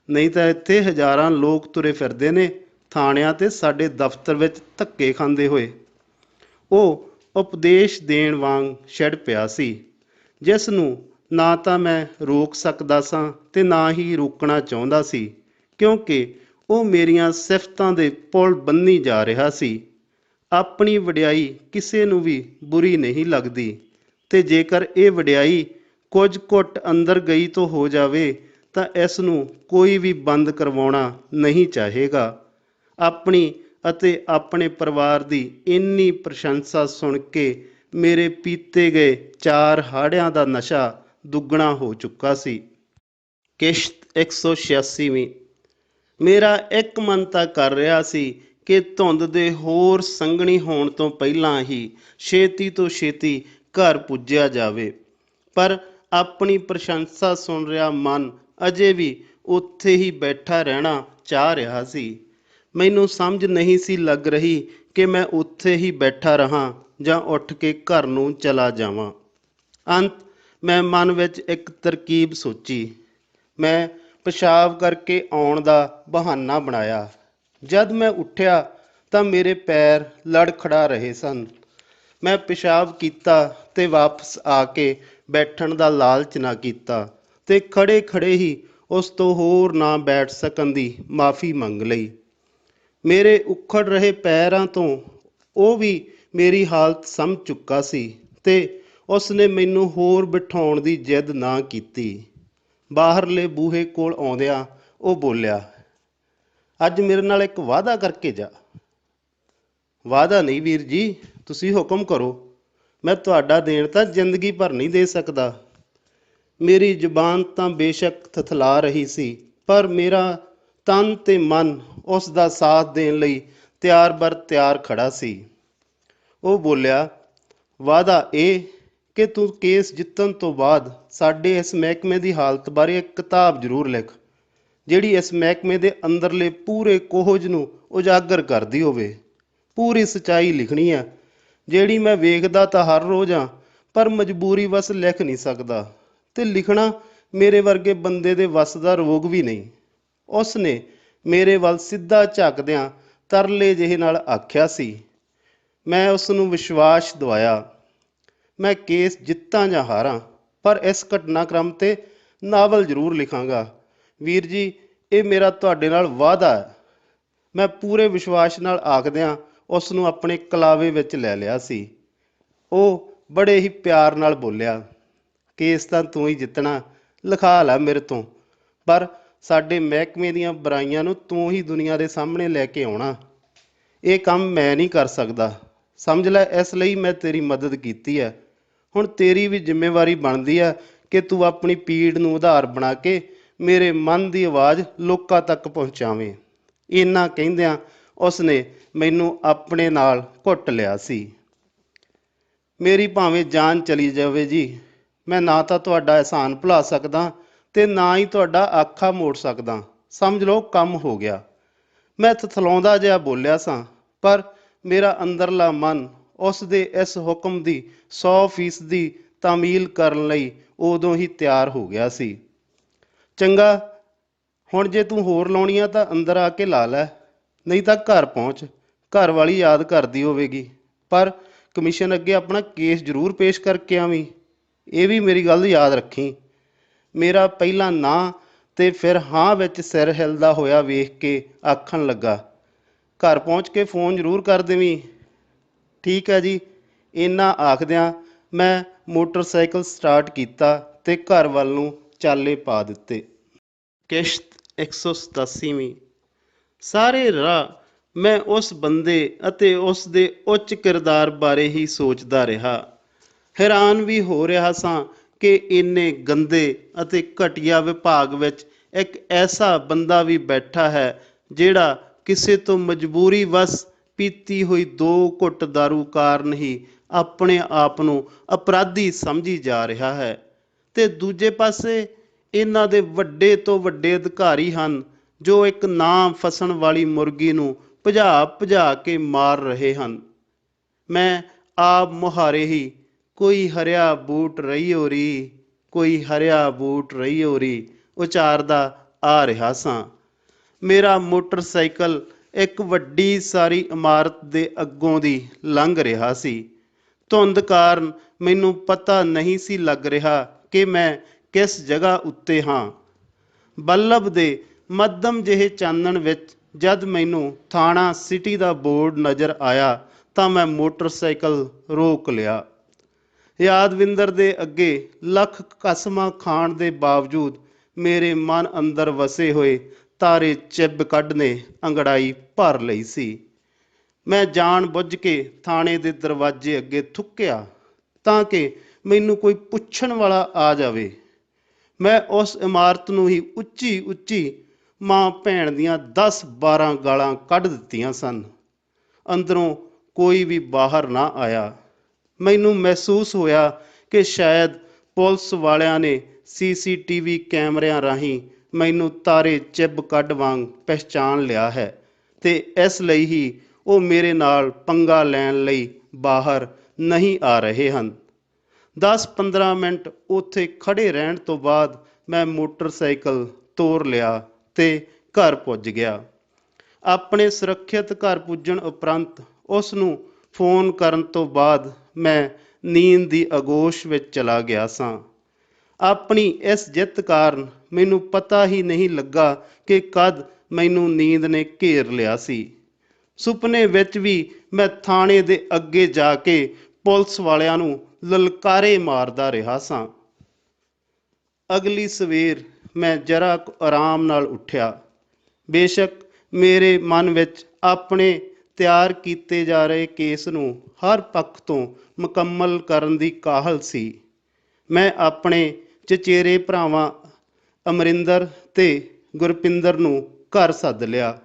ਨਹੀਂ ਤਾਂ ਇੱਥੇ ਹਜ਼ਾਰਾਂ ਲੋਕ ਤੁਰੇ ਫਿਰਦੇ ਨੇ ਥਾਣਿਆਂ ਤੇ ਸਾਡੇ ਦਫ਼ਤਰ ਵਿੱਚ ਧੱਕੇ ਖਾਂਦੇ ਹੋਏ। ਉਹ ਉਪਦੇਸ਼ ਦੇਣ ਵਾਂਗ ਛਿੜ ਪਿਆ ਸੀ, ਜਿਸ ਨੂੰ ਨਾ ਤਾਂ ਮੈਂ ਰੋਕ ਸਕਦਾ ਸਾਂ ਤੇ ਨਾ ਹੀ ਰੋਕਣਾ ਚਾਹੁੰਦਾ ਸੀ, ਕਿਉਂਕਿ ਉਹ ਮੇਰੀਆਂ ਸਿਫਤਾਂ ਦੇ ਪੁਲ ਬੰਨ੍ਹੀ ਜਾ ਰਿਹਾ ਸੀ। ਆਪਣੀ ਵਡਿਆਈ ਕਿਸੇ ਨੂੰ ਵੀ ਬੁਰੀ ਨਹੀਂ ਲੱਗਦੀ ਤੇ ਜੇਕਰ ਇਹ ਵਡਿਆਈ ਕੁਝ ਘੁੱਟ ਅੰਦਰ ਗਈ ਤੋਂ ਹੋ ਜਾਵੇ ਤਾਂ ਇਸ ਨੂੰ ਕੋਈ ਵੀ ਬੰਦ ਕਰਵਾਉਣਾ ਨਹੀਂ ਚਾਹੇਗਾ। ਆਪਣੀ ਅਤੇ ਆਪਣੇ ਪਰਿਵਾਰ ਦੀ ਇੰਨੀ ਪ੍ਰਸ਼ੰਸਾ ਸੁਣ ਕੇ ਮੇਰੇ ਪੀਤੇ ਗਏ 4 ਹਾੜਿਆਂ ਦਾ ਨਸ਼ਾ ਦੁੱਗਣਾ ਹੋ ਚੁੱਕਾ ਸੀ। ਕਿਸ਼ਤ 186ਵੀਂ। ਮੇਰਾ ਇੱਕ ਮਨ ਤਾਂ ਕਰ ਰਿਹਾ ਸੀ ਕਿ ਧੁੰਦ ਦੇ ਹੋਰ ਸੰਘਣੀ ਹੋਣ ਤੋਂ ਪਹਿਲਾਂ ਹੀ ਛੇਤੀ ਤੋਂ ਛੇਤੀ ਘਰ ਪੁੱਜਿਆ ਜਾਵੇ, ਪਰ ਆਪਣੀ ਪ੍ਰਸ਼ੰਸਾ ਸੁਣ ਰਿਹਾ ਮਨ ਅਜੇ ਵੀ ਉੱਥੇ ਹੀ ਬੈਠਾ ਰਹਿਣਾ ਚਾਹ ਰਿਹਾ ਸੀ। ਮੈਨੂੰ ਸਮਝ ਨਹੀਂ ਸੀ ਲੱਗ ਰਹੀ ਕਿ ਮੈਂ ਉੱਥੇ ਹੀ ਬੈਠਾ ਰਹਾਂ ਜਾਂ ਉੱਠ ਕੇ ਘਰ ਨੂੰ ਚਲਾ ਜਾਵਾਂ। ਅੰਤ ਮੈਂ ਮਨ ਵਿੱਚ ਇੱਕ ਤਰਕੀਬ ਸੋਚੀ। ਮੈਂ ਪਿਸ਼ਾਬ ਕਰਕੇ ਆਉਣ ਦਾ ਬਹਾਨਾ ਬਣਾਇਆ। ਜਦ ਮੈਂ ਉੱਠਿਆ ਤਾਂ ਮੇਰੇ ਪੈਰ ਲੜਖੜਾ ਰਹੇ ਸਨ। ਮੈਂ ਪਿਸ਼ਾਬ ਕੀਤਾ ਤੇ ਵਾਪਸ ਆ ਕੇ ਬੈਠਣ ਦਾ ਲਾਲਚ ਨਾ ਕੀਤਾ ਤੇ ਖੜੇ ਖੜੇ ਹੀ ਉਸ ਤੋਂ ਹੋਰ ਨਾ ਬੈਠ ਸਕਣ ਦੀ ਮਾਫ਼ੀ ਮੰਗ ਲਈ। ਮੇਰੇ ਉਖੜ ਰਹੇ ਪੈਰਾਂ ਤੋਂ ਉਹ ਵੀ ਮੇਰੀ ਹਾਲਤ ਸਮਝ ਚੁੱਕਾ ਸੀ ਤੇ ਉਸ ਨੇ ਮੈਨੂੰ ਹੋਰ ਬਿਠਾਉਣ ਦੀ ਜਿੱਦ ਨਾ ਕੀਤੀ। ਬਾਹਰਲੇ ਬੂਹੇ ਕੋਲ ਆਉਂਦਿਆਂ ਉਹ ਬੋਲਿਆ, ਅੱਜ ਮੇਰੇ ਨਾਲ ਇੱਕ ਵਾਅਦਾ ਕਰਕੇ ਜਾ। ਵਾਅਦਾ ਨਹੀਂ ਵੀਰ ਜੀ, ਤੁਸੀਂ ਹੁਕਮ ਕਰੋ। ਮੈਂ ਤੁਹਾਡਾ ਦੇਣ ਤਾਂ ਜ਼ਿੰਦਗੀ ਭਰ ਨਹੀਂ ਦੇ ਸਕਦਾ। ਮੇਰੀ ਜ਼ੁਬਾਨ ਤਾਂ ਬੇਸ਼ੱਕ ਥਥਲਾ ਰਹੀ ਸੀ, ਪਰ ਮੇਰਾ ਤਨ ਤੇ ਮਨ ਉਸ ਦਾ ਸਾਥ ਦੇਣ ਲਈ ਤਿਆਰ ਬਰ ਤਿਆਰ ਖੜਾ ਸੀ। ਉਹ ਬੋਲਿਆ, ਵਾਅਦਾ ਇਹ ਕਿ ਤੂੰ ਕੇਸ ਜਿੱਤਣ ਤੋਂ ਬਾਅਦ ਸਾਡੇ ਇਸ ਮਹਿਕਮੇ ਦੀ ਹਾਲਤ ਬਾਰੇ ਇੱਕ ਕਿਤਾਬ ਜ਼ਰੂਰ ਲਿਖ, ਜਿਹੜੀ ਇਸ ਮਹਿਕਮੇ ਦੇ ਅੰਦਰਲੇ ਪੂਰੇ ਕੋਹਜ ਨੂੰ ਉਜਾਗਰ ਕਰਦੀ ਹੋਵੇ। ਪੂਰੀ ਸੱਚਾਈ ਲਿਖਣੀ ਆ, ਜਿਹੜੀ ਮੈਂ ਵੇਖਦਾ ਤਾਂ ਹਰ ਰੋਜ਼ ਹਾਂ, ਪਰ ਮਜਬੂਰੀ ਵਸ ਲਿਖ ਨਹੀਂ ਸਕਦਾ, ਤੇ ਲਿਖਣਾ ਮੇਰੇ ਵਰਗੇ ਬੰਦੇ ਦੇ ਵੱਸ ਦਾ ਰੋਗ ਵੀ ਨਹੀਂ। ਉਸ ਨੇ ਮੇਰੇ ਵੱਲ ਸਿੱਧਾ ਝਾਕਦਿਆਂ ਤਰਲੇ ਜਿਹੇ ਨਾਲ ਆਖਿਆ ਸੀ। ਮੈਂ ਉਸ ਨੂੰ ਵਿਸ਼ਵਾਸ ਦਿਵਾਇਆ, ਮੈਂ ਕੇਸ ਜਿੱਤਾਂ ਜਾਂ ਹਾਰਾਂ, ਪਰ ਇਸ ਘਟਨਾਕ੍ਰਮ 'ਤੇ ਨਾਵਲ ਜ਼ਰੂਰ ਲਿਖਾਂਗਾ। ਵੀਰ ਜੀ, ਇਹ ਮੇਰਾ ਤੁਹਾਡੇ ਨਾਲ ਵਾਅਦਾ ਹੈ। ਮੈਂ ਪੂਰੇ ਵਿਸ਼ਵਾਸ ਨਾਲ ਆਖਦਿਆਂ ਉਸ ਨੂੰ ਆਪਣੇ ਕਲਾਵੇ ਵਿੱਚ ਲੈ ਲਿਆ ਸੀ। ਉਹ ਬੜੇ ਹੀ ਪਿਆਰ ਨਾਲ ਬੋਲਿਆ, ਕੇਸ ਤਾਂ ਤੂੰ ਹੀ ਜਿੱਤਣਾ, ਲਿਖਾ ਲੈ ਮੇਰੇ ਤੋਂ, ਪਰ ਸਾਡੇ ਮਹਿਕਮੇ ਦੀਆਂ ਬੁਰਾਈਆਂ ਨੂੰ ਤੂੰ ਹੀ ਦੁਨੀਆ ਦੇ ਸਾਹਮਣੇ ਲੈ ਕੇ ਆਉਣਾ। ਇਹ ਕੰਮ ਮੈਂ ਨਹੀਂ ਕਰ ਸਕਦਾ, ਸਮਝ ਲੈ। ਇਸ ਲਈ ਮੈਂ ਤੇਰੀ ਮਦਦ ਕੀਤੀ ਹੈ। ਹੁਣ ਤੇਰੀ ਵੀ ਜ਼ਿੰਮੇਵਾਰੀ ਬਣਦੀ ਹੈ ਕਿ ਤੂੰ ਆਪਣੀ ਪੀੜ ਨੂੰ ਉਧਾਰ ਬਣਾ ਕੇ ਮੇਰੇ ਮਨ ਦੀ ਆਵਾਜ਼ ਲੋਕਾਂ ਤੱਕ ਪਹੁੰਚਾਵੇਂ। ਇੰਨਾ ਕਹਿੰਦਿਆਂ ਉਸ ਨੇ ਮੈਨੂੰ ਆਪਣੇ ਨਾਲ ਘੁੱਟ ਲਿਆ ਸੀ। ਮੇਰੀ ਭਾਵੇਂ ਜਾਨ ਚਲੀ ਜਾਵੇ ਜੀ, ਮੈਂ ਨਾ ਤਾਂ ਤੁਹਾਡਾ ਅਹਿਸਾਨ ਭੁਲਾ ਸਕਦਾ ਤੇ ਨਾ ਹੀ ਤੁਹਾਡਾ ਆਖਾ ਮੋੜ ਸਕਦਾ। ਸਮਝ ਲਓ, ਕੰਮ ਹੋ ਗਿਆ। ਮੈਂ ਥਥਲਾਉਂਦਾ ਜਿਹਾ ਬੋਲਿਆ ਸਾਂ, ਪਰ ਮੇਰਾ ਅੰਦਰਲਾ ਮਨ ਉਸ ਦੇ ਇਸ ਹੁਕਮ ਦੀ 100% ਤਾਮੀਲ ਕਰਨ ਲਈ ਉਦੋਂ ਹੀ ਤਿਆਰ ਹੋ ਗਿਆ ਸੀ। ਚੰਗਾ, ਹੁਣ ਜੇ ਤੂੰ ਹੋਰ ਲਾਉਣੀ ਆ ਤਾਂ ਅੰਦਰ ਆ ਕੇ ਲਾ ਲੈ, ਨਹੀਂ ਤਾਂ ਘਰ ਪਹੁੰਚ। ਘਰ ਵਾਲੀ ਯਾਦ ਕਰਦੀ ਹੋਵੇਗੀ, ਪਰ ਕਮਿਸ਼ਨ ਅੱਗੇ ਆਪਣਾ ਕੇਸ ਜ਼ਰੂਰ ਪੇਸ਼ ਕਰਕੇ ਆਵੀਂ। ਇਹ ਵੀ ਮੇਰੀ ਗੱਲ ਯਾਦ ਰੱਖੀ। ਮੇਰਾ ਪਹਿਲਾਂ ਨਾ ਤੇ ਫਿਰ ਹਾਂ ਵਿੱਚ ਸਿਰ ਹਿਲਦਾ ਹੋਇਆ ਵੇਖ ਕੇ ਆਖਣ ਲੱਗਾ, ਘਰ ਪਹੁੰਚ ਕੇ ਫੋਨ ਜ਼ਰੂਰ ਕਰ ਦੇਵੀਂ। ਠੀਕ ਹੈ ਜੀ। ਇੰਨਾ ਆਖਦਿਆਂ ਮੈਂ ਮੋਟਰਸਾਈਕਲ ਸਟਾਰਟ ਕੀਤਾ ਤੇ ਘਰ ਵੱਲ ਨੂੰ ਚਾਲੇ ਪਾ ਦਿੱਤੇ। ਕਿਸ਼ਤ 187ਵੀਂ। ਸਾਰੇ ਰਾਹ ਮੈਂ ਉਸ ਬੰਦੇ ਅਤੇ ਉਸ ਦੇ ਉੱਚ ਕਿਰਦਾਰ ਬਾਰੇ ਹੀ ਸੋਚਦਾ ਰਿਹਾ। ਹੈਰਾਨ ਵੀ ਹੋ ਰਿਹਾ ਸਾਂ ਕਿ ਇੰਨੇ ਗੰਦੇ ਅਤੇ ਘਟੀਆ ਵਿਭਾਗ ਵਿੱਚ ਇੱਕ ਐਸਾ ਬੰਦਾ ਵੀ ਬੈਠਾ ਹੈ ਜਿਹੜਾ ਕਿਸੇ ਤੋਂ ਮਜਬੂਰੀ ਵਸ ਪੀਤੀ ਹੋਈ 2 ਘੁੱਟ ਦਾਰੂ ਕਾਰਨ ਹੀ ਆਪਣੇ ਆਪ ਨੂੰ ਅਪਰਾਧੀ ਸਮਝੀ ਜਾ ਰਿਹਾ ਹੈ, ਤੇ ਦੂਜੇ ਪਾਸੇ ਇਹਨਾਂ ਦੇ ਵੱਡੇ ਤੋਂ ਵੱਡੇ ਅਧਿਕਾਰੀ ਹਨ ਜੋ ਇੱਕ ਨਾ ਫਸਣ ਵਾਲੀ ਮੁਰਗੀ ਨੂੰ ਭਜਾ ਭਜਾ ਕੇ ਮਾਰ ਰਹੇ ਹਨ। ਮੈਂ ਆਪ ਮੁਹਾਰੇ ਹੀ ਕੋਈ ਹਰਿਆ ਬੂਟ ਰਹੀ ਹੋਰੀ, ਕੋਈ ਹਰਿਆ ਬੂਟ ਰਹੀ ਹੋਰੀ ਉਚਾਰਦਾ ਆ ਰਿਹਾ ਸਾਂ। ਮੇਰਾ ਮੋਟਰਸਾਈਕਲ ਇੱਕ ਵੱਡੀ ਸਾਰੀ ਇਮਾਰਤ ਦੇ ਅੱਗੋਂ ਦੀ ਲੰਘ ਰਿਹਾ ਸੀ। ਧੁੰਦ ਕਾਰਨ ਮੈਨੂੰ ਪਤਾ ਨਹੀਂ ਸੀ ਲੱਗ ਰਿਹਾ ਕਿ ਮੈਂ ਕਿਸ ਜਗ੍ਹਾ ਉੱਤੇ ਹਾਂ। ਬੱਲਬ ਦੇ ਮੱਧਮ ਜਿਹੇ ਚਾਨਣ ਵਿੱਚ ਜਦ ਮੈਨੂੰ ਥਾਣਾ ਸਿਟੀ ਦਾ ਬੋਰਡ ਨਜ਼ਰ ਆਇਆ ਤਾਂ ਮੈਂ ਮੋਟਰਸਾਈਕਲ ਰੋਕ ਲਿਆ। ਯਾਦਵਿੰਦਰ ਦੇ ਅੱਗੇ ਲੱਖ ਕਸਮਾਂ ਖਾਣ ਦੇ ਬਾਵਜੂਦ ਮੇਰੇ ਮਨ ਅੰਦਰ ਵਸੇ ਹੋਏ ਤਾਰੇ ਚਿੱਬ ਕੱਢ ਨੇ ਅੰਗੜਾਈ ਭਰ ਲਈ ਸੀ। ਮੈਂ ਜਾਣ ਬੁੱਝ ਕੇ ਥਾਣੇ ਦੇ ਦਰਵਾਜ਼ੇ ਅੱਗੇ ਥੁੱਕਿਆ ਤਾਂ ਕਿ ਮੈਨੂੰ ਕੋਈ ਪੁੱਛਣ ਵਾਲਾ ਆ ਜਾਵੇ। ਮੈਂ ਉਸ ਇਮਾਰਤ ਨੂੰ ਹੀ ਉੱਚੀ ਉੱਚੀ ਮਾਂ ਭੈਣ ਦੀਆਂ 10-12 ਗਾਲਾਂ ਕੱਢ ਦਿੱਤੀਆਂ ਸਨ। ਅੰਦਰੋਂ ਕੋਈ ਵੀ ਬਾਹਰ ਨਾ ਆਇਆ। ਮੈਨੂੰ ਮਹਿਸੂਸ ਹੋਇਆ ਕਿ ਸ਼ਾਇਦ ਪੁਲਿਸ ਵਾਲਿਆਂ ਨੇ CCTV ਕੈਮਰਿਆਂ ਰਾਹੀਂ ਮੈਨੂੰ ਤਾਰੇ ਚਿੱਬ ਕੱਢ ਵਾਂਗ ਪਹਿਚਾਣ ਲਿਆ ਹੈ ਤੇ ਇਸ ਲਈ ਹੀ ਉਹ ਮੇਰੇ ਨਾਲ ਪੰਗਾ ਲੈਣ ਲਈ ਬਾਹਰ ਨਹੀਂ ਆ ਰਹੇ ਹਨ। 10-15 ਮਿੰਟ ਉੱਥੇ ਖੜੇ ਰਹਿਣ ਤੋਂ ਬਾਅਦ ਮੈਂ ਮੋਟਰਸਾਈਕਲ ਤੋਰ ਲਿਆ ਤੇ ਘਰ ਪੁੱਜ ਗਿਆ। ਆਪਣੇ ਸੁਰੱਖਿਅਤ ਘਰ ਪੁੱਜਣ ਉਪਰੰਤ ਉਸ ਨੂੰ ਫੋਨ ਕਰਨ ਤੋਂ ਬਾਅਦ ਮੈਂ ਨੀਂਦ ਦੀ ਆਗੋਸ਼ ਵਿੱਚ ਚਲਾ ਗਿਆ ਸਾਂ। ਆਪਣੀ ਇਸ ਜਿੱਤ ਕਾਰਨ ਮੈਨੂੰ ਪਤਾ ਹੀ ਨਹੀਂ ਲੱਗਾ ਕਿ ਕਦ ਮੈਨੂੰ ਨੀਂਦ ਨੇ ਘੇਰ ਲਿਆ ਸੀ। ਸੁਪਨੇ ਵਿੱਚ ਵੀ ਮੈਂ ਥਾਣੇ ਦੇ ਅੱਗੇ ਜਾ ਕੇ ਪੁਲਿਸ ਵਾਲਿਆਂ ਨੂੰ ਲਲਕਾਰੇ ਮਾਰਦਾ ਰਿਹਾ ਸਾਂ। ਅਗਲੀ ਸਵੇਰ ਮੈਂ ਜਰਾ ਕੁ ਆਰਾਮ ਨਾਲ ਉੱਠਿਆ। ਬੇਸ਼ੱਕ ਮੇਰੇ ਮਨ ਵਿੱਚ ਆਪਣੇ ਤਿਆਰ ਕੀਤੇ ਜਾ ਰਹੇ ਕੇਸ ਨੂੰ ਹਰ ਪੱਖ ਤੋਂ ਮੁਕੰਮਲ ਕਰਨ ਦੀ ਕਾਹਲ ਸੀ। ਮੈਂ ਆਪਣੇ ਚਚੇਰੇ ਭਰਾਵਾਂ ਅਮਰਿੰਦਰ ਤੇ ਗੁਰਪਿੰਦਰ ਨੂੰ ਘਰ ਸੱਦ ਲਿਆ।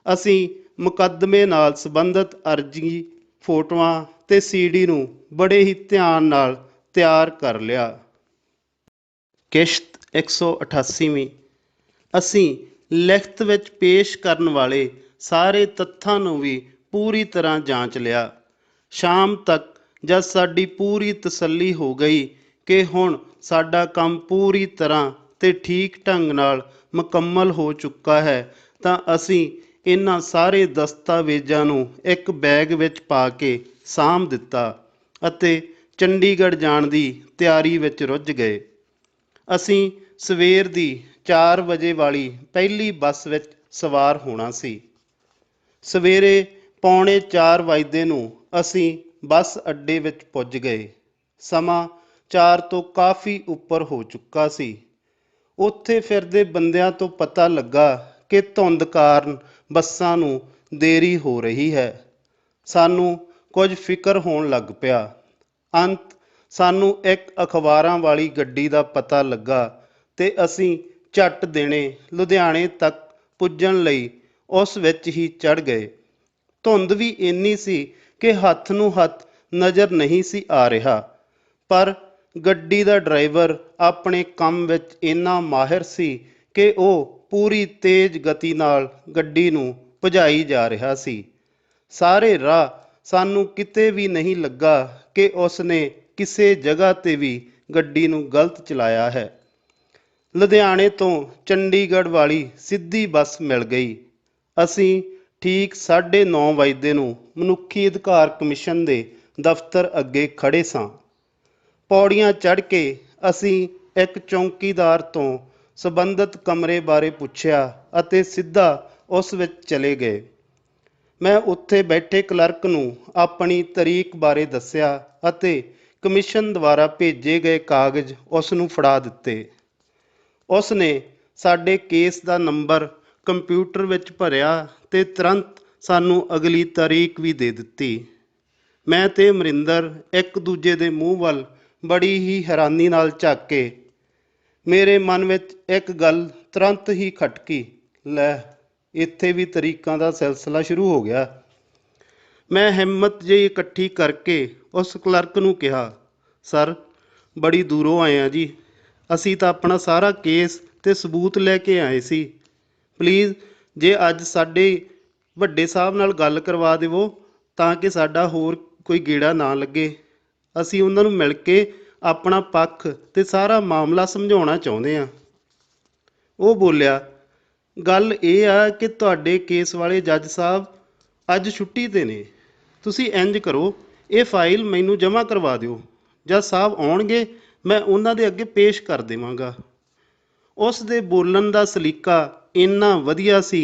ਅਸੀਂ ਮੁਕੱਦਮੇ ਨਾਲ ਸੰਬੰਧਿਤ ਅਰਜ਼ੀ, ਫੋਟੋਆਂ ਤੇ CD ਨੂੰ ਬੜੇ ਹੀ ਧਿਆਨ ਨਾਲ ਤਿਆਰ ਕਰ ਲਿਆ। ਕਿਸ਼ਤ 188ਵੀਂ। ਅਸੀਂ ਲਿਖਤ ਵਿੱਚ ਪੇਸ਼ ਕਰਨ ਵਾਲੇ ਸਾਰੇ ਤੱਥਾਂ ਨੂੰ ਵੀ ਪੂਰੀ ਤਰ੍ਹਾਂ ਜਾਂਚ ਲਿਆ। ਸ਼ਾਮ ਤੱਕ ਜਦ ਸਾਡੀ ਪੂਰੀ ਤਸੱਲੀ ਹੋ ਗਈ ਕਿ ਹੁਣ ਸਾਡਾ ਕੰਮ ਪੂਰੀ ਤਰ੍ਹਾਂ ਤੇ ਠੀਕ ਢੰਗ ਨਾਲ ਮੁਕੰਮਲ ਹੋ ਚੁੱਕਾ ਹੈ, ਤਾਂ ਅਸੀਂ ਇਹਨਾਂ ਸਾਰੇ ਦਸਤਾਵੇਜ਼ਾਂ ਨੂੰ ਇੱਕ ਬੈਗ ਵਿੱਚ ਪਾ ਕੇ ਸਾਂਭ ਦਿੱਤਾ ਅਤੇ ਚੰਡੀਗੜ੍ਹ ਜਾਣ ਦੀ ਤਿਆਰੀ ਵਿੱਚ ਰੁੱਝ ਗਏ। ਅਸੀਂ ਸਵੇਰ ਦੀ 4 ਵਜੇ ਵਾਲੀ ਪਹਿਲੀ ਬੱਸ ਵਿੱਚ ਸਵਾਰ ਹੋਣਾ ਸੀ। ਸਵੇਰੇ 3:45 ਵਜੇ ਨੂੰ ਅਸੀਂ ਬੱਸ ਅੱਡੇ ਵਿੱਚ ਪੁੱਜ ਗਏ। ਸਮਾਂ 4 ਤੋਂ ਕਾਫੀ ਉੱਪਰ ਹੋ ਚੁੱਕਾ ਸੀ। ਉੱਥੇ ਫਿਰਦੇ ਬੰਦਿਆਂ ਤੋਂ ਪਤਾ ਲੱਗਾ ਕਿ ਧੁੰਦ ਕਾਰਨ ਬੱਸਾਂ ਨੂੰ ਦੇਰੀ ਹੋ ਰਹੀ ਹੈ। ਸਾਨੂੰ ਕੁਝ ਫਿਕਰ ਹੋਣ ਲੱਗ ਪਿਆ। ਅੰਤ ਸਾਨੂੰ ਇੱਕ ਅਖਬਾਰਾਂ ਵਾਲੀ ਗੱਡੀ ਦਾ ਪਤਾ ਲੱਗਾ ਤੇ ਅਸੀਂ ਝੱਟ ਦੇਣੇ ਲੁਧਿਆਣੇ ਤੱਕ ਪੁੱਜਣ ਲਈ ਉਸ ਵਿੱਚ ਹੀ ਚੜ੍ਹ ਗਏ। ਧੁੰਦ ਵੀ ਇੰਨੀ ਸੀ ਕਿ ਹੱਥ ਨੂੰ ਹੱਥ ਨਜ਼ਰ ਨਹੀਂ ਸੀ ਆ ਰਿਹਾ, ਪਰ ਗੱਡੀ ਦਾ ਡਰਾਈਵਰ ਆਪਣੇ ਕੰਮ ਵਿੱਚ ਇੰਨਾ ਮਾਹਿਰ ਸੀ ਕਿ ਉਹ ਪੂਰੀ ਤੇਜ਼ ਗਤੀ ਨਾਲ ਗੱਡੀ ਨੂੰ ਭਜਾਈ ਜਾ ਰਿਹਾ ਸੀ। ਸਾਰੇ ਰਾਹ ਸਾਨੂੰ ਕਿਤੇ ਵੀ ਨਹੀਂ ਲੱਗਾ ਕਿ ਉਸ ਨੇ ਕਿਸੇ ਜਗ੍ਹਾ 'ਤੇ ਵੀ ਗੱਡੀ ਨੂੰ ਗਲਤ ਚਲਾਇਆ ਹੈ। ਲੁਧਿਆਣੇ ਤੋਂ ਚੰਡੀਗੜ੍ਹ ਵਾਲੀ ਸਿੱਧੀ ਬੱਸ ਮਿਲ ਗਈ। ਅਸੀਂ ਠੀਕ 9:30 ਵਜੇ ਨੂੰ ਮਨੁੱਖੀ ਅਧਿਕਾਰ ਕਮਿਸ਼ਨ ਦੇ ਦਫ਼ਤਰ ਅੱਗੇ ਖੜ੍ਹੇ ਸਾਂ। ਪੌੜੀਆਂ ਚੜ੍ਹ ਕੇ ਅਸੀਂ ਇੱਕ ਚੌਕੀਦਾਰ ਤੋਂ ਸੰਬੰਧਿਤ ਕਮਰੇ ਬਾਰੇ ਪੁੱਛਿਆ ਅਤੇ ਸਿੱਧਾ ਉਸ ਵਿੱਚ ਚਲੇ ਗਏ। ਮੈਂ ਉੱਥੇ ਬੈਠੇ ਕਲਰਕ ਨੂੰ ਆਪਣੀ ਤਰੀਕ ਬਾਰੇ ਦੱਸਿਆ ਅਤੇ ਕਮਿਸ਼ਨ ਦੁਆਰਾ ਭੇਜੇ ਗਏ ਕਾਗਜ਼ ਉਸ ਨੂੰ ਫੜਾ ਦਿੱਤੇ। ਉਸ ਨੇ ਸਾਡੇ ਕੇਸ ਦਾ ਨੰਬਰ ਕੰਪਿਊਟਰ ਵਿੱਚ ਭਰਿਆ ਤੇ ਤੁਰੰਤ ਸਾਨੂੰ ਅਗਲੀ ਤਾਰੀਖ ਵੀ ਦੇ ਦਿੱਤੀ। ਮੈਂ ਤੇ ਅਮਰਿੰਦਰ ਇੱਕ ਦੂਜੇ ਦੇ ਮੂੰਹ ਵੱਲ ਬੜੀ ਹੀ ਹੈਰਾਨੀ ਨਾਲ ਝਾਕ ਕੇ ਮੇਰੇ ਮਨ ਵਿੱਚ ਇੱਕ ਗੱਲ ਤੁਰੰਤ ਹੀ ਖਟਕੀ, ਲੈ ਇੱਥੇ ਵੀ ਤਰੀਕਾਂ ਦਾ ਸਿਲਸਿਲਾ ਸ਼ੁਰੂ ਹੋ ਗਿਆ। ਮੈਂ ਹਿੰਮਤ ਜਿਹੀ ਇਕੱਠੀ ਕਰਕੇ ਉਸ ਕਲਰਕ ਨੂੰ ਕਿਹਾ, ਸਰ ਬੜੀ ਦੂਰੋਂ ਆਏ ਹਾਂ ਜੀ, ਅਸੀਂ ਤਾਂ ਆਪਣਾ ਸਾਰਾ ਕੇਸ ਤੇ ਸਬੂਤ ਲੈ ਕੇ ਆਏ ਸੀ। ਪਲੀਜ਼ ਜੇ ਅੱਜ ਸਾਡੇ ਵੱਡੇ ਸਾਹਿਬ ਨਾਲ ਗੱਲ ਕਰਵਾ ਦੇਵੋ ਤਾਂ ਕਿ ਸਾਡਾ ਹੋਰ ਕੋਈ ਗੇੜਾ ਨਾ ਲੱਗੇ। ਅਸੀਂ ਉਹਨਾਂ ਨੂੰ ਮਿਲ ਕੇ ਆਪਣਾ ਪੱਖ ਤੇ ਸਾਰਾ ਮਾਮਲਾ ਸਮਝਾਉਣਾ ਚਾਹੁੰਦੇ ਹਾਂ। ਉਹ ਬੋਲਿਆ, ਗੱਲ ਇਹ ਆ ਕਿ ਤੁਹਾਡੇ ਕੇਸ ਵਾਲੇ ਜੱਜ ਸਾਹਿਬ ਅੱਜ ਛੁੱਟੀ 'ਤੇ ਨੇ। ਤੁਸੀਂ ਇੰਝ ਕਰੋ, ਇਹ ਫਾਈਲ ਮੈਨੂੰ ਜਮ੍ਹਾਂ ਕਰਵਾ ਦਿਓ। ਜੱਜ ਸਾਹਿਬ ਆਉਣਗੇ ਮੈਂ ਉਹਨਾਂ ਦੇ ਅੱਗੇ ਪੇਸ਼ ਕਰ ਦੇਵਾਂਗਾ। ਉਸ ਦੇ ਬੋਲਣ ਦਾ ਸਲੀਕਾ ਇੰਨਾ ਵਧੀਆ ਸੀ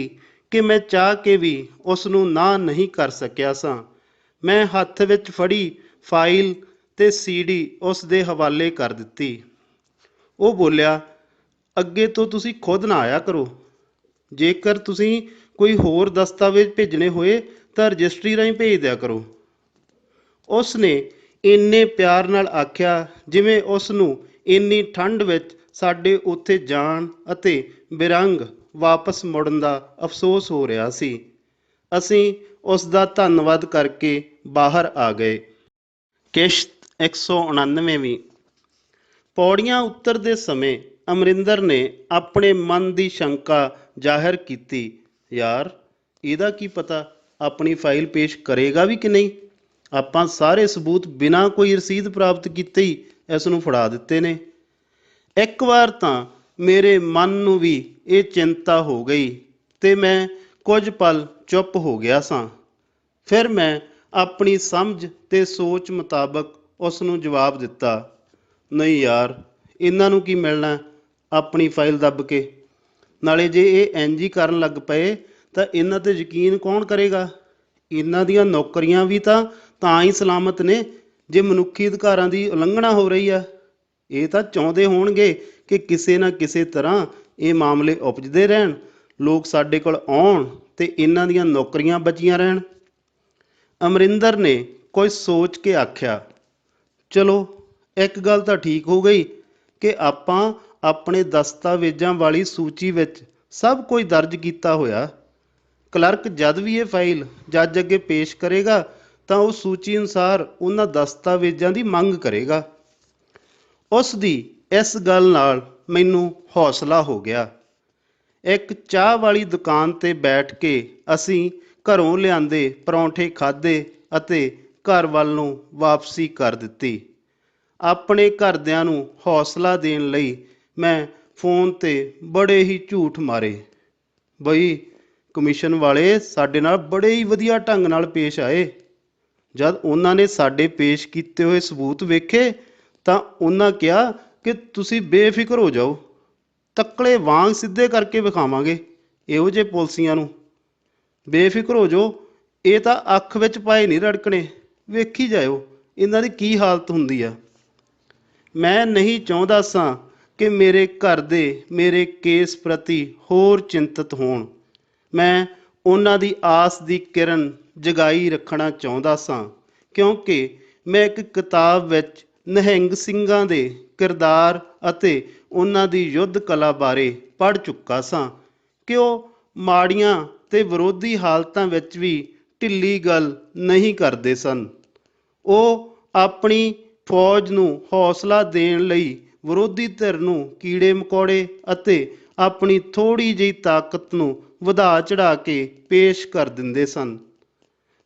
ਕਿ ਮੈਂ ਚਾਹ ਕੇ ਵੀ ਉਸ ਨੂੰ ਨਾ ਨਹੀਂ ਕਰ ਸਕਿਆ ਸਾਂ। ਮੈਂ ਹੱਥ ਵਿੱਚ ਫੜੀ ਫਾਈਲ ਤੇ CD ਉਸ ਦੇ ਹਵਾਲੇ ਕਰ ਦਿੱਤੀ। ਉਹ ਬੋਲਿਆ, ਅੱਗੇ ਤੋਂ ਤੁਸੀਂ ਖੁਦ ਨਾ ਆਇਆ ਕਰੋ। ਜੇਕਰ ਤੁਸੀਂ ਕੋਈ ਹੋਰ ਦਸਤਾਵੇਜ਼ ਭੇਜਣੇ ਹੋਏ ਤਾਂ ਰਜਿਸਟਰੀ ਰਾਹੀਂ ਭੇਜ ਦਿਆ ਕਰੋ। ਉਸ ਨੇ ਇੰਨੇ ਪਿਆਰ ਨਾਲ ਆਖਿਆ ਜਿਵੇਂ ਉਸ ਨੂੰ ਇੰਨੀ ਠੰਡ ਵਿੱਚ ਸਾਡੇ ਉੱਥੇ ਜਾਣ ਅਤੇ ਬਿਰੰਗ ਵਾਪਸ ਮੁੜਨ ਦਾ ਅਫਸੋਸ ਹੋ ਰਿਹਾ ਸੀ। ਅਸੀਂ ਉਸ ਦਾ ਧੰਨਵਾਦ ਕਰਕੇ ਬਾਹਰ ਆ ਗਏ। ਕਿਸ਼ਤ 199ਵੀਂ। ਪੌੜੀਆਂ ਉਤਰਦੇ ਸਮੇਂ ਅਮਰਿੰਦਰ ਨੇ ਆਪਣੇ ਮਨ ਦੀ ਸ਼ੰਕਾ ਜ਼ਾਹਿਰ ਕੀਤੀ, ਯਾਰ ਇਹਦਾ ਕੀ ਪਤਾ ਆਪਣੀ ਫਾਈਲ ਪੇਸ਼ ਕਰੇਗਾ ਵੀ ਕਿ ਨਹੀਂ। ਆਪਾਂ ਸਾਰੇ ਸਬੂਤ ਬਿਨਾਂ ਕੋਈ ਰਸੀਦ ਪ੍ਰਾਪਤ ਕੀਤੇ ਹੀ ਇਸ ਨੂੰ ਫੜਾ ਦਿੱਤੇ ਨੇ। ਇੱਕ ਵਾਰ ਤਾਂ ਮੇਰੇ ਮਨ ਨੂੰ ਵੀ ਇਹ ਚਿੰਤਾ ਹੋ ਗਈ ਤੇ ਮੈਂ ਕੁਝ ਪਲ ਚੁੱਪ ਹੋ ਗਿਆ ਸਾਂ। ਫਿਰ ਮੈਂ ਆਪਣੀ ਸਮਝ ਤੇ ਸੋਚ ਮੁਤਾਬਕ ਉਸ ਨੂੰ ਜਵਾਬ ਦਿੱਤਾ, ਨਹੀਂ ਯਾਰ, ਇਹਨਾਂ ਨੂੰ ਕੀ ਮਿਲਣਾ ਆਪਣੀ ਫਾਈਲ ਦੱਬ ਕੇ। ਨਾਲੇ ਜੇ ਇਹ ਇੰਝ ਹੀ ਕਰਨ ਲੱਗ ਪਏ ਤਾਂ ਇਹਨਾਂ 'ਤੇ ਯਕੀਨ ਕੌਣ ਕਰੇਗਾ। ਇਹਨਾਂ ਦੀਆਂ ਨੌਕਰੀਆਂ ਵੀ ਤਾਂ ਹੀ ਸਲਾਮਤ ਨੇ ਜੇ ਮਨੁੱਖੀ ਅਧਿਕਾਰਾਂ ਦੀ ਉਲੰਘਣਾ ਹੋ ਰਹੀ ਆ। ਇਹ ਤਾਂ ਚਾਹੁੰਦੇ ਹੋਣਗੇ ਕਿ ਕਿਸੇ ਨਾ ਕਿਸੇ ਤਰ੍ਹਾਂ ਇਹ ਮਾਮਲੇ ਉਪਜਦੇ ਰਹਿਣ, ਲੋਕ ਸਾਡੇ ਕੋਲ ਆਉਣ ਤੇ ਇਹਨਾਂ ਦੀਆਂ ਨੌਕਰੀਆਂ ਬਚੀਆਂ ਰਹਿਣ। ਅਮਰਿੰਦਰ ਨੇ ਕੁਝ ਸੋਚ ਕੇ ਆਖਿਆ, ਚਲੋ ਇੱਕ ਗੱਲ ਤਾਂ ਠੀਕ ਹੋ ਗਈ ਕਿ ਆਪਾਂ ਆਪਣੇ ਦਸਤਾਵੇਜ਼ਾਂ ਵਾਲੀ ਸੂਚੀ ਵਿੱਚ ਸਭ ਕੁਝ ਦਰਜ ਕੀਤਾ ਹੋਇਆ। ਕਲਰਕ ਜਦ ਵੀ ਇਹ ਫਾਈਲ ਜੱਜ ਅੱਗੇ ਪੇਸ਼ ਕਰੇਗਾ ਤਾਂ ਉਹ ਸੂਚੀ ਅਨੁਸਾਰ ਉਹਨਾਂ ਦਸਤਾਵੇਜ਼ਾਂ ਦੀ ਮੰਗ ਕਰੇਗਾ। ਉਸ ਦੀ ਇਸ ਗੱਲ ਨਾਲ ਮੈਨੂੰ ਹੌਸਲਾ ਹੋ ਗਿਆ। ਇੱਕ ਚਾਹ ਵਾਲੀ ਦੁਕਾਨ 'ਤੇ ਬੈਠ ਕੇ ਅਸੀਂ ਘਰੋਂ ਲਿਆਂਦੇ ਪਰੌਂਠੇ ਖਾਧੇ ਅਤੇ ਘਰ ਵੱਲ ਨੂੰ ਵਾਪਸੀ ਕਰ ਦਿੱਤੀ। ਆਪਣੇ ਘਰਦਿਆਂ ਨੂੰ ਹੌਸਲਾ ਦੇਣ ਲਈ ਮੈਂ ਫੋਨ 'ਤੇ ਬੜੇ ਹੀ ਝੂਠ ਮਾਰੇ। ਬਈ ਕਮਿਸ਼ਨ ਵਾਲੇ ਸਾਡੇ ਨਾਲ ਬੜੇ ਹੀ ਵਧੀਆ ਢੰਗ ਨਾਲ ਪੇਸ਼ ਆਏ। ਜਦ ਉਹਨਾਂ ਨੇ ਸਾਡੇ ਪੇਸ਼ ਕੀਤੇ ਹੋਏ ਸਬੂਤ ਵੇਖੇ ਤਾਂ ਉਹਨਾਂ ਕਿਹਾ ਕਿ ਤੁਸੀਂ ਬੇਫਿਕਰ ਹੋ ਜਾਓ, ਤੱਕਲੇ ਵਾਂਗ ਸਿੱਧੇ ਕਰਕੇ ਵਿਖਾਵਾਂਗੇ ਇਹੋ ਜਿਹੇ ਪੁਲਸੀਆਂ ਨੂੰ। ਬੇਫਿਕਰ ਹੋ ਜਾਓ, ਇਹ ਤਾਂ ਅੱਖ ਵਿੱਚ ਪਾਏ ਨਹੀਂ ਰੜਕਣੇ, ਵੇਖੀ ਜਾਇਓ ਇਹਨਾਂ ਦੀ ਕੀ ਹਾਲਤ ਹੁੰਦੀ ਆ। ਮੈਂ ਨਹੀਂ ਚਾਹੁੰਦਾ ਸਾਂ ਕਿ ਮੇਰੇ ਘਰ ਦੇ ਮੇਰੇ ਕੇਸ ਪ੍ਰਤੀ ਹੋਰ ਚਿੰਤਤ ਹੋਣ। ਮੈਂ ਉਹਨਾਂ ਦੀ ਆਸ ਦੀ ਕਿਰਨ ਜਗਾਈ ਰੱਖਣਾ ਚਾਹੁੰਦਾ ਸਾਂ, ਕਿਉਂਕਿ ਮੈਂ ਇੱਕ ਕਿਤਾਬ ਵਿੱਚ ਨਿਹੰਗ ਸਿੰਘਾਂ ਦੇ ਕਿਰਦਾਰ ਅਤੇ ਉਹਨਾਂ ਦੀ ਯੁੱਧ ਕਲਾ ਬਾਰੇ ਪੜ੍ਹ ਚੁੱਕਾ ਸਾਂ ਕਿ ਉਹ ਮਾੜੀਆਂ ਤੇ ਵਿਰੋਧੀ ਹਾਲਤਾਂ ਵਿੱਚ ਵੀ ਢਿੱਲੀ ਗੱਲ ਨਹੀਂ ਕਰਦੇ ਸਨ। ਉਹ ਆਪਣੀ ਫੌਜ ਨੂੰ ਹੌਸਲਾ ਦੇਣ ਲਈ ਵਿਰੋਧੀ ਧਿਰ ਨੂੰ ਕੀੜੇ ਮਕੌੜੇ ਅਤੇ ਆਪਣੀ ਥੋੜ੍ਹੀ ਜਿਹੀ ਤਾਕਤ ਨੂੰ ਵਧਾ ਚੜ੍ਹਾ ਕੇ ਪੇਸ਼ ਕਰ ਦਿੰਦੇ ਸਨ।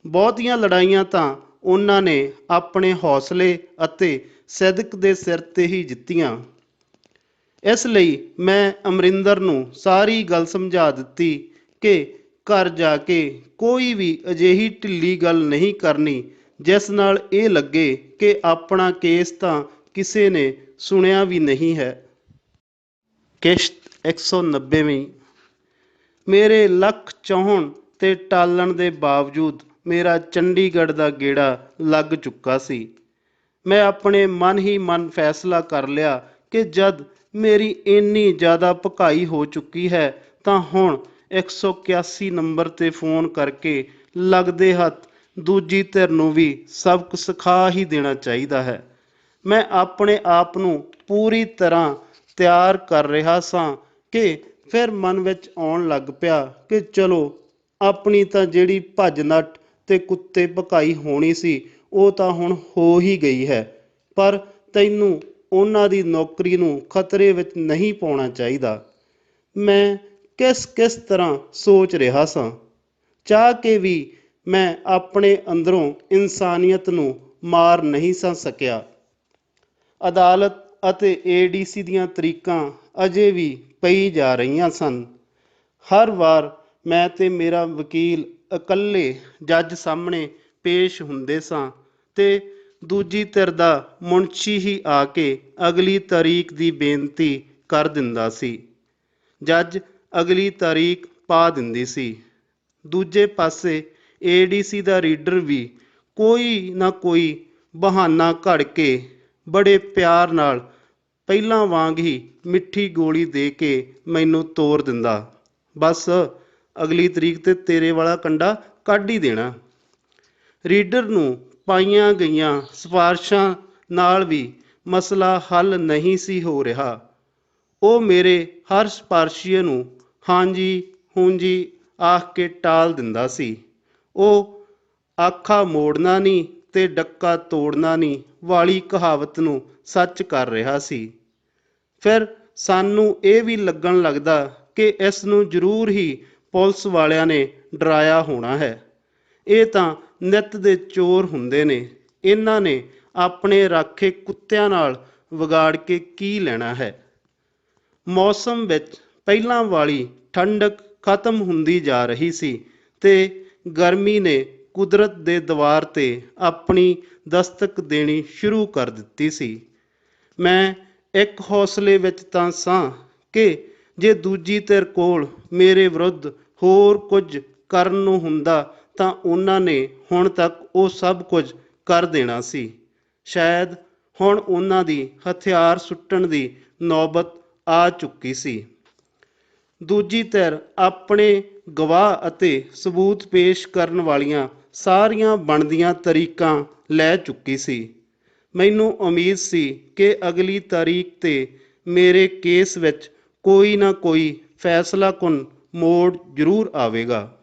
ਬਹੁਤੀਆਂ ਲੜਾਈਆਂ ਤਾਂ ਉਹਨਾਂ ਨੇ ਆਪਣੇ ਹੌਸਲੇ ਅਤੇ ਸਿਦਕ ਦੇ ਸਿਰ 'ਤੇ ਹੀ ਜਿੱਤੀਆਂ। ਇਸ ਲਈ ਮੈਂ ਅਮਰਿੰਦਰ ਨੂੰ ਸਾਰੀ ਗੱਲ ਸਮਝਾ ਦਿੱਤੀ ਕਿ ਘਰ ਜਾ ਕੇ ਕੋਈ ਵੀ ਅਜਿਹੀ ਢਿੱਲੀ ਗੱਲ ਨਹੀਂ ਕਰਨੀ ਜਿਸ ਨਾਲ ਇਹ ਲੱਗੇ ਕਿ ਆਪਣਾ ਕੇਸ ਤਾਂ ਕਿਸੇ ਨੇ ਸੁਣਿਆ ਵੀ ਨਹੀਂ ਹੈ। ਕਿਸ਼ਤ 190ਵੀਂ। ਮੇਰੇ ਲੱਖ ਚਾਹੁਣ ਤੇ ਟਾਲਣ ਦੇ ਬਾਵਜੂਦ ਮੇਰਾ ਚੰਡੀਗੜ੍ਹ ਦਾ ਗੇੜਾ ਲੱਗ ਚੁੱਕਾ ਸੀ। ਮੈਂ ਆਪਣੇ ਮਨ ਹੀ ਮਨ ਫੈਸਲਾ ਕਰ ਲਿਆ ਕਿ ਜਦ ਮੇਰੀ ਇੰਨੀ ਜ਼ਿਆਦਾ ਭਕਾਈ ਹੋ ਚੁੱਕੀ ਹੈ ਤਾਂ ਹੁਣ 181 ਨੰਬਰ 'ਤੇ ਫੋਨ ਕਰਕੇ ਲੱਗਦੇ ਹੱਥ ਦੂਜੀ ਧਿਰ ਨੂੰ ਵੀ ਸਬਕ ਸਿਖਾ ਹੀ ਦੇਣਾ ਚਾਹੀਦਾ ਹੈ। ਮੈਂ ਆਪਣੇ ਆਪ ਨੂੰ ਪੂਰੀ ਤਰ੍ਹਾਂ ਤਿਆਰ ਕਰ ਰਿਹਾ ਸਾਂ ਕਿ ਫਿਰ ਮਨ ਵਿੱਚ ਆਉਣ ਲੱਗ ਪਿਆ ਕਿ ਚਲੋ ਆਪਣੀ ਤਾਂ ਜਿਹੜੀ ਭੱਜ ਨੱਠ ਤੇ ਕੁੱਤੇ ਭਕਾਈ ਹੋਣੀ ਸੀ ਉਹ ਤਾਂ ਹੁਣ ਹੋ ਹੀ ਗਈ ਹੈ, ਪਰ ਤੈਨੂੰ ਉਹਨਾਂ ਦੀ ਨੌਕਰੀ ਨੂੰ ਖਤਰੇ ਵਿੱਚ ਨਹੀਂ ਪਾਉਣਾ ਚਾਹੀਦਾ। ਮੈਂ ਕਿਸ ਤਰ੍ਹਾਂ ਸੋਚ ਰਿਹਾ ਸਾਂ। ਚਾਹ ਕੇ ਵੀ ਮੈਂ ਆਪਣੇ ਅੰਦਰੋਂ ਇਨਸਾਨੀਅਤ ਨੂੰ ਮਾਰ ਨਹੀਂ ਸਾਂ ਸਕਿਆ। ਅਦਾਲਤ ਅਤੇ ADC ਦੀਆਂ ਤਰੀਕਾਂ ਅਜੇ ਵੀ ਪਈ ਜਾ ਰਹੀਆਂ ਸਨ। ਹਰ ਵਾਰ ਮੈਂ ਤੇ ਮੇਰਾ ਵਕੀਲ ਇਕੱਲੇ ਜੱਜ ਸਾਹਮਣੇ ਪੇਸ਼ ਹੁੰਦੇ ਸਾਂ ਤੇ ਦੂਜੀ ਧਿਰ ਦਾ ਮੁਨਸ਼ੀ ਹੀ ਆ ਕੇ ਅਗਲੀ ਤਾਰੀਖ ਦੀ ਬੇਨਤੀ ਕਰ ਦਿੰਦਾ ਸੀ। ਜੱਜ ਅਗਲੀ ਤਾਰੀਖ ਪਾ ਦਿੰਦੀ ਸੀ। ਦੂਜੇ ਪਾਸੇ ADC ਦਾ ਰੀਡਰ ਵੀ ਕੋਈ ਨਾ ਕੋਈ ਬਹਾਨਾ ਘੜ ਕੇ ਬੜੇ ਪਿਆਰ ਨਾਲ ਪਹਿਲਾਂ ਵਾਂਗ ਹੀ ਮਿੱਠੀ ਗੋਲੀ ਦੇ ਕੇ ਮੈਨੂੰ ਤੋਰ ਦਿੰਦਾ, ਬਸ ਅਗਲੀ ਤਰੀਕ 'ਤੇ ਤੇਰੇ ਵਾਲਾ ਕੰਡਾ ਕੱਢ ਹੀ ਦੇਣਾ। ਰੀਡਰ ਨੂੰ ਪਾਈਆਂ ਗਈਆਂ ਸਿਫਾਰਸ਼ਾਂ ਨਾਲ ਵੀ ਮਸਲਾ ਹੱਲ ਨਹੀਂ ਸੀ ਹੋ ਰਿਹਾ। ਉਹ ਮੇਰੇ ਹਰ ਸਿਫਾਰਸ਼ੀਏ ਨੂੰ ਹਾਂਜੀ ਹੂੰਜੀ ਆਖ ਕੇ ਟਾਲ ਦਿੰਦਾ ਸੀ। ਉਹ ਆਖਾ ਮੋੜਨਾ ਨਹੀਂ ਤੇ ਡੱਕਾ ਤੋੜਨਾ ਨਹੀਂ ਵਾਲੀ ਕਹਾਵਤ ਨੂੰ ਸੱਚ ਕਰ ਰਿਹਾ ਸੀ। ਫਿਰ ਸਾਨੂੰ ਇਹ ਵੀ ਲੱਗਣ ਲੱਗਦਾ ਕਿ ਇਸ ਨੂੰ ਜ਼ਰੂਰ ਹੀ ਪੁਲਿਸ ਵਾਲਿਆਂ ਨੇ ਡਰਾਇਆ ਹੋਣਾ ਹੈ। ਇਹ ਤਾਂ ਨਿੱਤ ਦੇ ਚੋਰ ਹੁੰਦੇ ਨੇ, ਇਹਨਾਂ ਨੇ ਆਪਣੇ ਰਾਖੇ ਕੁੱਤਿਆਂ ਨਾਲ ਵਿਗਾੜ ਕੇ ਕੀ ਲੈਣਾ ਹੈ। ਮੌਸਮ ਵਿੱਚ ਪਹਿਲਾਂ ਵਾਲੀ ਠੰਡਕ ਖਤਮ ਹੁੰਦੀ ਜਾ ਰਹੀ ਸੀ ਤੇ ਗਰਮੀ ਨੇ ਕੁਦਰਤ ਦੇ ਦੁਆਰ 'ਤੇ ਆਪਣੀ ਦਸਤਕ ਦੇਣੀ ਸ਼ੁਰੂ ਕਰ ਦਿੱਤੀ ਸੀ। ਮੈਂ ਇੱਕ ਹੌਸਲੇ ਵਿੱਚ ਤਾਂ ਸਾਂ ਕਿ ਜੇ ਦੂਜੀ ਧਿਰ ਕੋਲ ਮੇਰੇ ਵਿਰੁੱਧ ਹੋਰ ਕੁਝ ਕਰਨ ਨੂੰ ਹੁੰਦਾ ਤਾਂ ਉਹਨਾਂ ਨੇ ਹੁਣ ਤੱਕ ਉਹ ਸਭ ਕੁਝ ਕਰ ਦੇਣਾ ਸੀ। ਸ਼ਾਇਦ ਹੁਣ ਉਹਨਾਂ ਦੀ ਹਥਿਆਰ ਸੁੱਟਣ ਦੀ ਨੌਬਤ ਆ ਚੁੱਕੀ ਸੀ। ਦੂਜੀ ਧਿਰ ਆਪਣੇ ਗਵਾਹ ਅਤੇ ਸਬੂਤ ਪੇਸ਼ ਕਰਨ ਵਾਲੀਆਂ ਸਾਰੀਆਂ ਬਣਦੀਆਂ ਤਰੀਕਾਂ ਲੈ ਚੁੱਕੀ ਸੀ। ਮੈਨੂੰ ਉਮੀਦ ਸੀ ਕਿ ਅਗਲੀ ਤਾਰੀਖ 'ਤੇ ਮੇਰੇ ਕੇਸ ਵਿੱਚ ਕੋਈ ਨਾ ਕੋਈ ਫੈਸਲਾਕੁਨ ਮੋੜ ਜ਼ਰੂਰ ਆਵੇਗਾ।